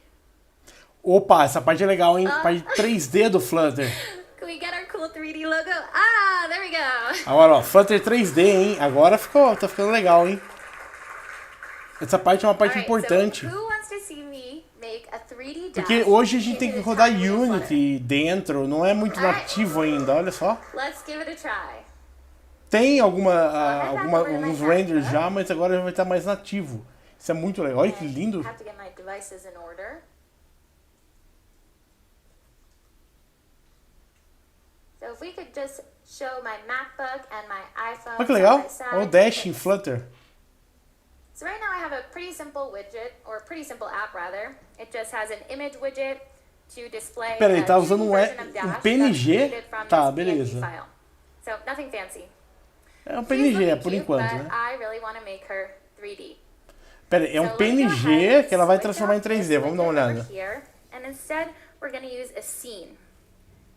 Opa, essa parte é legal, hein? Parte 3D do Flutter. Can we get our cool 3D logo? Ah, there we go. Agora, ó, Flutter 3D, hein? Agora tá ficando legal, hein? Essa parte é uma parte importante. So who wants to see me make a 3D dash? Porque hoje a gente tem que rodar Unity dentro, não é muito nativo ainda, olha só. Let's give it a try. Tem alguns renders já, mas agora já vai estar mais nativo. Isso é muito legal. Olha que lindo. Have to get my devices in order. So if we could just show my MacBook and my iPhone. Olha que legal. Olha o Dash em Flutter. So right now I have a pretty simple widget, or a pretty simple app rather. It just has an image widget to display. Peraí, tá usando um PNG? Tá, beleza. So nothing fancy. É um PNG, por enquanto, né? I really want to make her 3D. Peraí, é um PNG que ela vai transformar em 3D. Vamos dar uma olhada. And instead we're going to use a scene.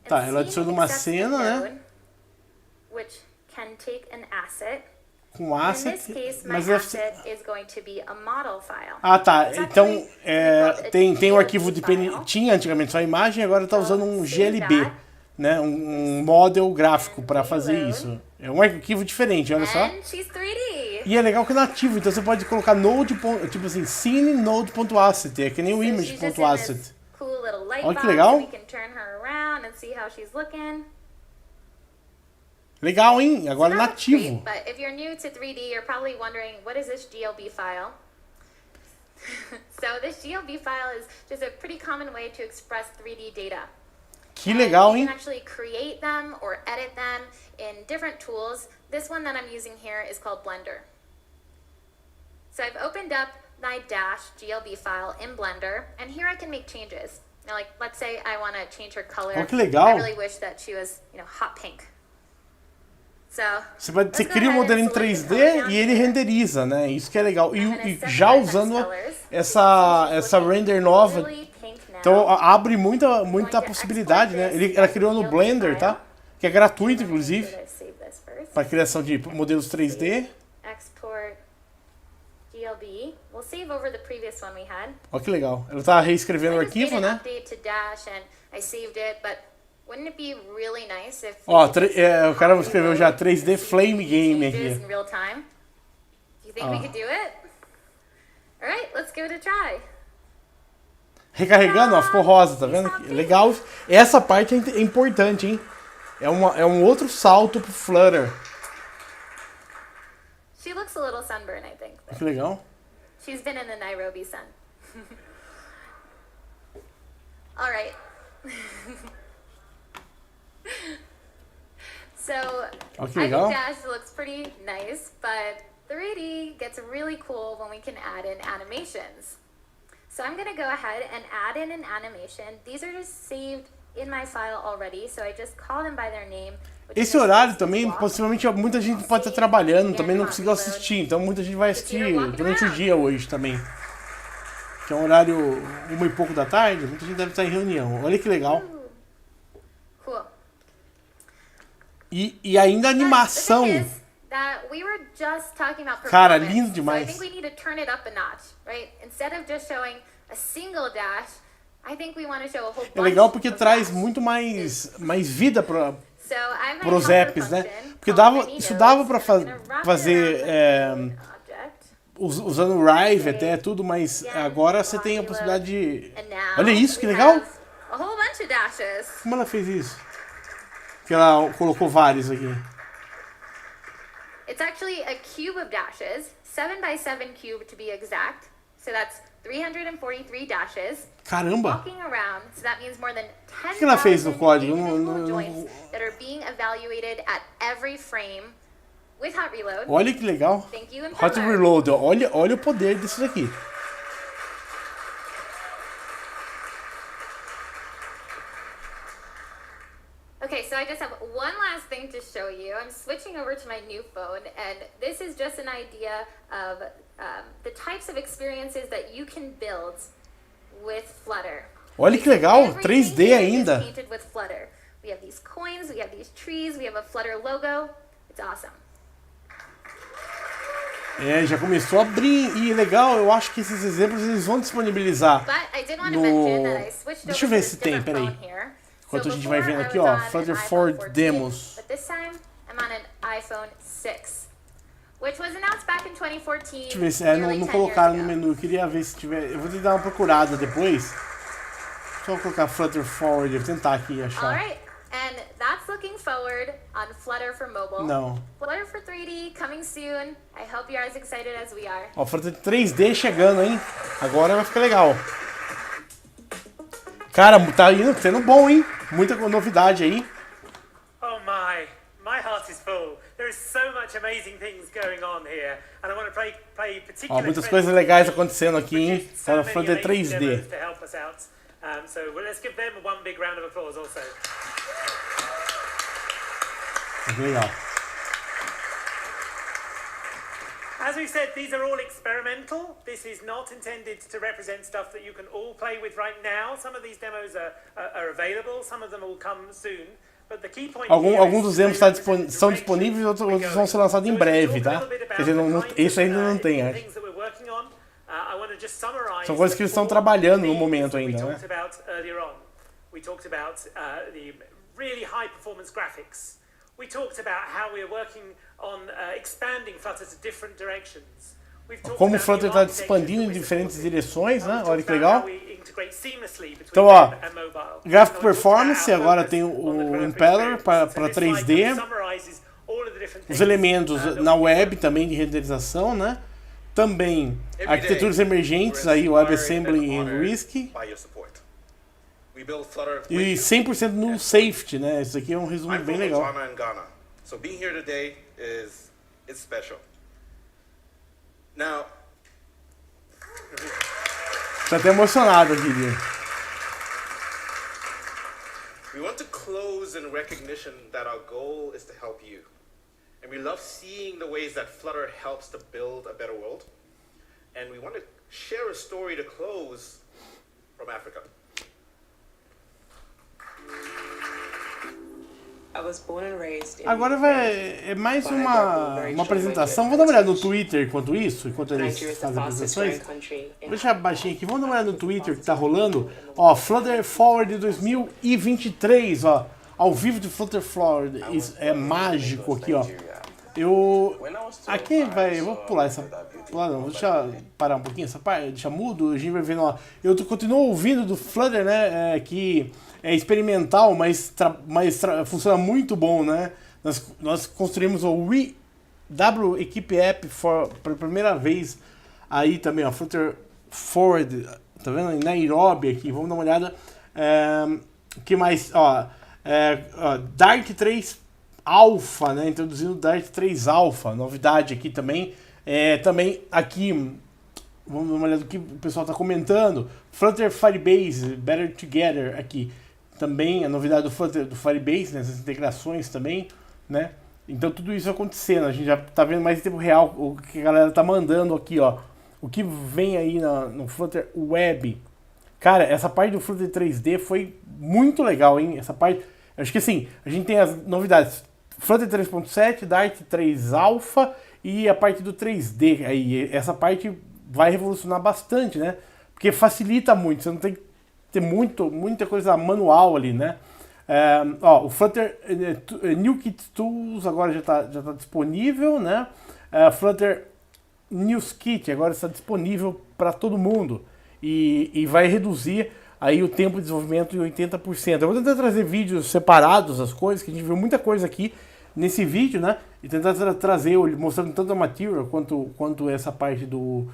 Tá, ela adiciona uma cena, né? Which can take an asset. Com asset, mas ah, tá. Então tem o arquivo de PNG. Tinha antigamente só a imagem, agora está usando um GLB, né? Um model gráfico para fazer isso. É um arquivo diferente, olha só. E é legal que é nativo, então você pode colocar node, tipo assim, scene node.asset, é que nem o image.asset. Olha que legal. Legal, hein? Agora nativo. But if you're new to 3D, you're probably wondering, what is this GLB file? So this GLB file is just a pretty common way to express 3D data. Que legal, hein? You can actually create them or edit them in different tools. This one that I'm using here is called Blender. So I've opened up my Dash GLB file in Blender, and here I can make changes. Now, like, let's say I want to change her color. Oh, que legal. I really wish that she was, hot pink. Você cria um modelo em 3D e ele renderiza, né? Isso que é legal. E já usando essa render nova, então abre muita possibilidade, né? Ela criou no Blender, tá? Que é gratuito, inclusive, para criação de modelos 3D. Olha que legal. Ela tá reescrevendo o arquivo, né? Wouldn't it be really nice if ó, o cara escreveu já 3D Flame Game aqui. In real time? Do you think we could do it? All right, let's give it a try. Recarregando, ó, ficou rosa, tá vendo? Legal. Essa parte é importante, hein? É um outro salto pro Flutter. She looks a little sunburned, I think. Que legal. She's been in the Nairobi sun. All right. So, I think Dash looks pretty nice, but 3D gets really cool when we can add in animations. So I'm going to go ahead and add in an animation. These are just saved in my file already, so I just call them by their name. Esse horário também, possivelmente, muita gente pode estar trabalhando, também não conseguiu assistir, então muita gente vai assistir durante o dia hoje também. Que é um horário 1 e pouco da tarde, muita gente deve estar em reunião. Olha que legal. Cool. E ainda a animação. That we were just talking about Cara, lindo demais. So I think we need to turn it up a notch, right? Instead of just showing a single dash, I think we want to show a whole bunch. É legal porque traz muito mais vida para os apps, né? Porque isso dava para fazer usando o Rive até tudo, mas agora você tem a possibilidade de... Olha isso, que legal! A whole bunch of dashes. Como ela fez isso? Que ela colocou vários aqui. It's actually a cube of dashes, 7 by 7 cube to be exact. So that's 343 dashes. Caramba! Walking around, so that means more than 10,000 que ela fez no código? joints that are being evaluated at every frame with hot reload. Olha que legal. Thank you, Hot reload, olha o poder disso daqui. Okay, so I just have one last thing to show you. I'm switching over to my new phone, and this is just an idea of the types of experiences that you can build with Flutter. Olha que legal, 3D ainda. Painted with Flutter. We have these coins, we have these trees, we have a Flutter logo. It's awesome. Já começou a abrir, e legal, eu acho que esses exemplos eles vão disponibilizar no... Deixa eu ver se tem, peraí. Enquanto a gente vai vendo aqui, ó, Flutter Forward Demos. Deixa eu ver se não colocaram no menu, eu queria ver se tiver. Eu vou dar uma procurada depois. Só colocar Flutter Forward, eu vou tentar aqui achar. Alright, and that's looking forward on Flutter for mobile. Não. Flutter for 3D coming soon. I hope you're as excited as we are. Ó, Flutter 3D chegando, hein? Agora vai ficar legal. Cara, tá indo, sendo bom, hein? Muita novidade aí. Oh my heart is full. There is so much amazing things going on here, and I want to pay particular. Ó, muitas coisas legais acontecendo aqui, hein? Para Flutter 3D. So let's give them one big round of applause also. Legal. As we said, these are all experimental. This is not intended to represent stuff that you can all play with right now. Some of these demos are available, some of them will come soon. But the key point Alguns dos demos estão disponíveis, outros vão ser lançados em breve, tá? Quer dizer, esse ainda não tem, acho. São coisas que eles estão trabalhando no momento ainda, né? We talked about the really high performance graphics. We talked about how we are working on expanding Flutter to different directions. Como o Flutter está expandindo em diferentes direções, né? Olha que legal. Então, ó, Graphic Performance, agora tem o Impeller para 3D. Os elementos na web também de renderização, né? Também arquiteturas emergentes, aí WebAssembly e Risk. E 100% no Safety, né? Isso aqui é um resumo bem legal. So being here today is special. Now, Tá até emocionado aqui, viu? We want to close in recognition that our goal is to help you. And we love seeing the ways that Flutter helps to build a better world. And we want to share a story to close from Africa. Agora é mais uma apresentação. Vamos dar uma olhada no Twitter enquanto eles fazem apresentações. Vou deixar baixinho aqui. Vamos dar uma olhada no Twitter que tá rolando. Ó, Flutter Forward 2023, ó. Ao vivo de Flutter Forward. Isso é mágico aqui, ó. Aqui vai... Eu vou pular essa... Não, deixa parar um pouquinho essa parte. Deixa mudo. A gente vai vendo, ó. Eu continuo ouvindo do Flutter, né? Que... é experimental, mas funciona muito bom, né? Nós construímos o W Equipe App pela primeira vez aí também, ó, Flutter Forward, tá vendo? Em Nairobi aqui, vamos dar uma olhada. Que mais? Ó, Dart 3 Alpha, né? Introduzindo o Dart 3 Alpha, novidade aqui também. Também aqui vamos dar uma olhada do que o pessoal está comentando. Flutter Firebase, Better Together aqui. Também a novidade do Flutter, do Firebase, né, essas integrações também, né? Então tudo isso acontecendo, a gente já está vendo mais em tempo real o que a galera tá mandando aqui, ó. O que vem aí no Flutter Web. Cara, essa parte do Flutter 3D foi muito legal, hein? Essa parte, acho que assim, a gente tem as novidades. Flutter 3.7, Dart 3 Alpha e a parte do 3D. Aí, essa parte vai revolucionar bastante, né? Porque facilita muito, você não tem que ter muita coisa manual ali, né? O Flutter New Kit Tools agora já tá disponível, né? Flutter News Kit agora está disponível para todo mundo e vai reduzir aí o tempo de desenvolvimento em 80%. Eu vou tentar trazer vídeos separados das coisas, que a gente viu muita coisa aqui nesse vídeo, né? E tentar trazer, mostrando tanto a material quanto essa parte do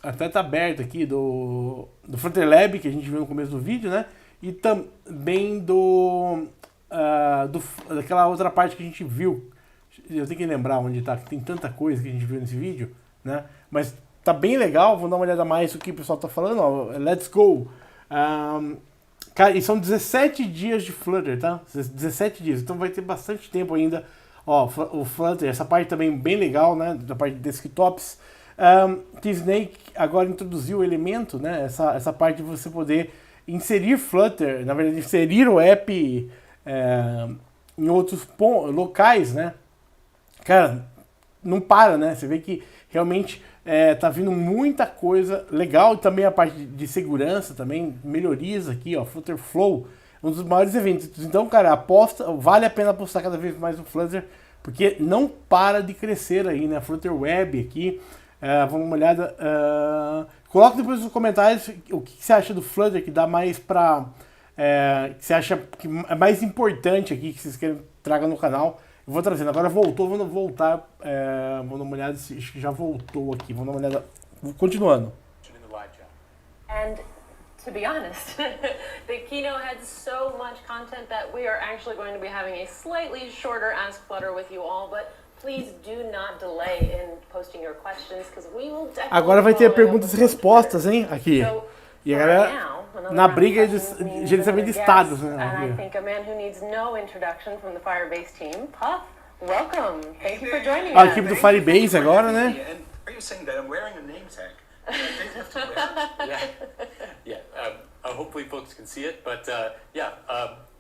até tá aberto aqui, do Flutter Lab, que a gente viu no começo do vídeo, né? E também daquela outra parte que a gente viu. Eu tenho que lembrar onde tá, que tem tanta coisa que a gente viu nesse vídeo, né? Mas tá bem legal, vou dar uma olhada mais no que o pessoal tá falando, ó. Let's go! Cara, e são 17 dias de Flutter, tá? 17 dias, então vai ter bastante tempo ainda. Ó, o Flutter, essa parte também bem legal, né? Da parte de desktops. T-Snake agora introduziu o elemento, né? Essa parte de você poder inserir Flutter, na verdade, inserir o app em outros locais, né? Cara, não para, né? Você vê que realmente tá vindo muita coisa legal, e também a parte de segurança também, melhorias aqui, ó, Flutter Flow, um dos maiores eventos. Então, cara, vale a pena apostar cada vez mais no Flutter, porque não para de crescer aí, né? Flutter Web aqui, vamos dar uma olhada. Coloca depois nos comentários o que você acha do Flutter, que dá mais pra... que você acha que é mais importante aqui, que vocês querem traga no canal. Eu vou trazendo. Agora voltou, vamos voltar. Vou dar uma olhada, acho que já voltou aqui. Vamos dar uma olhada. Continuando. And to be honest, the keynote had so much content that we are actually going to be having a slightly shorter Ask Flutter with you all, but please do not delay in posting your questions, because we will definitely... Agora vai ter perguntas e respostas, hein? Aqui. E a galera na briga de gerenciamento de estados, né? And I think a man who needs no introduction from the Firebase team, Puff, welcome. Thank you for joining us. A equipe do Firebase agora, né? Are you saying that I'm wearing a name tag? Hopefully folks can see it, but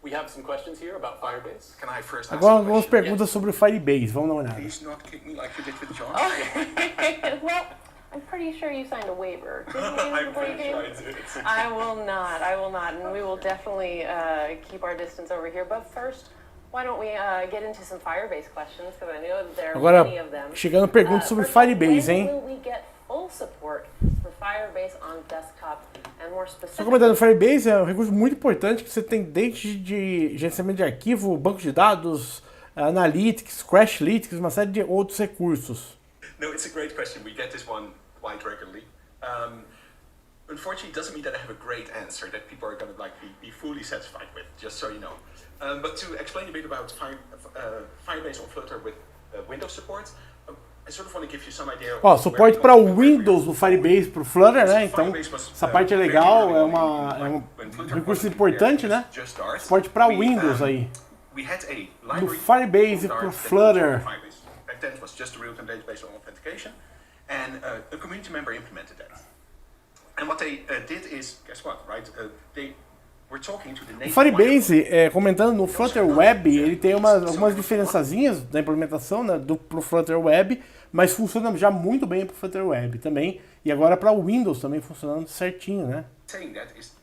we have some questions here about Firebase. Can I first ask agora algumas perguntas sobre o Firebase, vamos dar uma olhada. Please not kick me like you did with John. Well, I'm pretty sure you signed a waiver. I'm pretty sure I did. I will not, and we will definitely keep our distance over here. But first, why don't we get into some Firebase questions, because I know there are agora, many of them. Chegando perguntas sobre Firebase, hein? When will we get full support for Firebase on desktop, and more Só specifically? comentando, o Firebase é um recurso muito importante que você tem desde gerenciamento de arquivo, banco de dados, Analytics, Crashlytics, uma série de outros recursos. No, it's a great question. We get this one quite regularly. Unfortunately, it doesn't mean that I have a great answer that people are going to be fully satisfied with, just so you know. But to explain a bit about Firebase on Flutter with Windows support, I sort of want to give you some idea. Ó, suporte para o Windows no Firebase, para o Flutter, né? Então, essa parte é legal, é um recurso importante, né? Suporte para Windows aí. No Firebase para o Flutter. Back then it was just a real-time database on authentication, and a community member implemented that. And what they did is, guess what, right? They were talking to the native... O Firebase, comentando no Flutter Web, ele tem algumas diferençazinhas da implementação, né, pro Flutter Web, mas funciona já muito bem pro Flutter Web também, e agora para o Windows também funcionando certinho, né? Saying that is,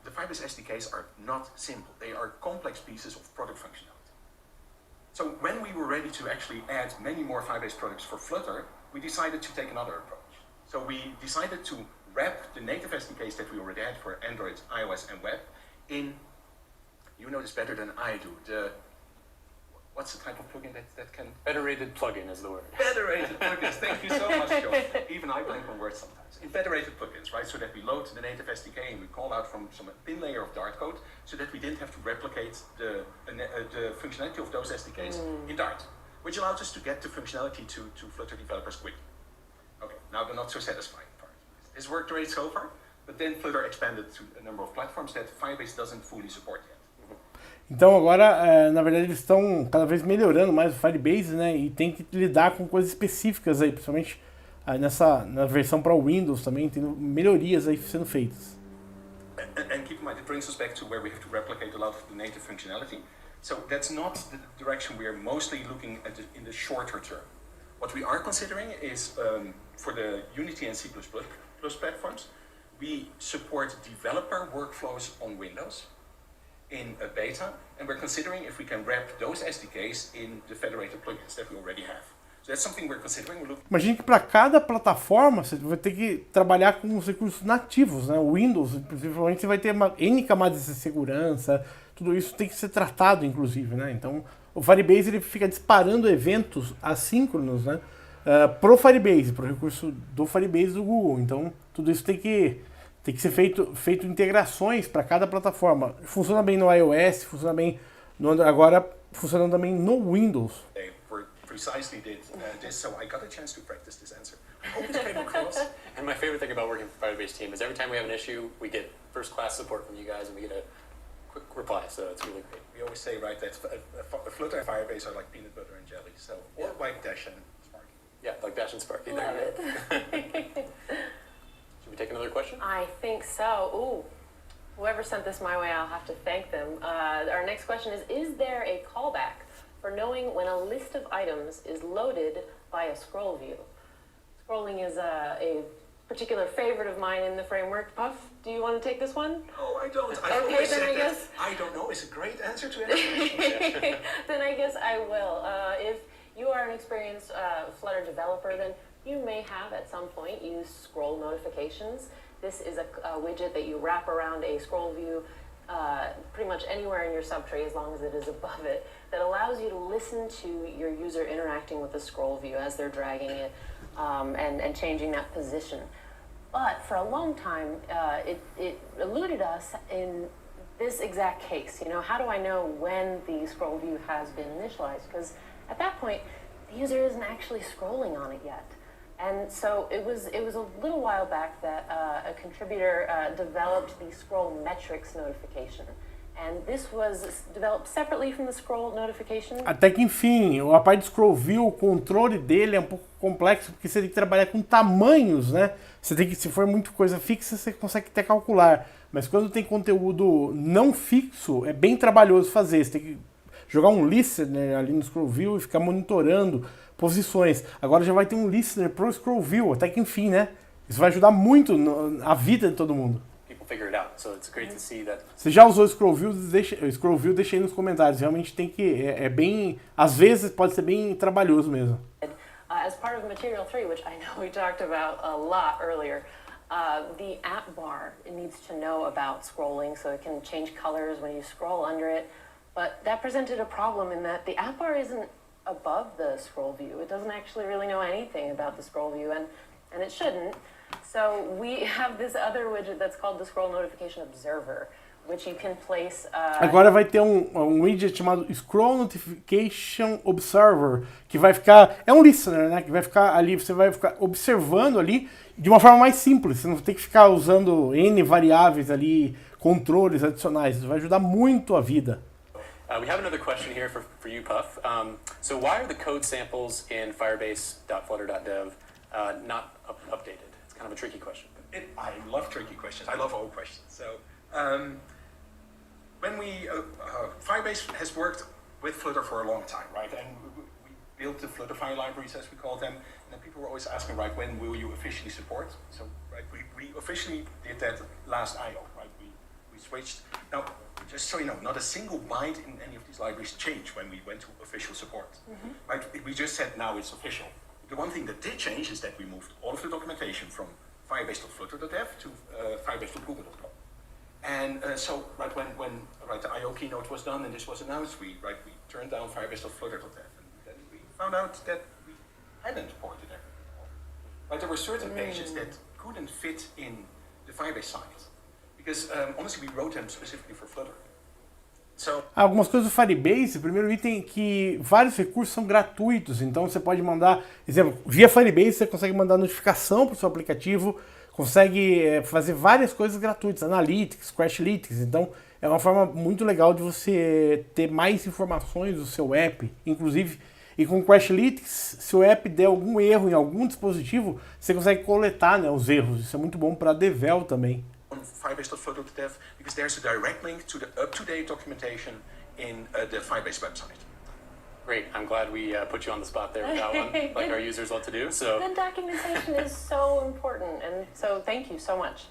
the Firebase SDKs are not simple. They are complex pieces of product functionality. So when we were ready to actually add many more Firebase products for Flutter, we decided to take another approach. So we decided to wrap the native SDKs that we already had for Android, iOS, and web in, you know this better than I do, what's the type of plugin that can... Federated plugin is the word. Federated plugins, thank you so much, John. Even I blank on words sometimes. In federated plugins, right, so that we load the native SDK and we call out from some thin layer of Dart code, so that we didn't have to replicate the functionality of those SDKs in Dart, which allows us to get the functionality to Flutter developers quickly. Okay, now the not so satisfying part. This worked great so far, but then Flutter expanded to a number of platforms that Firebase doesn't fully support yet. Então agora, na verdade, eles estão cada vez melhorando mais o Firebase, né? E tem que lidar com coisas específicas aí, principalmente na versão para o Windows também, tem melhorias aí sendo feitas. And keep in mind, it brings us back to where we have to replicate a lot of the native functionality. So that's not the direction we are mostly looking at in the shorter term. What we are considering is for the Unity and C++ platforms, we support developer workflows on Windows in a beta, and we're considering if we can wrap those SDKs in the federated plugins that we already have. So that's something we're considering. Imagine que para cada plataforma você vai ter que trabalhar com os recursos nativos, né? O Windows, principalmente, você vai ter N camadas de segurança, tudo isso tem que ser tratado, inclusive, né? Então, o Firebase ele fica disparando eventos assíncronos, né? Pro Firebase, pro recurso do Firebase do Google. Então, tudo isso tem que ser feito integrações para cada plataforma. Funciona bem no iOS, funciona bem no Android, agora funcionando também no Windows. They precisely did this, so I got a chance to practice this answer. I hope it came across. And my favorite thing about working for Firebase team is every time we have an issue, we get first-class support from you guys, and we get a quick reply, so it's really great. We always say, right, that Flutter and Firebase are like peanut butter and jelly, so, or like Dash and Sparky. Yeah, like Dash and Sparky. Love it. Should we take another question? I think so. Ooh, whoever sent this my way, I'll have to thank them. Our next question is there a callback for knowing when a list of items is loaded by a scroll view? Scrolling is a particular favorite of mine in the framework. Puff, do you want to take this one? Oh, I don't. Okay, then I guess. I don't know. It's a great answer to any question. Then I guess I will. If you are an experienced Flutter developer, then you may have at some point used scroll notifications. This is a widget that you wrap around a scroll view pretty much anywhere in your subtree as long as it is above it, that allows you to listen to your user interacting with the scroll view as they're dragging it and changing that position. But for a long time, it eluded us in this exact case. You know, how do I know when the scroll view has been initialized? Because at that point, the user isn't actually scrolling on it yet. And so it was a little while back that a contributor developed the scroll metrics notification. And this was developed separately from the scroll notification. Até que enfim, a parte de scroll view, o controle dele é um pouco complexo, porque você tem que trabalhar com tamanhos, né? Você tem que, se for muito coisa fixa, você consegue até calcular. Mas quando tem conteúdo não fixo, é bem trabalhoso fazer. Você tem que jogar um listener ali no scroll view e ficar monitorando posições. Agora já vai ter um listener pro scroll view, até que enfim, né? Isso vai ajudar muito a vida de todo mundo. Figure it out, so it's great to see that. Você já usou o scroll view? Deixa aí nos comentários. Realmente tem que é bem, às vezes pode ser bem trabalhoso mesmo. As part of Material 3, which I know we talked about a lot earlier, the app bar needs to know about scrolling, so it can change colors when you scroll under it. But that presented a problem in that the app bar isn't above the scroll view. It doesn't actually really know anything about the scroll view, and it shouldn't. So we have this other widget that's called the Scroll Notification Observer, which you can place. Agora vai ter um widget chamado Scroll Notification Observer, que vai ficar, é um listener, né? Que vai ficar ali, você vai ficar observando ali de uma forma mais simples. Você não tem que ficar usando N variáveis ali, controles adicionais. Isso vai ajudar muito a vida. We have another question here for you, Puff. So why are the code samples in firebase.flutter.dev not updated? Kind of a tricky question. I love tricky questions. I love all questions. So, when we Firebase has worked with Flutter for a long time, right? And we built the Flutterfy libraries, as we call them. And then people were always asking, right, when will you officially support? So, right, we officially did that last I/O, right? We switched. Now, just so you know, not a single byte in any of these libraries changed when we went to official support. Right? We just said now it's official. The one thing that did change is that we moved all of the documentation from firebase.flutter.dev to firebase.google.com. And so right when the I/O keynote was done and this was announced, we turned down firebase.flutter.dev, and then we found out that we hadn't ported everything. Right, there were certain pages that couldn't fit in the Firebase site because honestly we wrote them specifically for Flutter. Algumas coisas do Firebase, o primeiro item é que vários recursos são gratuitos, então você pode mandar, exemplo, via Firebase você consegue mandar notificação para o seu aplicativo, consegue fazer várias coisas gratuitas, Analytics, Crashlytics, então é uma forma muito legal de você ter mais informações do seu app, inclusive, e com o Crashlytics, se o app der algum erro em algum dispositivo, você consegue coletar, né, os erros, isso é muito bom para Devel também. On firebase.flutter.dev, because there's a direct link to the up-to-date documentation in the Firebase website. Great. I'm glad we put you on the spot there with that one, like our users love to do. So The documentation is so important, and so thank you so much.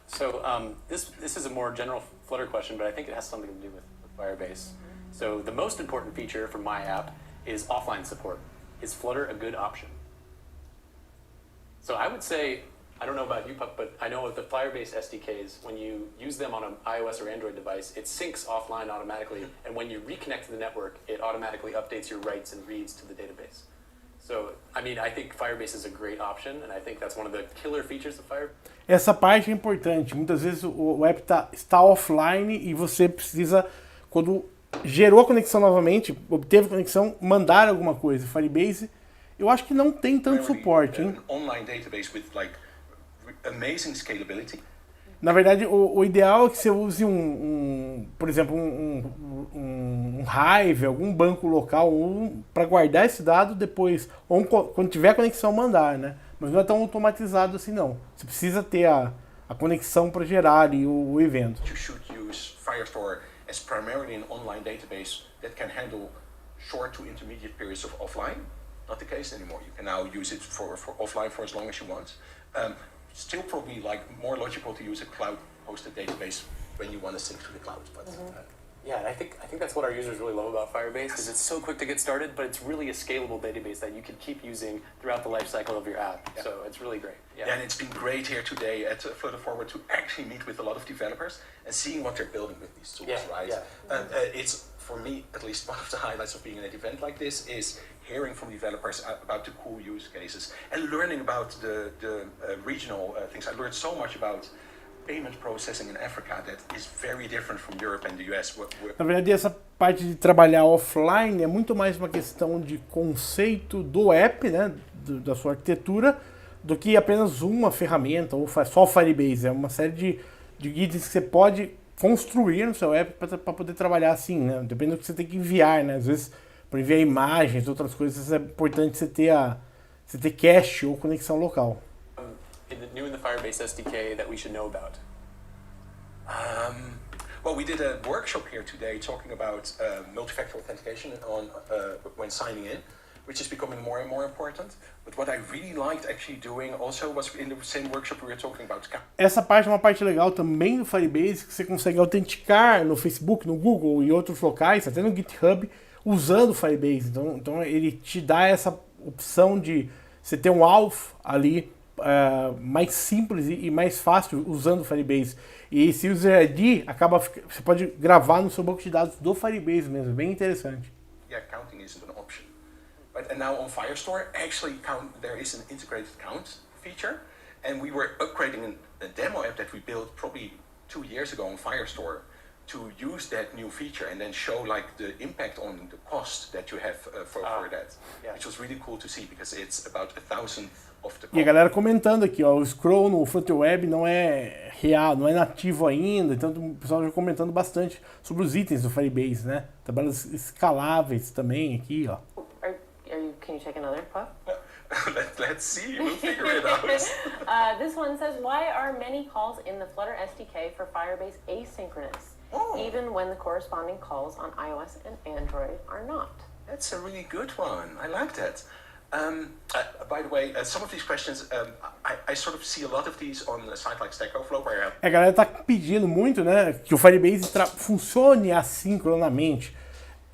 So this is a more general Flutter question, but I think it has something to do with Firebase. So the most important feature for my app is offline support. Is Flutter a good option? So I would say, I don't know about you, Puck, but I know with the Firebase SDKs, when you use them on an iOS or Android device, it syncs offline automatically, and when you reconnect to the network, it automatically updates your writes and reads to the database. So, I mean, I think Firebase is a great option, and I think that's one of the killer features of Firebase. Essa parte é importante. Muitas vezes o app está offline e você precisa, quando gerou a conexão novamente, obteve a conexão, mandar alguma coisa. Firebase, eu acho que não tem tanto suporte, hein? Online database with like amazing scalability. Na verdade, o ideal é que você use por exemplo, um Hive, algum banco local, para guardar esse dado depois, ou quando tiver a conexão mandar, né? Mas não é tão automatizado assim não. Você precisa ter a conexão para gerar ali o evento. You should use Firestore as primarily an online database that can handle short to intermediate periods of offline. Not the case anymore. You can now use it for offline for as long as you want. Still probably like more logical to use a cloud-hosted database when you want to sync to the cloud. But yeah, and I think that's what our users really love about Firebase, is it's so quick to get started, but it's really a scalable database that you can keep using throughout the life cycle of your app. Yeah. So it's really great. Yeah, and it's been great here today at Flutter Forward to actually meet with a lot of developers and seeing what they're building with these tools, right? Yeah. It's, for me, at least one of the highlights of being at an event like this is hearing from developers about the cool use cases and learning about the regional things. I learned so much about payment processing in Africa that is very different from Europe and the US. Na verdade, essa parte de trabalhar offline é muito mais uma questão de conceito do app, né, da sua arquitetura, do que apenas uma ferramenta ou só o Firebase. É uma série de guides que você pode construir no seu app para poder trabalhar assim, né? Depende do que você tem que enviar, né? Às vezes, para enviar imagens, outras coisas, é importante você ter cache ou conexão local. New in the Firebase SDK that we should know about? Well, we did a workshop here today talking about multi-factor authentication when signing in, which is becoming more and more important. But what I really liked actually doing also was in the same workshop we were talking about. Essa parte é uma parte legal também do Firebase, que você consegue autenticar no Facebook, no Google e outros locais, até no GitHub, usando o Firebase. Então ele te dá essa opção de você ter um alvo ali mais simples e mais fácil usando o Firebase. E esse User ID você pode gravar no seu banco de dados do Firebase mesmo, bem interessante. Yeah, counting isn't an option. Right, and now on Firestore, actually there is an integrated count feature, and we were upgrading a demo app that we built probably 2 years ago on Firestore to use that new feature and then show like the impact on the cost that you have for that, which was really cool to see because it's about 1,000 of the cost. E a galera comentando aqui, ó, o scroll no Flutter Web não é real, não é nativo ainda, então o pessoal já comentando bastante sobre os itens do Firebase, né? Tabelas escaláveis também aqui, ó. Can you take another, Puff? Let's see, we'll figure it out. This one says, why are many calls in the Flutter SDK for Firebase asynchronous, even when the corresponding calls on iOS and Android are not? That's a really good one. I like that. By the way, some of these questions, I sort of see a lot of these on a site like Stack Overflow. A galera tá pedindo muito, né, que o Firebase funcione assincronamente.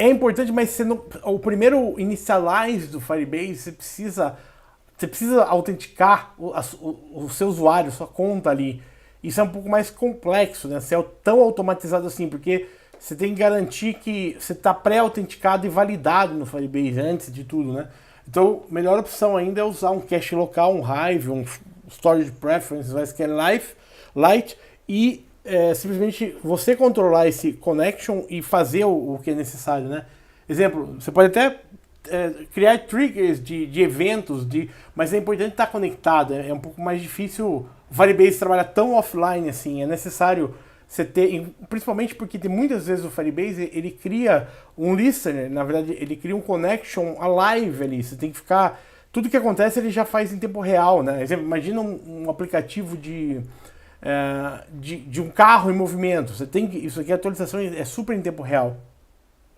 É importante, mas o primeiro initialize do Firebase, você precisa autenticar o seu usuário, sua conta ali. Isso é um pouco mais complexo, né? Ser tão automatizado assim, porque você tem que garantir que você está pré-autenticado e validado no Firebase antes de tudo, né? Então, a melhor opção ainda é usar um cache local, um Hive, um Storage Preferences, um SQLite e simplesmente você controlar esse connection e fazer o que é necessário, né? Exemplo, você pode até criar triggers de eventos, mas é importante estar conectado. É um pouco mais difícil o Firebase trabalhar tão offline assim. É necessário você ter, principalmente porque tem muitas vezes o Firebase ele cria um listener, na verdade ele cria um connection alive ali. Você tem que ficar, tudo que acontece ele já faz em tempo real, né? Exemplo, imagina um aplicativo de um carro em movimento. Você tem que, isso aqui a atualização é super em tempo real.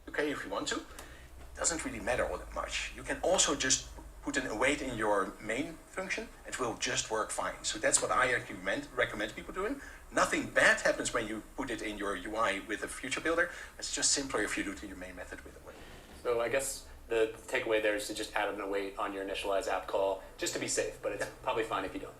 Okay, if you want to. It doesn't really matter all that much. You can also just put an await in your main function. It will just work fine. So that's what I recommend people doing. Nothing bad happens when you put it in your UI with a future builder. It's just simpler if you do it in your main method with await. So I guess the takeaway there is to just add an await on your initialize app call, just to be safe, but it's probably fine if you don't.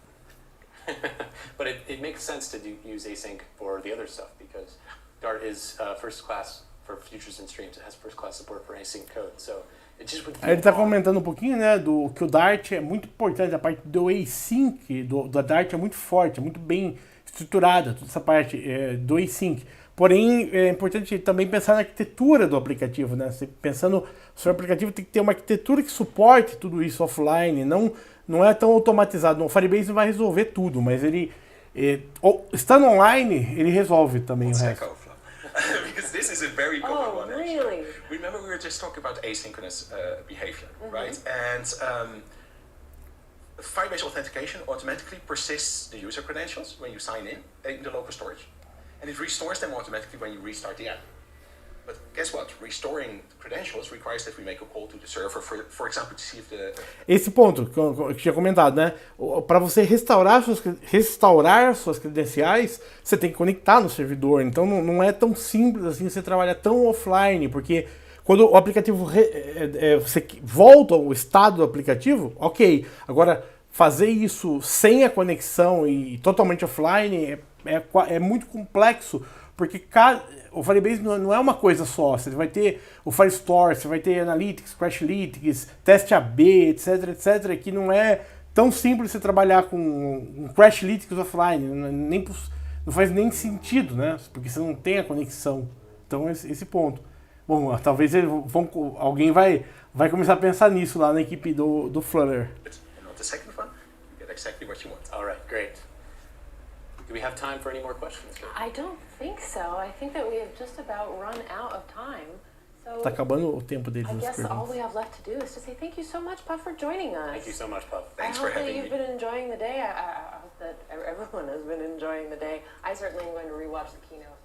But it makes sense to use async for the other stuff because Dart is first class for futures and streams. It has first class support for async code. So it just would Aí ele está comentando um pouquinho, né, do que o Dart é muito importante, a parte do async da Dart é muito forte, é muito bem estruturada, toda essa parte do async. Porém, é importante também pensar na arquitetura do aplicativo, né? Você pensando, o seu aplicativo tem que ter uma arquitetura que suporte tudo isso offline, não é tão automatizado. O Firebase não vai resolver tudo, mas ele, estando online, ele resolve também o resto. Because this is a very common one, actually. Really? Remember we were just talking about asynchronous behavior, right? And Firebase authentication automatically persists the user credentials when you sign in the local storage. And it restores them automatically when you restart the app. But guess what? Restoring credentials requires that we make a call to the server, for example, to see if the... Esse ponto que eu tinha comentado, né? Para você restaurar suas credenciais, você tem que conectar no servidor. Então não é tão simples assim você trabalhar tão offline, porque quando o aplicativo você volta ao estado do aplicativo, ok. Agora, fazer isso sem a conexão e totalmente offline é muito complexo, porque o Firebase não é uma coisa só. Você vai ter o Firestore, você vai ter Analytics, Crashlytics, teste AB, etc, que não é tão simples você trabalhar com um Crashlytics offline. Não faz nem sentido, né? Porque você não tem a conexão. Então, esse ponto. Bom, talvez alguém vai começar a pensar nisso lá na equipe do Flutter. The second one, you get exactly what you want. All right, great. Do we have time for any more questions? I don't think so. I think that we have just about run out of time. So Tá acabando o tempo deles. I guess all we have left to do is to say thank you so much, Puff, for joining us. Thank you so much, Puff. Thanks I for hope that having you've me. been enjoying the day. I hope that everyone has been enjoying the day. I certainly am going to rewatch the keynote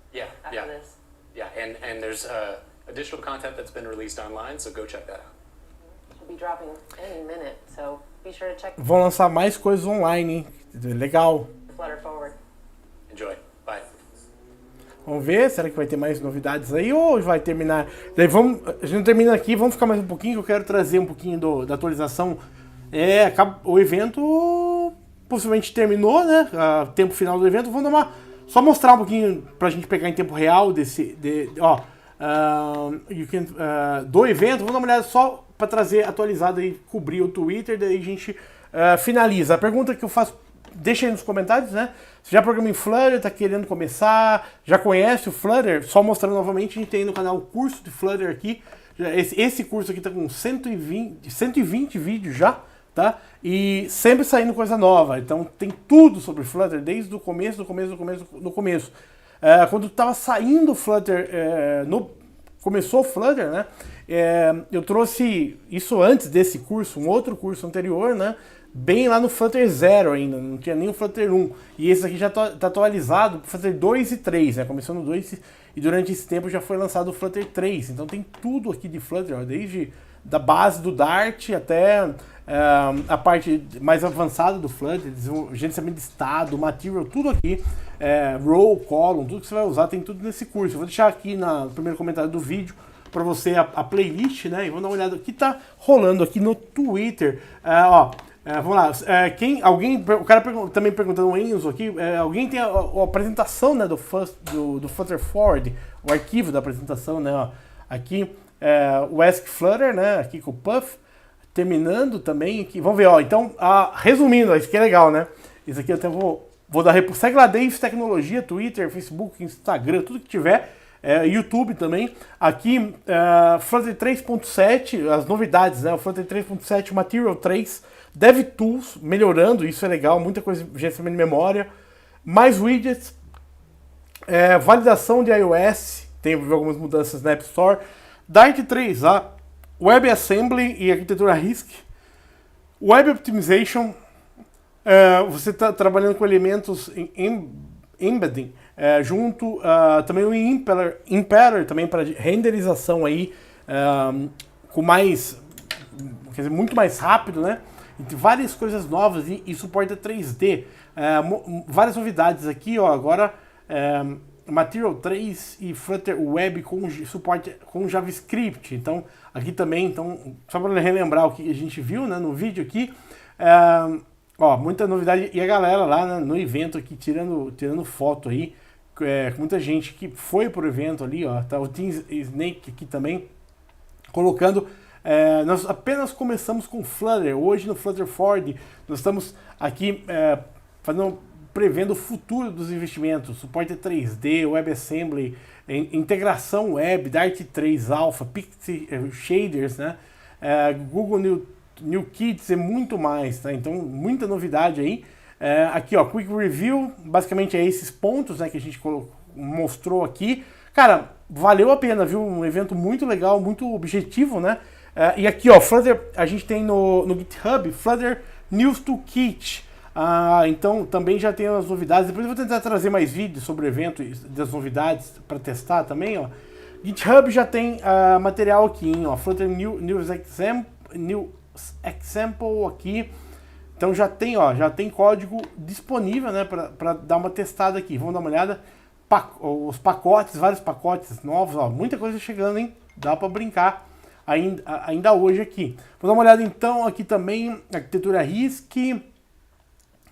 after this. Yeah, and there's additional content that's been released online, so go check that out. Should be dropping any minute, so be sure to check Vão lançar mais coisas online, hein? Legal. Flutter Forward. Enjoy. Bye. Vamos ver, será que vai ter mais novidades aí ou vai terminar? Daí a gente termina aqui, vamos ficar mais um pouquinho, que eu quero trazer um pouquinho da atualização. O evento possivelmente terminou, né? Tempo final do evento. Vamos dar só mostrar um pouquinho pra gente pegar em tempo real do evento. Vamos dar uma olhada só para trazer atualizado e cobrir o Twitter, daí a gente finaliza. A pergunta que eu faço, deixa aí nos comentários, né? Você já programa em Flutter, tá querendo começar, já conhece o Flutter? Só mostrando novamente, a gente tem no canal o curso de Flutter aqui. Esse curso aqui tá com 120 vídeos já, tá? E sempre saindo coisa nova. Então tem tudo sobre Flutter, desde o começo. Quando tava saindo o Flutter, começou o Flutter, né? Eu trouxe isso antes desse curso, um outro curso anterior, né? Bem lá no Flutter 0 ainda, não tinha nem o Flutter 1. E esse aqui já está atualizado para Flutter 2 e 3, né? Começou no 2 e durante esse tempo já foi lançado o Flutter 3. Então tem tudo aqui de Flutter, ó, desde da base do Dart até a parte mais avançada do Flutter, gerenciamento de estado, material, tudo aqui, row, column, tudo que você vai usar, tem tudo nesse curso. Eu vou deixar aqui no primeiro comentário do vídeo para você a playlist, né? E vamos dar uma olhada o que está rolando aqui no Twitter. Vamos lá, o cara também perguntando o Enzo aqui, alguém tem a apresentação, né, do Flutter Forward, o arquivo da apresentação, né, ó, aqui, o Ask Flutter, né, aqui com o Puff, terminando também aqui, vamos ver, ó, então, resumindo, isso aqui é legal, né, isso aqui eu até vou Vou dar segue lá, Dave Tecnologia, Twitter, Facebook, Instagram, tudo que tiver. YouTube também. Aqui, Flutter 3.7, as novidades, né? O Flutter 3.7, Material 3, DevTools, melhorando, isso é legal, muita coisa de gerenciamento de memória. Mais widgets, validação de iOS, tem algumas mudanças na App Store. Dart 3A, WebAssembly e arquitetura RISC. Web Optimization, você está trabalhando com elementos em embedding, junto também o Impeller também para renderização aí, com mais, quer dizer, muito mais rápido, né? E várias coisas novas e suporta 3D. Várias novidades aqui, ó, agora Material 3 e Flutter Web com suporte com JavaScript. Então, aqui também, só para relembrar o que a gente viu, né, no vídeo aqui, ó, muita novidade. E a galera lá, né, no evento aqui tirando foto aí, com muita gente que foi pro evento ali, ó, tá o Team Snake aqui também, colocando. Nós apenas começamos com Flutter. Hoje no Flutter Forward nós estamos aqui prevendo o futuro dos investimentos, suporte 3D, WebAssembly, integração web, Dart 3 Alpha, Pixie Shaders, né? Google New Kids e muito mais, tá? Então, muita novidade aí. Aqui, ó, Quick Review, basicamente é esses pontos, né, que a gente mostrou aqui. Cara, valeu a pena, viu? Um evento muito legal, muito objetivo, né? E aqui, ó, Flutter, a gente tem no GitHub, Flutter News Toolkit. Então também já tem as novidades. Depois eu vou tentar trazer mais vídeos sobre o evento e das novidades para testar também, ó. GitHub já tem material aqui, hein, ó, Flutter News Example aqui. Então já tem código disponível, né, para dar uma testada aqui. Vamos dar uma olhada. Os pacotes, vários pacotes novos, ó, muita coisa chegando, hein? Dá para brincar ainda hoje aqui. Vamos dar uma olhada então aqui também, arquitetura RISC.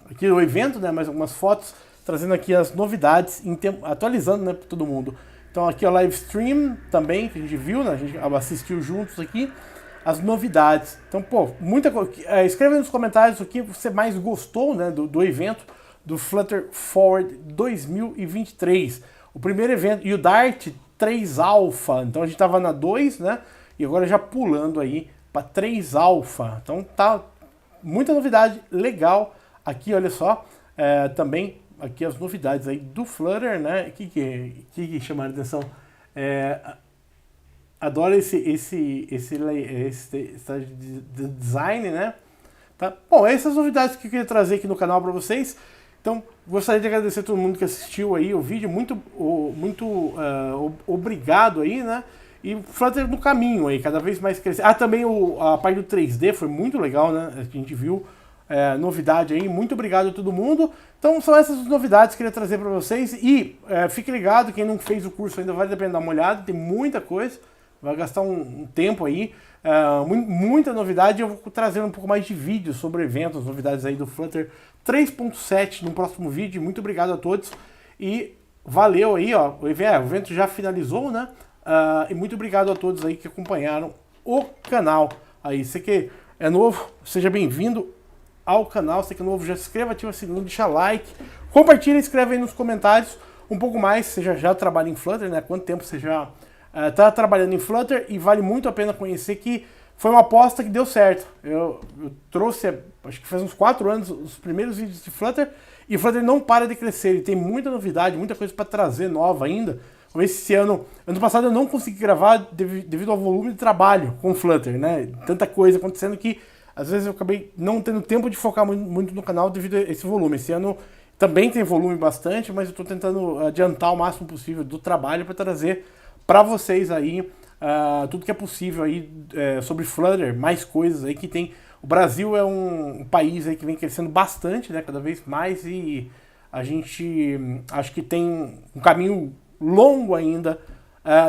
Aqui o evento, né, mais algumas fotos, trazendo aqui as novidades, atualizando, né, para todo mundo. Então aqui o live stream também, que a gente viu, né, a gente assistiu juntos aqui, as novidades. Então, pô, muita coisa. Escreva nos comentários o que você mais gostou, né, do evento, do Flutter Forward 2023. O primeiro evento, e o Dart 3 Alpha, então a gente estava na 2, né, e agora já pulando aí para 3 Alpha. Então tá muita novidade legal. Aqui, olha só, também aqui as novidades aí do Flutter, né? Que chamaram a atenção. Adoro esse design, né? Tá? Bom, essas novidades que eu queria trazer aqui no canal para vocês. Então, gostaria de agradecer a todo mundo que assistiu aí o vídeo. Muito obrigado aí, né? E Flutter no caminho aí, cada vez mais crescendo. Também a parte do 3D foi muito legal, né? A gente viu. Novidade aí, muito obrigado a todo mundo. Então são essas as novidades que eu queria trazer para vocês. E fique ligado, quem não fez o curso ainda vale a pena dar uma olhada, tem muita coisa, vai gastar um tempo aí, muita novidade. Eu vou trazer um pouco mais de vídeos sobre eventos, novidades aí do Flutter 3.7 no próximo vídeo. Muito obrigado a todos e valeu aí, ó, o evento já finalizou, né? E muito obrigado a todos aí que acompanharam o canal. Aí, você que é novo, seja bem-vindo ao canal. Você que é novo, já se inscreva, ativa o sininho, deixa like, compartilha, escreve aí nos comentários um pouco mais, você já trabalha em Flutter, né? Quanto tempo você já está trabalhando em Flutter, e vale muito a pena conhecer que foi uma aposta que deu certo. Eu trouxe, acho que faz uns 4 anos, os primeiros vídeos de Flutter, e o Flutter não para de crescer, ele tem muita novidade, muita coisa para trazer nova ainda. Esse ano passado eu não consegui gravar devido ao volume de trabalho com o Flutter, né? Tanta coisa acontecendo que às vezes eu acabei não tendo tempo de focar muito no canal devido a esse volume. Esse ano também tem volume bastante, mas eu estou tentando adiantar o máximo possível do trabalho para trazer para vocês aí tudo que é possível aí sobre Flutter, mais coisas aí que tem. O Brasil é um país aí que vem crescendo bastante, né, cada vez mais, e a gente acho que tem um caminho longo ainda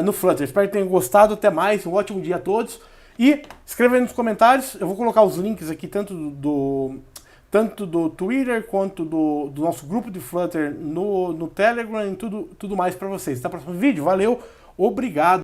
no Flutter. Espero que tenham gostado. Até mais, um ótimo dia a todos. E escreva aí nos comentários, eu vou colocar os links aqui tanto do Twitter quanto do nosso grupo de Flutter no Telegram e tudo mais para vocês. Até o próximo vídeo, valeu, obrigado!